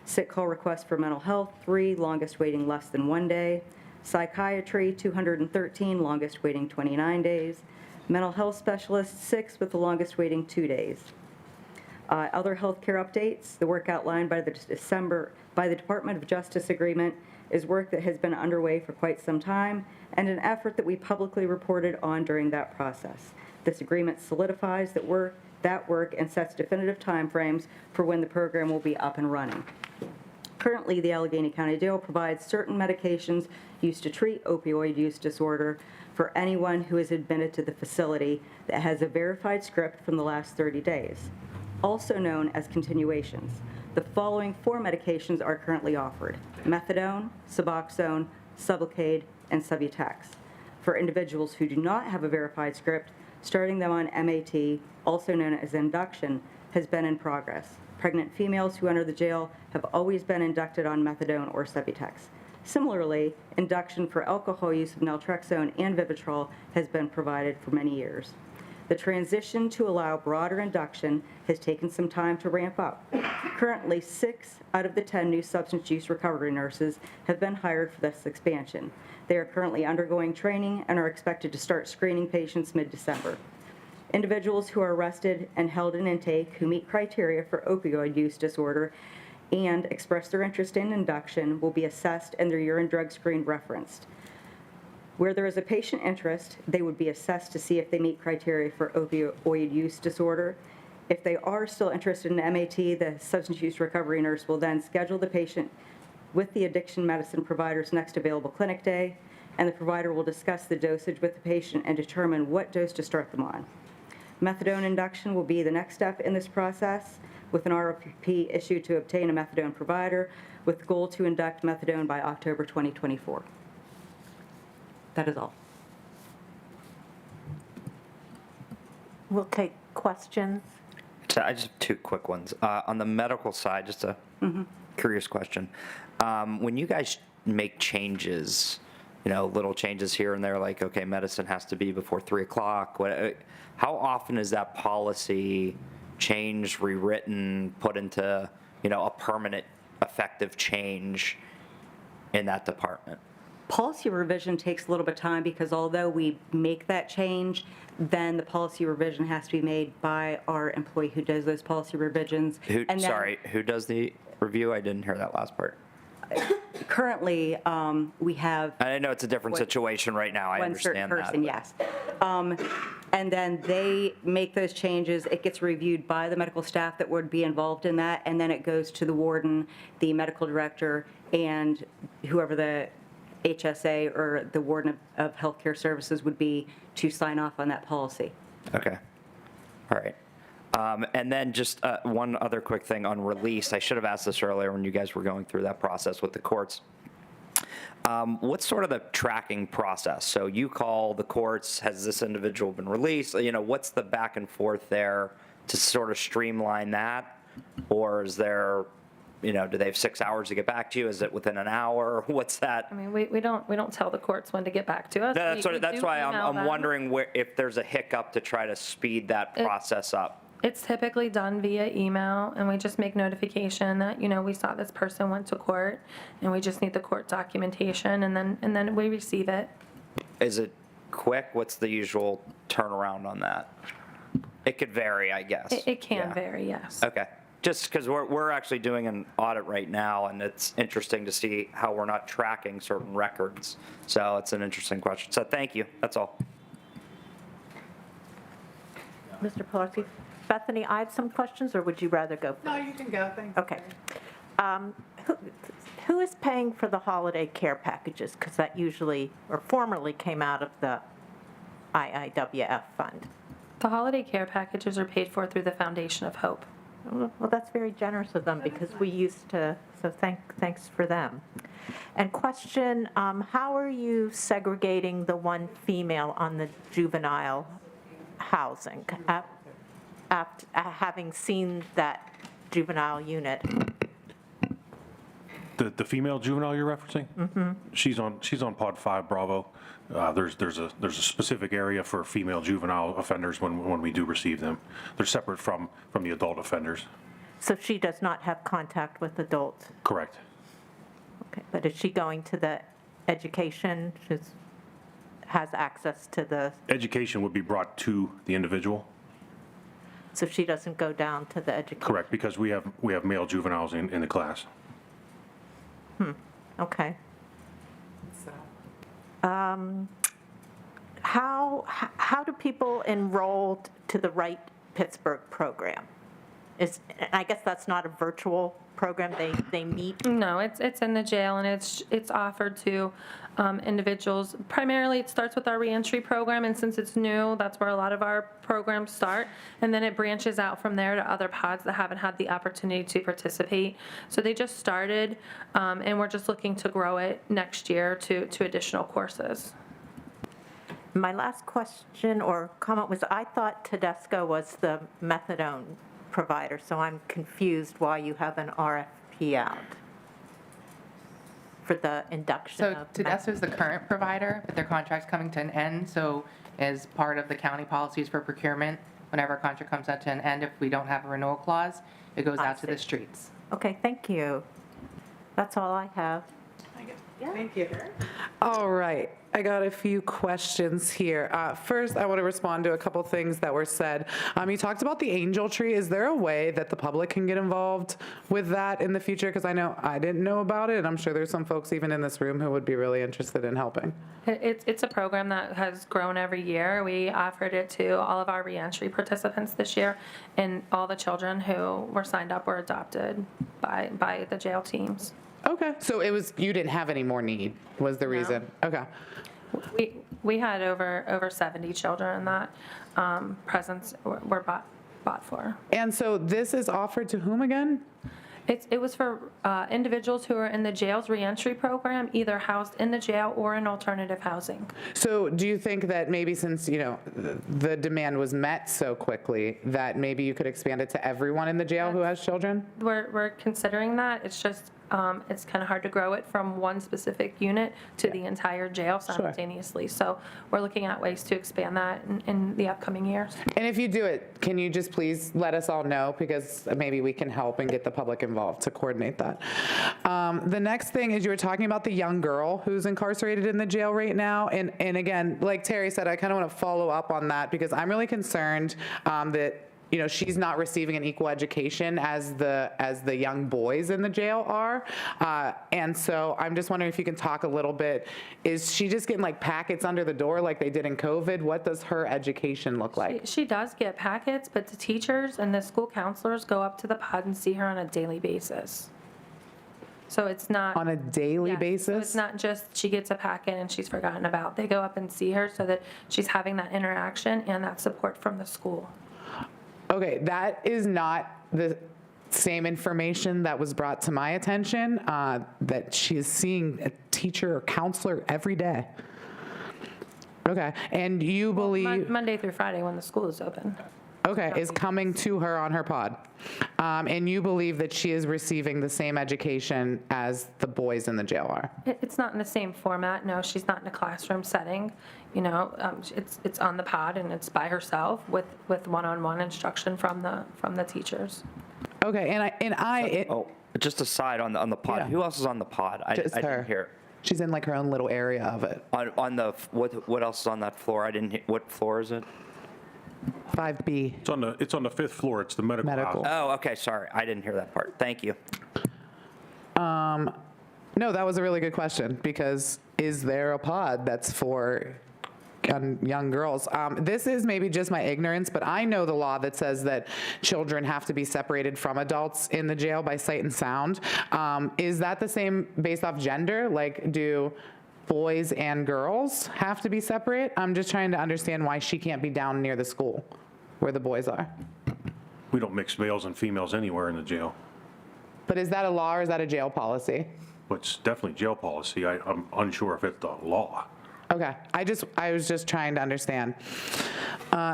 Sick call requests for mental health, 3, longest waiting less than 1 day. Psychiatry, 213, longest waiting 29 days. Mental health specialists, 6, with the longest waiting 2 days. Other healthcare updates, the work outlined by the Department of Justice agreement is work that has been underway for quite some time and an effort that we publicly reported on during that process. This agreement solidifies that work and sets definitive timeframes for when the program will be up and running. Currently, the Allegheny County Jail provides certain medications used to treat opioid use disorder for anyone who is admitted to the facility that has a verified script from the last 30 days, also known as continuations. The following 4 medications are currently offered: methadone, Suboxone, Sublocade, and Subutex. For individuals who do not have a verified script, starting them on MAT, also known as induction, has been in progress. Pregnant females who enter the jail have always been inducted on methadone or Subutex. Similarly, induction for alcohol use of naltrexone and Vivitrol has been provided for many years. The transition to allow broader induction has taken some time to ramp up. Currently, 6 out of the 10 new substance use recovery nurses have been hired for this expansion. They are currently undergoing training and are expected to start screening patients mid-December. Individuals who are arrested and held in intake who meet criteria for opioid use disorder and express their interest in induction will be assessed and their urine drug screen referenced. Where there is a patient interest, they would be assessed to see if they meet criteria for opioid use disorder. If they are still interested in MAT, the substance use recovery nurse will then schedule the patient with the addiction medicine provider's next available clinic day, and the provider will discuss the dosage with the patient and determine what dose to start them on. Methadone induction will be the next step in this process, with an RFP issued to obtain a methadone provider, with the goal to induct methadone by October 2024. That is all. We'll take questions. So I just have 2 quick ones. On the medical side, just a curious question. When you guys make changes, little changes here and there, like, okay, medicine has to be before 3 o'clock, how often is that policy changed, rewritten, put into, a permanent, effective change in that department? Policy revision takes a little bit of time because although we make that change, then the policy revision has to be made by our employee who does those policy revisions. Who does the review? I didn't hear that last part. Currently, we have... I know it's a different situation right now. I understand that. One certain person, yes. And then they make those changes. It gets reviewed by the medical staff that would be involved in that, and then it goes to the warden, the medical director, and whoever the HSA or the warden of healthcare services would be to sign off on that policy. Okay. All right. And then just one other quick thing on release. I should have asked this earlier when you guys were going through that process with the courts. What's sort of the tracking process? So you call the courts, has this individual been released? What's the back and forth there to sort of streamline that? Or is there, do they have 6 hours to get back to you? Is it within an hour? What's that? I mean, we don't tell the courts when to get back to us. No, We that's do why email I'm them. wondering if there's a hiccup to try to speed that process up. It's typically done via email, and we just make notification that, we saw this person went to court, and we just need the court documentation, and then we receive it. Is it quick? What's the usual turnaround on that? It could vary, I guess. It can vary, yes. Okay. Just because we're actually doing an audit right now, and it's interesting to see how we're not tracking certain records. So it's an interesting question. So thank you. That's all. Mr. Pilarski? Bethany, I have some questions, or would you rather go first? No, you can go, thanks. Okay. Who is paying for the holiday care packages? Because that usually, or formerly, came out of the IIWF fund. The holiday care packages are paid for through the Foundation of Hope. Well, that's very generous of them, because we used to, so thanks for them. And question, how are you segregating the one female on the juvenile housing? After having seen that juvenile unit. The female juvenile you're referencing? Mm-hmm. She's on Pod 5 Bravo. There's a specific area for female juvenile offenders when we do receive them. They're separate from the adult offenders. So she does not have contact with adults? Correct. Okay, but is she going to the education? She has access to the, Education would be brought to the individual. so she doesn't go down to the education? Correct, because we have male juveniles in the class. Okay. How do people enroll to the Right Pittsburgh program? I guess that's not a virtual program, they meet? No, it's in the jail, and it's offered to individuals. Primarily, it starts with our reentry program, and since it's new, that's where a lot of our programs start, and then it branches out from there to other pods that haven't had the opportunity to participate. So they just started, and we're just looking to grow it next year to additional courses. My last question or comment was, I thought Tedesco was the methadone provider, so I'm confused why you have an RFP out for the induction So of Tedesco is the current provider, but their contract's coming to an end. So as part of the county policies for procurement, whenever a contract comes out to an end, if we don't have a renewal clause, it goes out to the streets. Okay, thank you. That's all I have. Thank you. All right, I got a few questions here. First, I want to respond to a couple things that were said. You talked about the angel tree. Is there a way that the public can get involved with that in the future? Because I know I didn't know about it, and I'm sure there's some folks even in this room who would be really interested in helping. It's a program that has grown every year. We offered it to all of our reentry participants this year, and all the children who were signed up were adopted by the jail teams. Okay, so it was, you didn't have any more need, was the reason? Okay. We had over 70 children that presents were bought for. And so this is offered to whom again? It was for individuals who are in the jail's reentry program, either housed in the jail or in alternative housing. So do you think that maybe since, the demand was met so quickly, that maybe you could expand it to everyone in the jail who has children? We're considering that. It's just, it's kind of hard to grow it from one specific unit to the entire jail simultaneously. So we're looking at ways to expand that in the upcoming years. And if you do it, can you just please let us all know, because maybe we can help and get the public involved to coordinate that. The next thing is, you were talking about the young girl who's incarcerated in the jail right now. And again, like Terry said, I kind of want to follow up on that, because I'm really concerned that she's not receiving an equal education as the young boys in the jail are. And so I'm just wondering if you can talk a little bit, is she just getting like packets under the door like they did in COVID? What does her education look like? She does get packets, but the teachers and the school counselors go up to the pod and see her on a daily basis. So it's not on a daily basis? So it's not just she gets a packet and she's forgotten about. They go up and see her so that she's having that interaction and that support from the school. Okay, that is not the same information that was brought to my attention, that she is seeing a teacher or counselor every day. Okay, and you believe... Monday through Friday when the school is open. Okay, is coming to her on her pod. And you believe that she is receiving the same education as the boys in the jail are? It's not in the same format, no, she's not in a classroom setting, you know, it's on the pod and it's by herself with one-on-one instruction from the teachers. Okay, Just a side on the pod. Yeah. Who else is on the pod? I Just her. didn't hear. She's in like her own little area of it. On the, what else is on that floor? I didn't hear, what floor is it? 5B. It's on the 5th floor. It's the medical house. Oh, okay, sorry. I didn't hear that part. Thank you. No, that was a really good question, because is there a pod that's for young girls? This is maybe just my ignorance, but I know the law that says that children have to be separated from adults in the jail by sight and sound. Is that the same based off gender? Like, do boys and girls have to be separate? I'm just trying to understand why she can't be down near the school where the boys are. We don't mix males and females anywhere in the jail. But is that a law or is that a jail policy? But it's definitely jail policy. I'm unsure if it's the law. Okay, I was just trying to understand.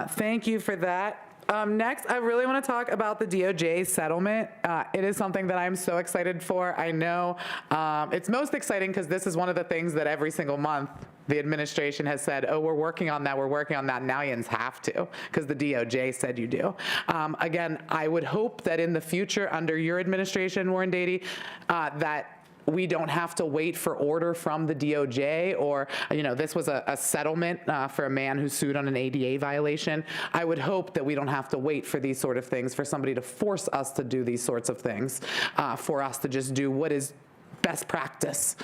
Thank you for that. Next, I really want to talk about the DOJ settlement. It is something that I'm so excited for. I know it's most exciting because this is one of the things that every single month the administration has said, oh, we're working on that, we're working on that. Now you have to, because the DOJ said you do. Again, I would hope that in the future, under your administration, Warren Dady, that we don't have to wait for order from the DOJ, or, you know, this was a settlement for a man who sued on an ADA violation. I would hope that we don't have to wait for these sort of things, for somebody to force us to do these sorts of things, for us to just do what is best practice.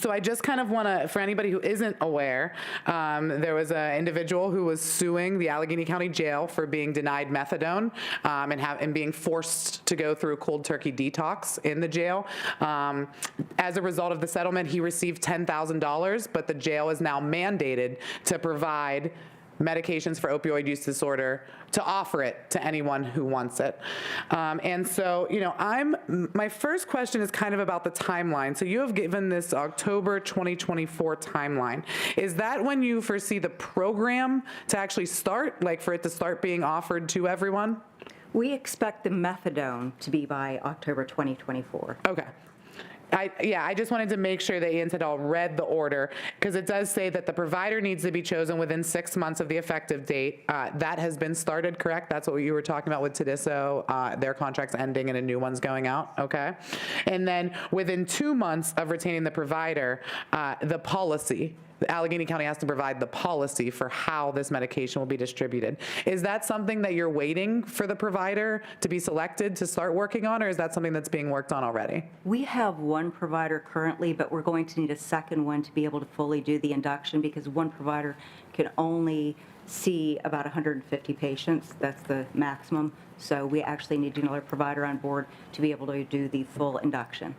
So I just kind of want to, for anybody who isn't aware, there was an individual who was suing the Allegheny County Jail for being denied methadone and being forced to go through cold turkey detox in the jail. As a result of the settlement, he received $10,000, but the jail is now mandated to provide medications for opioid use disorder, to offer it to anyone who wants it. And so, you know, my first question is kind of about the timeline. So you have given this October 2024 timeline. Is that when you foresee the program to actually start, like for it to start being offered to everyone? We expect the methadone to be by October 2024. Okay. I just wanted to make sure that Ian had all read the order, because it does say that the provider needs to be chosen within 6 months of the effective date. That has been started, correct? That's what you were talking about with Tediso, their contract's ending and a new one's going out, okay? And then within 2 months of retaining the provider, the policy, Allegheny County has to provide the policy for how this medication will be distributed. Is that something that you're waiting for the provider to be selected to start working on, or is that something that's being worked on already? We have one provider currently, but we're going to need a second one to be able to fully do the induction, because one provider can only see about 150 patients. That's the maximum. So we actually need another provider on board to be able to do the full induction.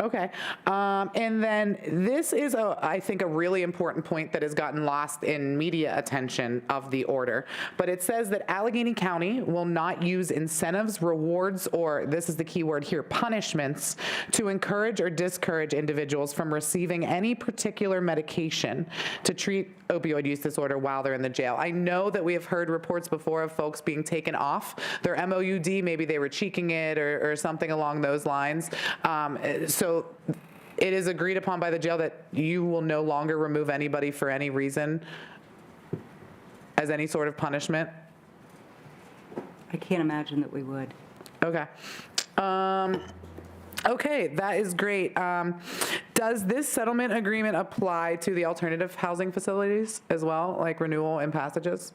Okay. And then this is, I think, a really important point that has gotten lost in media attention of the order. But it says that Allegheny County will not use incentives, rewards, or, this is the key word here, punishments, to encourage or discourage individuals from receiving any particular medication to treat opioid use disorder while they're in the jail. I know that we have heard reports before of folks being taken off their MOUD, maybe they were cheeking it or something along those lines. So it is agreed upon by the jail that you will no longer remove anybody for any reason as any sort of punishment? I can't imagine that we would. Okay. Okay, that is great. Does this settlement agreement apply to the alternative housing facilities as well, like Renewal and Passages?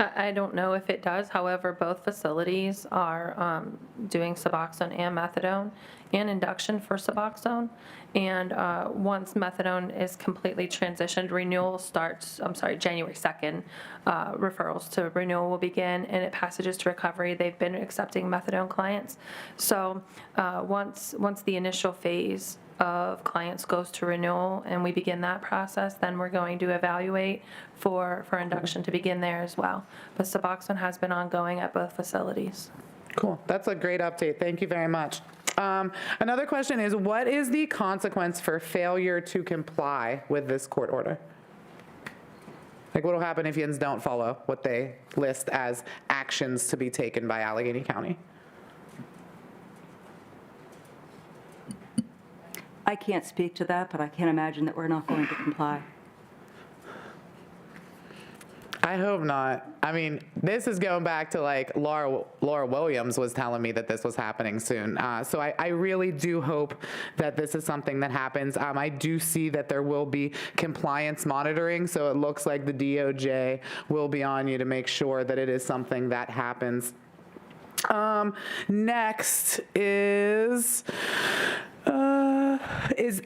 I don't know if it does. However, both facilities are doing Suboxone and methadone and induction for Suboxone. And once methadone is completely transitioned, Renewal starts, January 2nd, referrals to Renewal will begin, and at Passages to Recovery, they've been accepting methadone clients. So once the initial phase of clients goes to Renewal and we begin that process, then we're going to evaluate for induction to begin there as well. But Suboxone has been ongoing at both facilities. Cool. That's a great update. Thank you very much. Another question is, what is the consequence for failure to comply with this court order? Like, what will happen if Yins don't follow what they list as actions to be taken by Allegheny County? I can't speak to that, but I can't imagine that we're not going to comply. I hope not. I mean, this is going back to like Laura Williams was telling me that this was happening soon. So I really do hope that this is something that happens. I do see that there will be compliance monitoring, so it looks like the DOJ will be on you to make sure that it is something that happens. Next is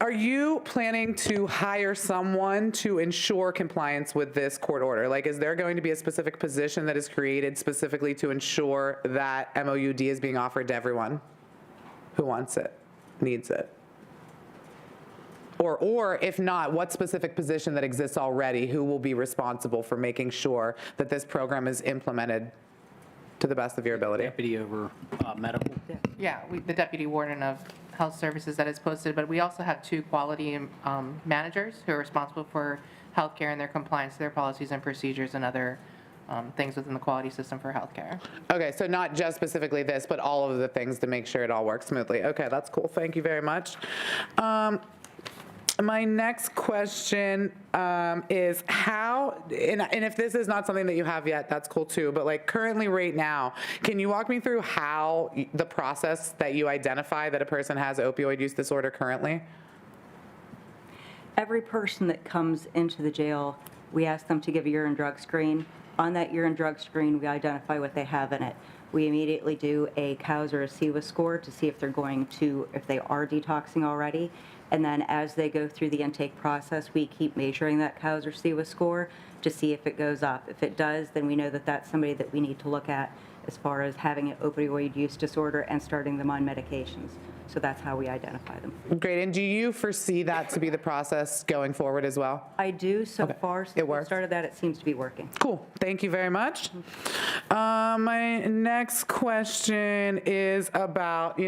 are you planning to hire someone to ensure compliance with this court order? Like, is there going to be a specific position that is created specifically to ensure that MOUD is being offered to everyone who wants it, needs it? Or if not, what specific position that exists already, who will be responsible for making sure that this program is implemented to the best of your ability? Deputy over medical. Yeah, the Deputy Warden of Health Services that is posted, but we also have 2 quality managers who are responsible for healthcare and their compliance to their policies and procedures and other things within the quality system for healthcare. Okay, so not just specifically this, but all of the things to make sure it all works smoothly. Okay, that's cool. Thank you very much. My next question is how, and if this is not something that you have yet, that's cool too, but like currently right now, can you walk me through how the process that you identify that a person has opioid use disorder currently? Every person that comes into the jail, we ask them to give a urine drug screen. On that urine drug screen, we identify what they have in it. We immediately do a COWS or a CEWA score to see if they're if they are detoxing already. And then as they go through the intake process, we keep measuring that COWS or CEWA score to see if it goes up. If it does, then we know that that's somebody that we need to look at as far as having an opioid use disorder and starting them on medications. So that's how we identify them. Great, and do you foresee that to be the process going forward as well? I do so far. Since we started that, it seems to be working. Cool, thank you very much. My next question is about,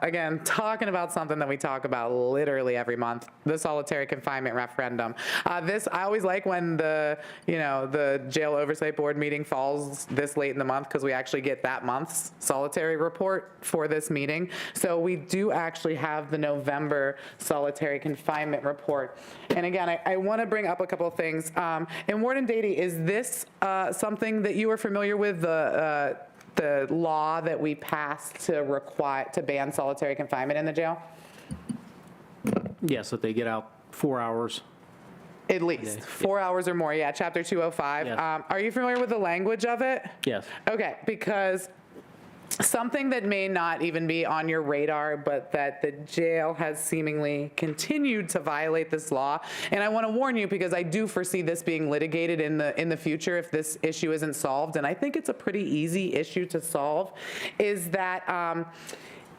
again, talking about something that we talk about literally every month, the solitary confinement referendum. I always like when the jail oversight board meeting falls this late in the month because we actually get that month's solitary report for this meeting. So we do actually have the November solitary confinement report. And again, I want to bring up a couple of things. And Warden Dady, is this something that you are familiar with, the law that we passed to ban solitary confinement in the jail? Yes, that they get out 4 hours. At least 4 hours or more, yeah, Chapter 205. Yes. Are you familiar with the language of it? Yes. Okay, because something that may not even be on your radar, but that the jail has seemingly continued to violate this law. And I want to warn you because I do foresee this being litigated in the future if this issue isn't solved. And I think it's a pretty easy issue to solve, is that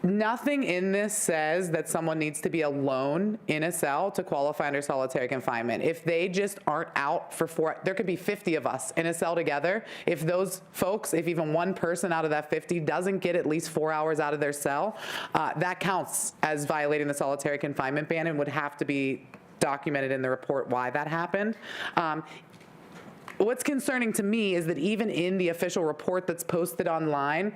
nothing in this says that someone needs to be alone in a cell to qualify under solitary confinement. If they just aren't out for there could be 50 of us in a cell together. If those folks, if even one person out of that 50 doesn't get at least 4 hours out of their cell, that counts as violating the solitary confinement ban and would have to be documented in the report why that happened. What's concerning to me is that even in the official report that's posted online,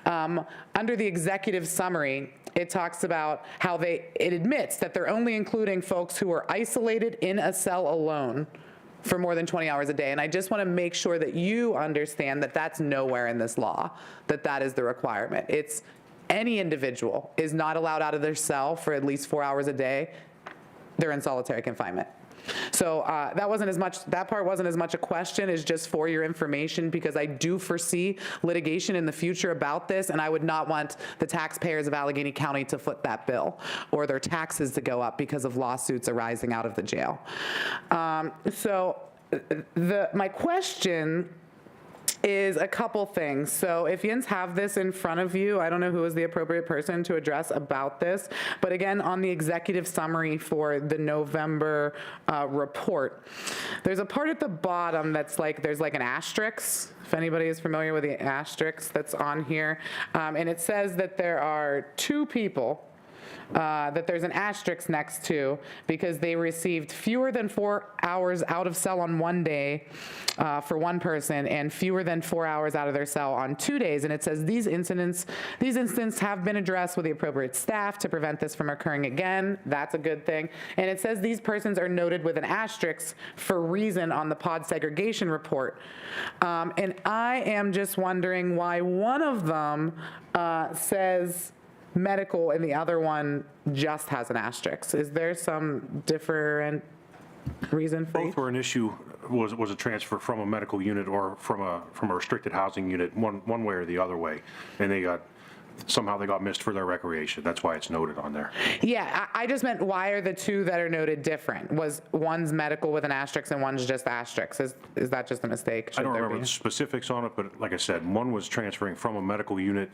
under the executive summary, it talks about how it admits that they're only including folks who are isolated in a cell alone for more than 20 hours a day. And I just want to make sure that you understand that that's nowhere in this law, that is the requirement. It's any individual is not allowed out of their cell for at least 4 hours a day. They're in solitary confinement. So that part wasn't as much a question as just for your information, because I do foresee litigation in the future about this, and I would not want the taxpayers of Allegheny County to foot that bill or their taxes to go up because of lawsuits arising out of the jail. My question is a couple things. So if Yins have this in front of you, I don't know who is the appropriate person to address about this, but again, on the executive summary for the November report, there's a part at the bottom that's there's like an asterisk, if anybody is familiar with the asterisk that's on here, and it says that there are 2 people that there's an asterisk next to because they received fewer than 4 hours out of cell on one day for one person and fewer than 4 hours out of their cell on 2 days. And it says these incidents have been addressed with the appropriate staff to prevent this from occurring again. That's a good thing. And it says these persons are noted with an asterisk for reason on the pod segregation report. And I am just wondering why one of them says medical and the other one just has an asterisk. Is there some different reason for Both were an issue, was a transfer from a medical unit or from a restricted housing unit, one way or the other way. And somehow they got missed for their recreation. That's why it's noted on there. Yeah, I just meant why are the two that are noted different? Was one's medical with an asterisk and one's just asterisk? Is that just a mistake? I don't remember the specifics on it, but like I said, one was transferring from a medical unit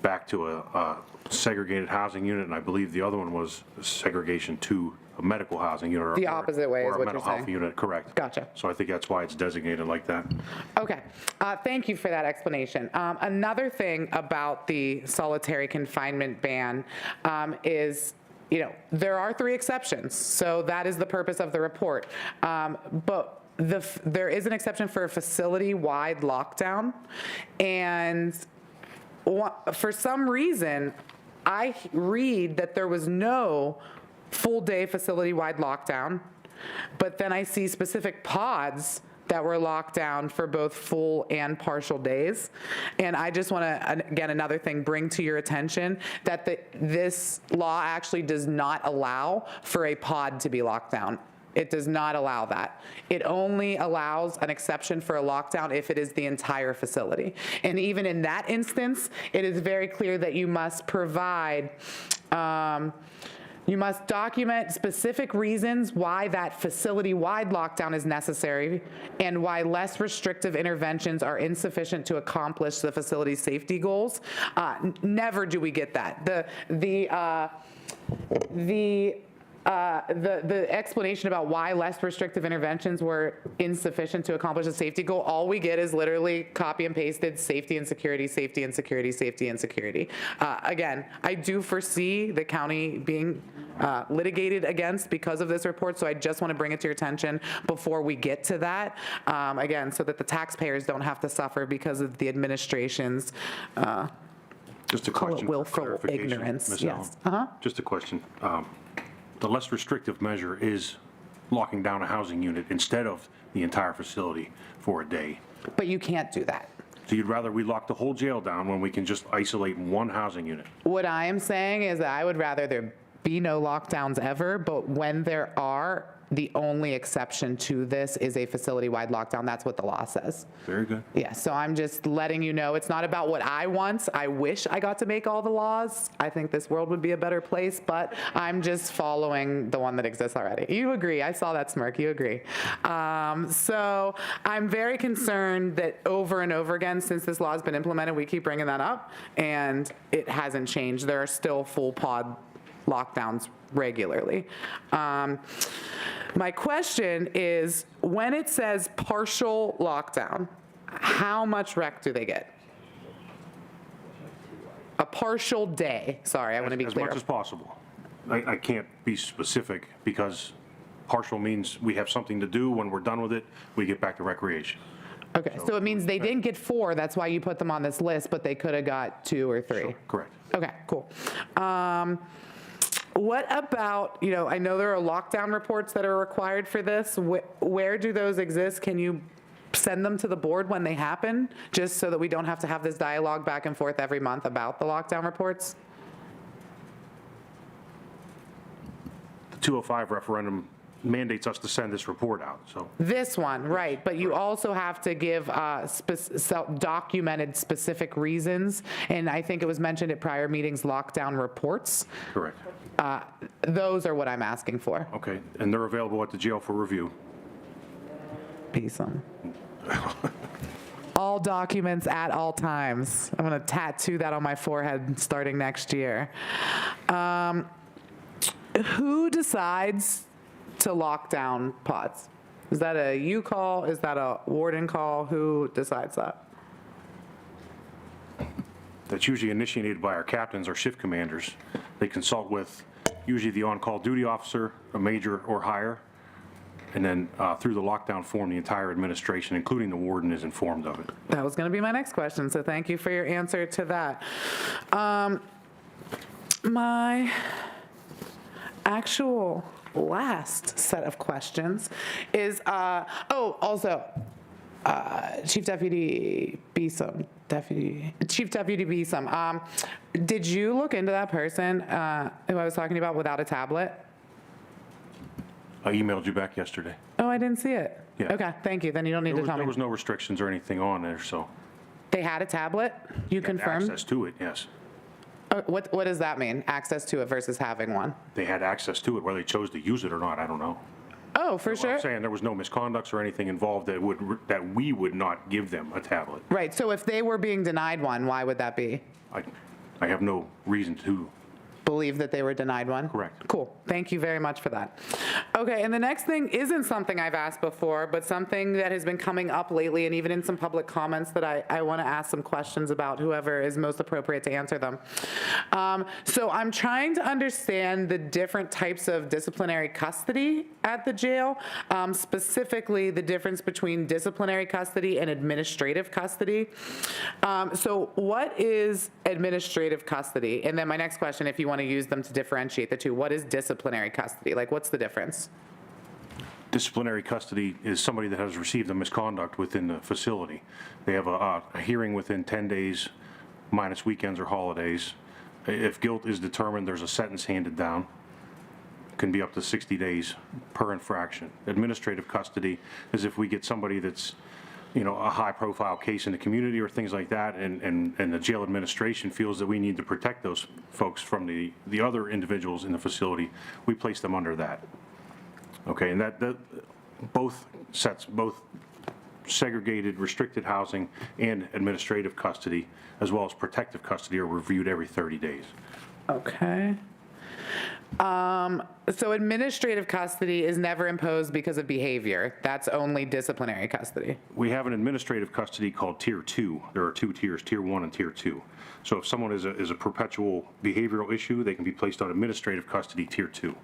back to a segregated housing unit, and I believe the other one was segregation to a medical housing unit. The opposite way is what you're Or a mental health saying. unit, correct. Gotcha. So I think that's why it's designated like that. Okay, thank you for that explanation. Another thing about the solitary confinement ban is, there are 3 exceptions. So that is the purpose of the report. But there is an exception for a facility-wide lockdown. And for some reason, I read that there was no full-day facility-wide lockdown, but then I see specific pods that were locked down for both full and partial days. And I just want to, again, another thing, bring to your attention that this law actually does not allow for a pod to be locked down. It does not allow that. It only allows an exception for a lockdown if it is the entire facility. And even in that instance, it is very clear that you must provide, you must document specific reasons why that facility-wide lockdown is necessary and why less restrictive interventions are insufficient to accomplish the facility's safety goals. Never do we get that. The explanation about why less restrictive interventions were insufficient to accomplish a safety goal, all we get is literally copy and pasted safety and security, safety and security, safety and security. Again, I do foresee the county being litigated against because of this report, so I just want to bring it to your attention before we get to that, again, so that the taxpayers don't have to suffer because of the administration's Just a question. willful clarification, ignorance. Ms. Yes. Allen. Just a question. The less restrictive measure is locking down a housing unit instead of the entire facility for a day. But you can't do that. So you'd rather we lock the whole jail down when we can just isolate one housing unit? What I am saying is that I would rather there be no lockdowns ever, but when there are, the only exception to this is a facility-wide lockdown. That's what the law says. Very good. Yeah, so I'm just letting you know, it's not about what I want. I wish I got to make all the laws. I think this world would be a better place, but I'm just following the one that exists already. You agree, I saw that smirk, you agree. So I'm very concerned that over and over again, since this law has been implemented, we keep bringing that up, and it hasn't changed. There are still full pod lockdowns regularly. My question is, when it says partial lockdown, how much rec do they get? A partial day, sorry, I want to be clear. As much as possible. I can't be specific because partial means we have something to do. When we're done with it, we get back to recreation. Okay, so it means they didn't get 4, that's why you put them on this list, but they could have got 2 or 3. Sure, correct. Okay, cool. What about, I know there are lockdown reports that are required for this. Where do those exist? Can you send them to the board when they happen, just so that we don't have to have this dialogue back and forth every month about the lockdown reports? The 205 referendum mandates us to send this report out, so. This one, right, but you also have to give documented specific reasons, and I think it was mentioned at prior meetings, lockdown reports. Correct. Those are what I'm asking for. Okay, and they're available at the jail for review. Peace on. All documents at all times. I'm going to tattoo that on my forehead starting next year. Who decides to lock down pods? Is that a you call? Is that a warden call? Who decides that? That's usually initiated by our captains or shift commanders. They consult with usually the on-call duty officer, a major or higher, and then through the lockdown form, the entire administration, including the warden, is informed of it. That was going to be my next question, so thank you for your answer to that. My actual last set of questions is, also, Chief Deputy Beeson, did you look into that person who I was talking about without a tablet? I emailed you back yesterday. Oh, I didn't see it. Yeah. Okay, thank you. Then you don't need to tell me. There was no restrictions or anything on there, so. They had a tablet? You They had confirmed? access to it, yes. What does that mean, access to it versus having one? They had access to it. Whether they chose to use it or not, I don't know. Oh, for sure. I'm saying there was no misconducts or anything involved that we would not give them a tablet. Right, so if they were being denied one, why would that be? I have no reason to. Believe that they were denied one? Correct. Cool. Thank you very much for that. Okay, and the next thing isn't something I've asked before, but something that has been coming up lately, and even in some public comments that I want to ask some questions about, whoever is most appropriate to answer them. So I'm trying to understand the different types of disciplinary custody at the jail, specifically the difference between disciplinary custody and administrative custody. So what is administrative custody? And then my next question, if you want to use them to differentiate the two, what is disciplinary custody? Like, what's the difference? Disciplinary custody is somebody that has received a misconduct within the facility. They have a hearing within 10 days, minus weekends or holidays. If guilt is determined, there's a sentence handed down. Can be up to 60 days per infraction. Administrative custody is if we get somebody that's, a high-profile case in the community or things like that, and the jail administration feels that we need to protect those folks from the other individuals in the facility, we place them under that. Okay, and that both segregated, restricted housing and administrative custody, as well as protective custody, are reviewed every 30 days. Okay. So administrative custody is never imposed because of behavior. That's only disciplinary custody. We have an administrative custody called Tier 2. There are 2 tiers, Tier 1 and Tier 2. So if someone is a perpetual behavioral issue, they can be placed on administrative custody, Tier 2.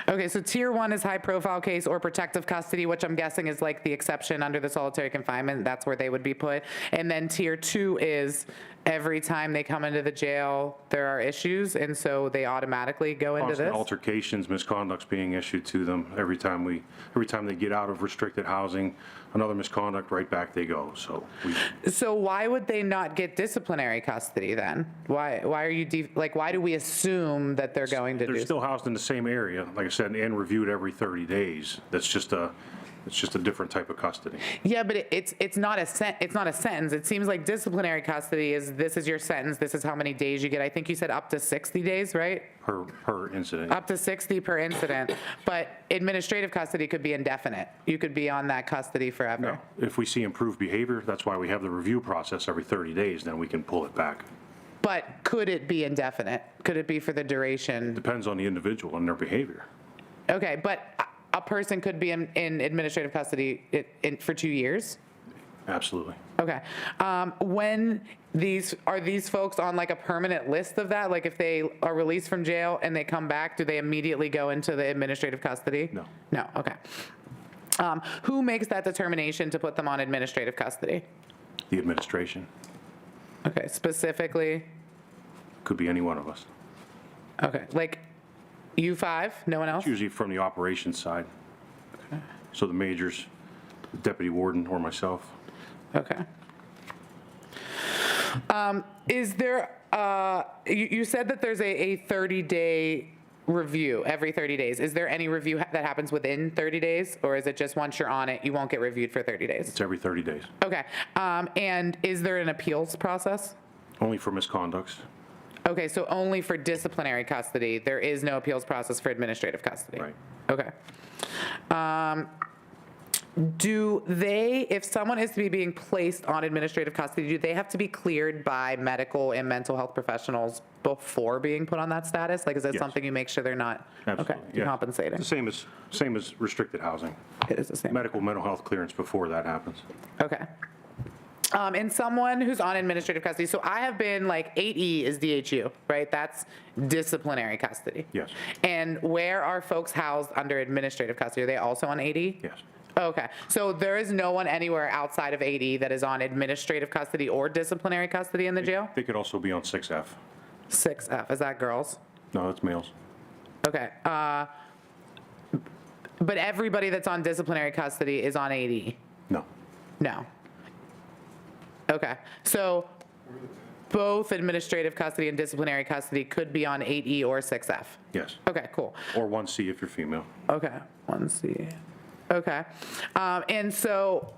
Okay, so Tier 1 is high-profile case or protective custody, which I'm guessing is like the exception under the solitary confinement. That's where they would be put. And then Tier 2 is every time they come into the jail, there are issues, and so they automatically go into Constant this? altercations, misconducts being issued to them every time they get out of restricted housing, another misconduct, right back they go. So why would they not get disciplinary custody then? Why are you why do we assume that they're going to do? They're still housed in the same area, like I said, and reviewed every 30 days. That's just a different type of custody. Yeah, but it's not a sentence. It seems like disciplinary custody is, this is your sentence, this is how many days you get. I think you said up to 60 days, right? Per incident. Up to 60 per incident. But administrative custody could be indefinite. You could be on that custody forever. No. If we see improved behavior, that's why we have the review process every 30 days, then we can pull it back. But could it be indefinite? Could it be for the duration? Depends on the individual and their behavior. Okay, but a person could be in administrative custody for 2 years? Absolutely. Okay. When are these folks on like a permanent list of that? Like if they are released from jail and they come back, do they immediately go into the administrative custody? No. No, okay. Who makes that determination to put them on administrative custody? The administration. Okay, specifically? Could be any one of us. Okay, like you 5, no one else? It's usually from the operations side. Okay. So the majors, the deputy warden, or myself. Okay. Is there, you said that there's a 30-day review every 30 days. Is there any review that happens within 30 days, or is it just once you're on it, you won't get reviewed for 30 days? It's every 30 days. Okay. And is there an appeals process? Only for misconducts. Okay, so only for disciplinary custody. There is no appeals process for administrative custody. Right. Okay. Do they, if someone is to be being placed on administrative custody, do they have to be cleared by medical and mental health professionals before being put on that status? Like, is that Yes. something you make sure they're not? Absolutely. Okay, Yeah. compensating. It's the same as restricted housing. It is the same. Mental health clearance before that happens. Okay. And someone who's on administrative custody, so I have been like 8E is DHU, right? That's disciplinary custody. Yes. And where are folks housed under administrative custody? Are they also on 8E? Yes. Okay, so there is no one anywhere outside of 8E that is on administrative custody or disciplinary custody in the jail? They could also be on 6F. 6F, is that girls? No, that's males. Okay, but everybody that's on disciplinary custody is on 8E? No. No. Okay, so both administrative custody and disciplinary custody could be on 8E or 6F? Yes. Okay, cool. Or 1C if you're female. Okay, 1C. Okay, and so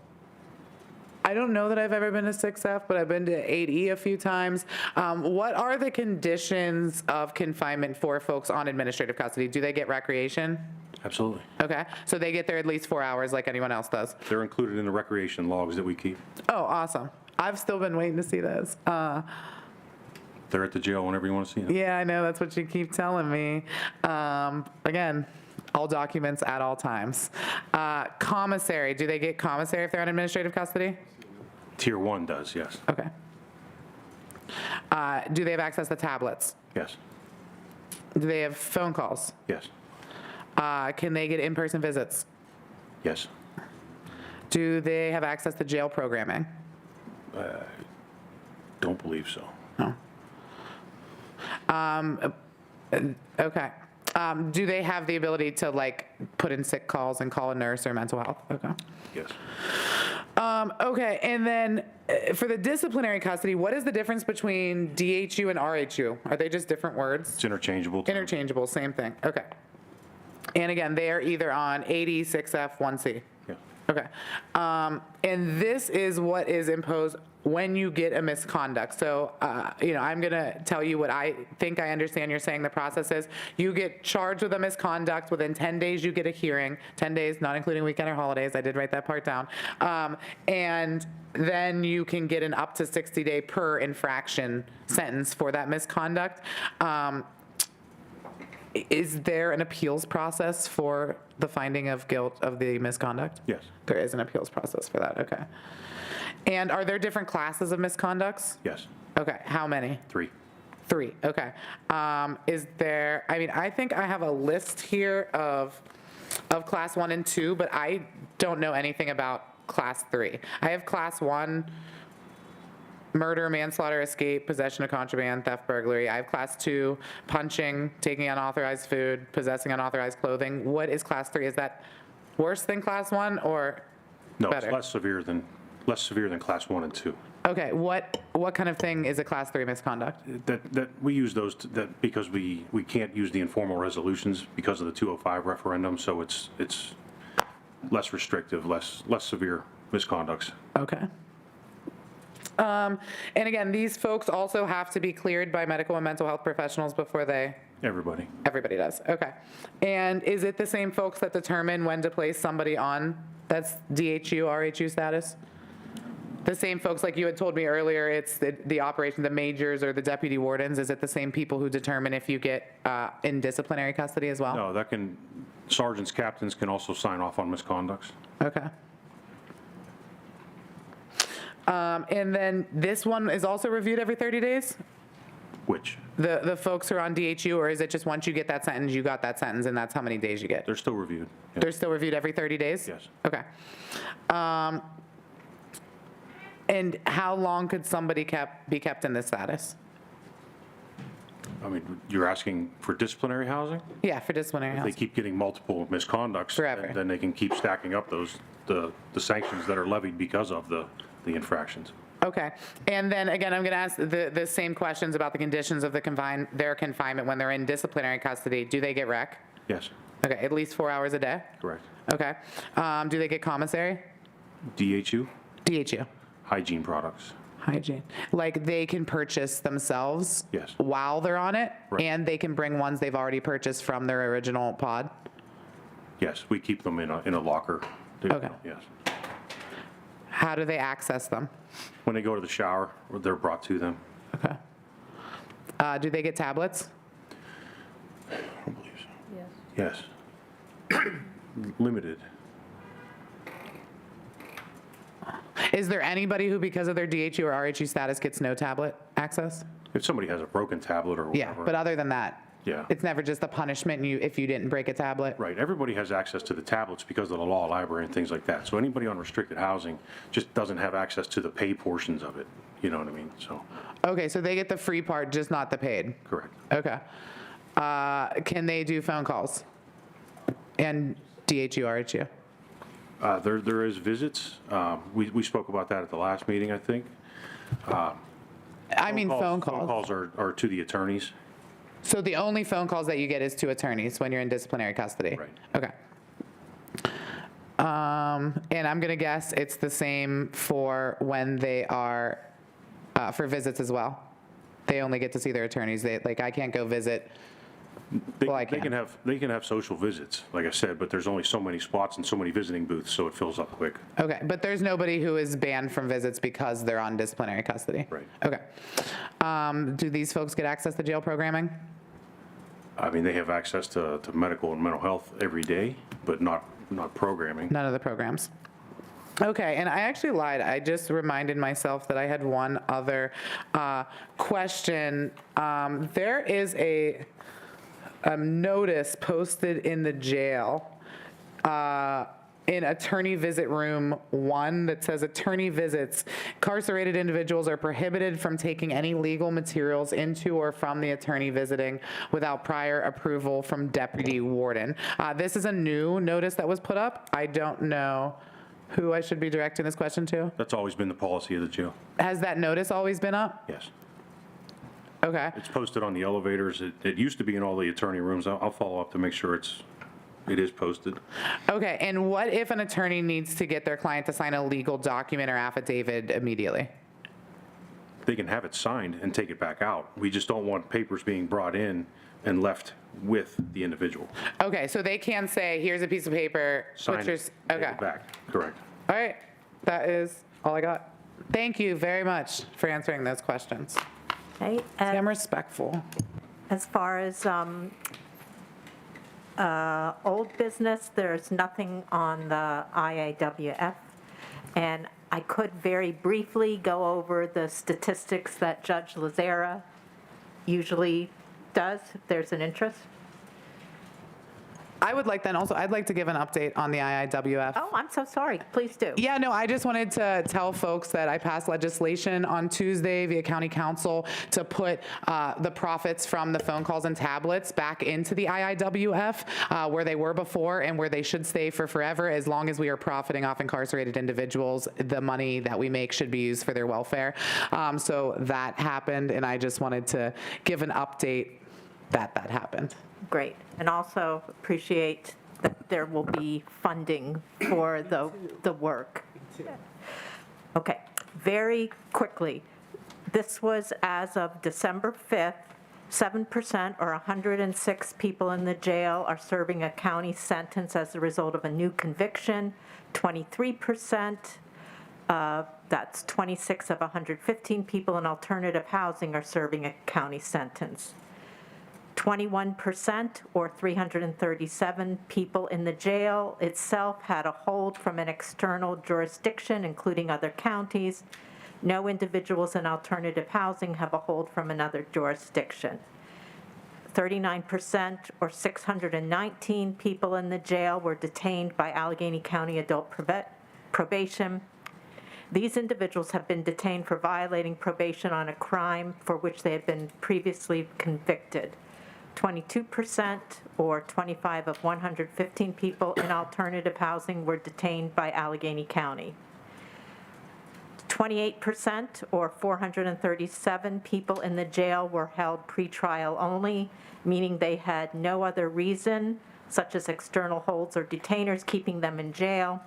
I don't know that I've ever been to 6F, but I've been to 8E a few times. What are the conditions of confinement for folks on administrative custody? Do they get recreation? Absolutely. Okay, so they get there at least 4 hours like anyone else does? They're included in the recreation logs that we keep. Oh, awesome. I've still been waiting to see this. They're at the jail whenever you want to see them. Yeah, I know, that's what you keep telling me. Again, all documents at all times. Commissary, do they get commissary if they're on administrative custody? Tier 1 does, yes. Okay. Do they have access to tablets? Yes. Do they have phone calls? Yes. Can they get in-person visits? Yes. Do they have access to jail programming? Don't believe so. Okay. Do they have the ability to like put in sick calls and call a nurse or mental health? Okay. Yes. Okay, and then for the disciplinary custody, what is the difference between DHU and RHU? Are they just different words? It's interchangeable. Interchangeable, same thing. Okay. And again, they are either on 8E, 6F, 1C. Yeah. Okay. And this is what is imposed when you get a misconduct. So, I'm going to tell you what I think I understand you're saying the process is. You get charged with a misconduct. Within 10 days, you get a hearing. 10 days, not including weekend or holidays. I did write that part down. And then you can get an up to 60-day per infraction sentence for that misconduct. Is there an appeals process for the finding of guilt of the misconduct? Yes. There is an appeals process for that, okay. And are there different classes of misconducts? Yes. Okay, how many? 3. 3, okay. Is there, I think I have a list here of class 1 and 2, but I don't know anything about class 3. I have class 1, murder, manslaughter, escape, possession of contraband, theft, burglary. I have class 2, punching, taking unauthorized food, possessing unauthorized clothing. What is class 3? Is that worse than class 1 or No, better? it's less severe than class 1 and 2. Okay, what kind of thing is a class 3 misconduct? That we use those because we can't use the informal resolutions because of the 205 referendum, so it's less restrictive, less severe misconducts. Okay. And again, these folks also have to be cleared by medical and mental health professionals before they... Everybody. Everybody does, okay. And is it the same folks that determine when to place somebody on that's DHU, RHU status? The same folks, like you had told me earlier, it's the operation, the majors or the deputy wardens, is it the same people who determine if you get in disciplinary custody as well? No, sergeants, captains can also sign off on misconducts. Okay. And then this one is also reviewed every 30 days? Which? The folks who are on DHU, or is it just once you get that sentence, you got that sentence, and that's how many days you get? They're still reviewed. Yeah. They're still reviewed every 30 days? Yes. Okay. And how long could somebody be kept in this status? You're asking for disciplinary housing? Yeah, for disciplinary If they housing. keep getting multiple misconducts, Forever. then they can keep stacking up the sanctions that are levied because of the infractions. Okay. And then, again, I'm going to ask the same questions about the conditions of their confinement when they're in disciplinary custody. Do they get rec? Yes. Okay, at least 4 hours a day? Correct. Okay. Do they get commissary? DHU? DHU. Hygiene products. Hygiene. Like they can purchase themselves? Yes. While they're on it? Right. And they can bring ones they've already purchased from their original pod? Yes, we keep them in a locker. Okay. Yes. How do they access them? When they go to the shower, they're brought to them. Okay. Do they get tablets? I don't believe so. Yes. Yes. Limited. Is there anybody who, because of their DHU or RHU status, gets no tablet access? If somebody has a broken tablet or Yeah, whatever. but other than that, Yeah. it's never just a punishment if you didn't break a tablet? Right, everybody has access to the tablets because of the law library and things like that. So anybody on restricted housing just doesn't have access to the pay portions of it, you know what I mean? So, Okay, so they get the free part, just not the paid? correct. Okay. Can they do phone calls? And DHU, RHU? There is visits. We spoke about that at the last meeting, I think. I mean, phone calls. Phone calls are to the attorneys. So the only phone calls that you get is to attorneys when you're in disciplinary custody? Right. Okay. And I'm going to guess it's the same for when they are, for visits as well? They only get to see their attorneys. I can't go visit. They Well, I they can. can have social visits, like I said, but there's only so many spots and so many visiting booths, so it fills up quick. Okay, but there's nobody who is banned from visits because they're on disciplinary custody? Right. Okay. Do these folks get access to jail programming? I mean, they have access to medical and mental health every day, but not programming. None of the programs. Okay, and I actually lied. I just reminded myself that I had one other question. There is a notice posted in the jail in attorney visit room 1 that says attorney visits. Incarcerated individuals are prohibited from taking any legal materials into or from the attorney visiting without prior approval from deputy warden. This is a new notice that was put up. I don't know who I should be directing this question to. That's always been the policy of the jail. Has that notice always been up? Yes. Okay. It's posted on the elevators. It used to be in all the attorney rooms. I'll follow up to make sure it is posted. Okay, and what if an attorney needs to get their client to sign a legal document or affidavit immediately? They can have it signed and take it back out. We just don't want papers being brought in and left with the individual. Okay, so they can say, here's a piece of paper. Sign put your it, take Okay, it back. Correct. all right, that is all I got. Thank you very much for answering those questions. Okay, See, I'm respectful. as far as old business, there's nothing on the IAWF. And I could very briefly go over the statistics that Judge Lazara usually does, if there's an interest. I would like then also, I'd like to give an update on the IIWF. Oh, I'm so sorry. Please do. Yeah, no, I just wanted to tell folks that I passed legislation on Tuesday via county council to put the profits from the phone calls and tablets back into the IIWF where they were before and where they should stay for forever. As long as we are profiting off incarcerated individuals, the money that we make should be used for their welfare. So that happened, and I just wanted to give an update that happened. Great. And also appreciate that there will be funding for the work. Okay, very quickly. This was as of December 5th, 7% or 106 people in the jail are serving a county sentence as a result of a new conviction. 23%, that's 26 of 115 people in alternative housing are serving a county sentence. 21% or 337 people in the jail itself had a hold from an external jurisdiction, including other counties. No individuals in alternative housing have a hold from another jurisdiction. 39% or 619 people in the jail were detained by Allegheny County Adult Probation. These individuals have been detained for violating probation on a crime for which they had been previously convicted. 22% or 25 of 115 people in alternative housing were detained by Allegheny County. 28% or 437 people in the jail were held pretrial only, meaning they had no other reason, such as external holds or detainers, keeping them in jail.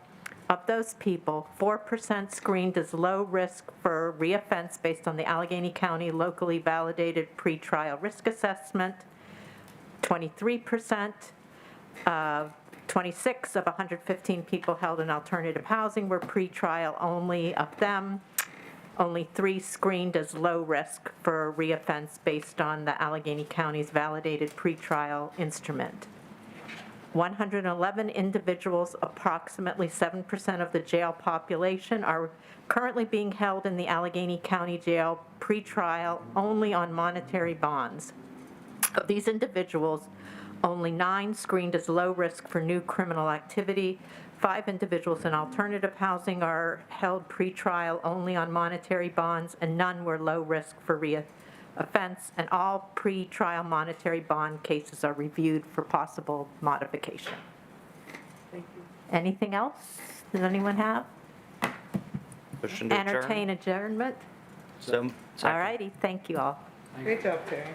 Of those people, 4% screened as low risk for reoffense based on the Allegheny County locally validated pretrial risk assessment. 23%, 26 of 115 people held in alternative housing were pretrial only. Of them, only 3 screened as low risk for reoffense based on the Allegheny County's validated pretrial instrument. 111 individuals, approximately 7% of the jail population, are currently being held in the Allegheny County Jail pretrial only on monetary bonds. Of these individuals, only 9 screened as low risk for new criminal activity. 5 individuals in alternative housing are held pretrial only on monetary bonds, and none were low risk for reoffense, and all pretrial monetary bond cases are reviewed for possible modification. Thank you. Anything else? Does anyone have? Motion to adjourn. Entertain adjournment? So, All righty, thank you all. Great job, Terry.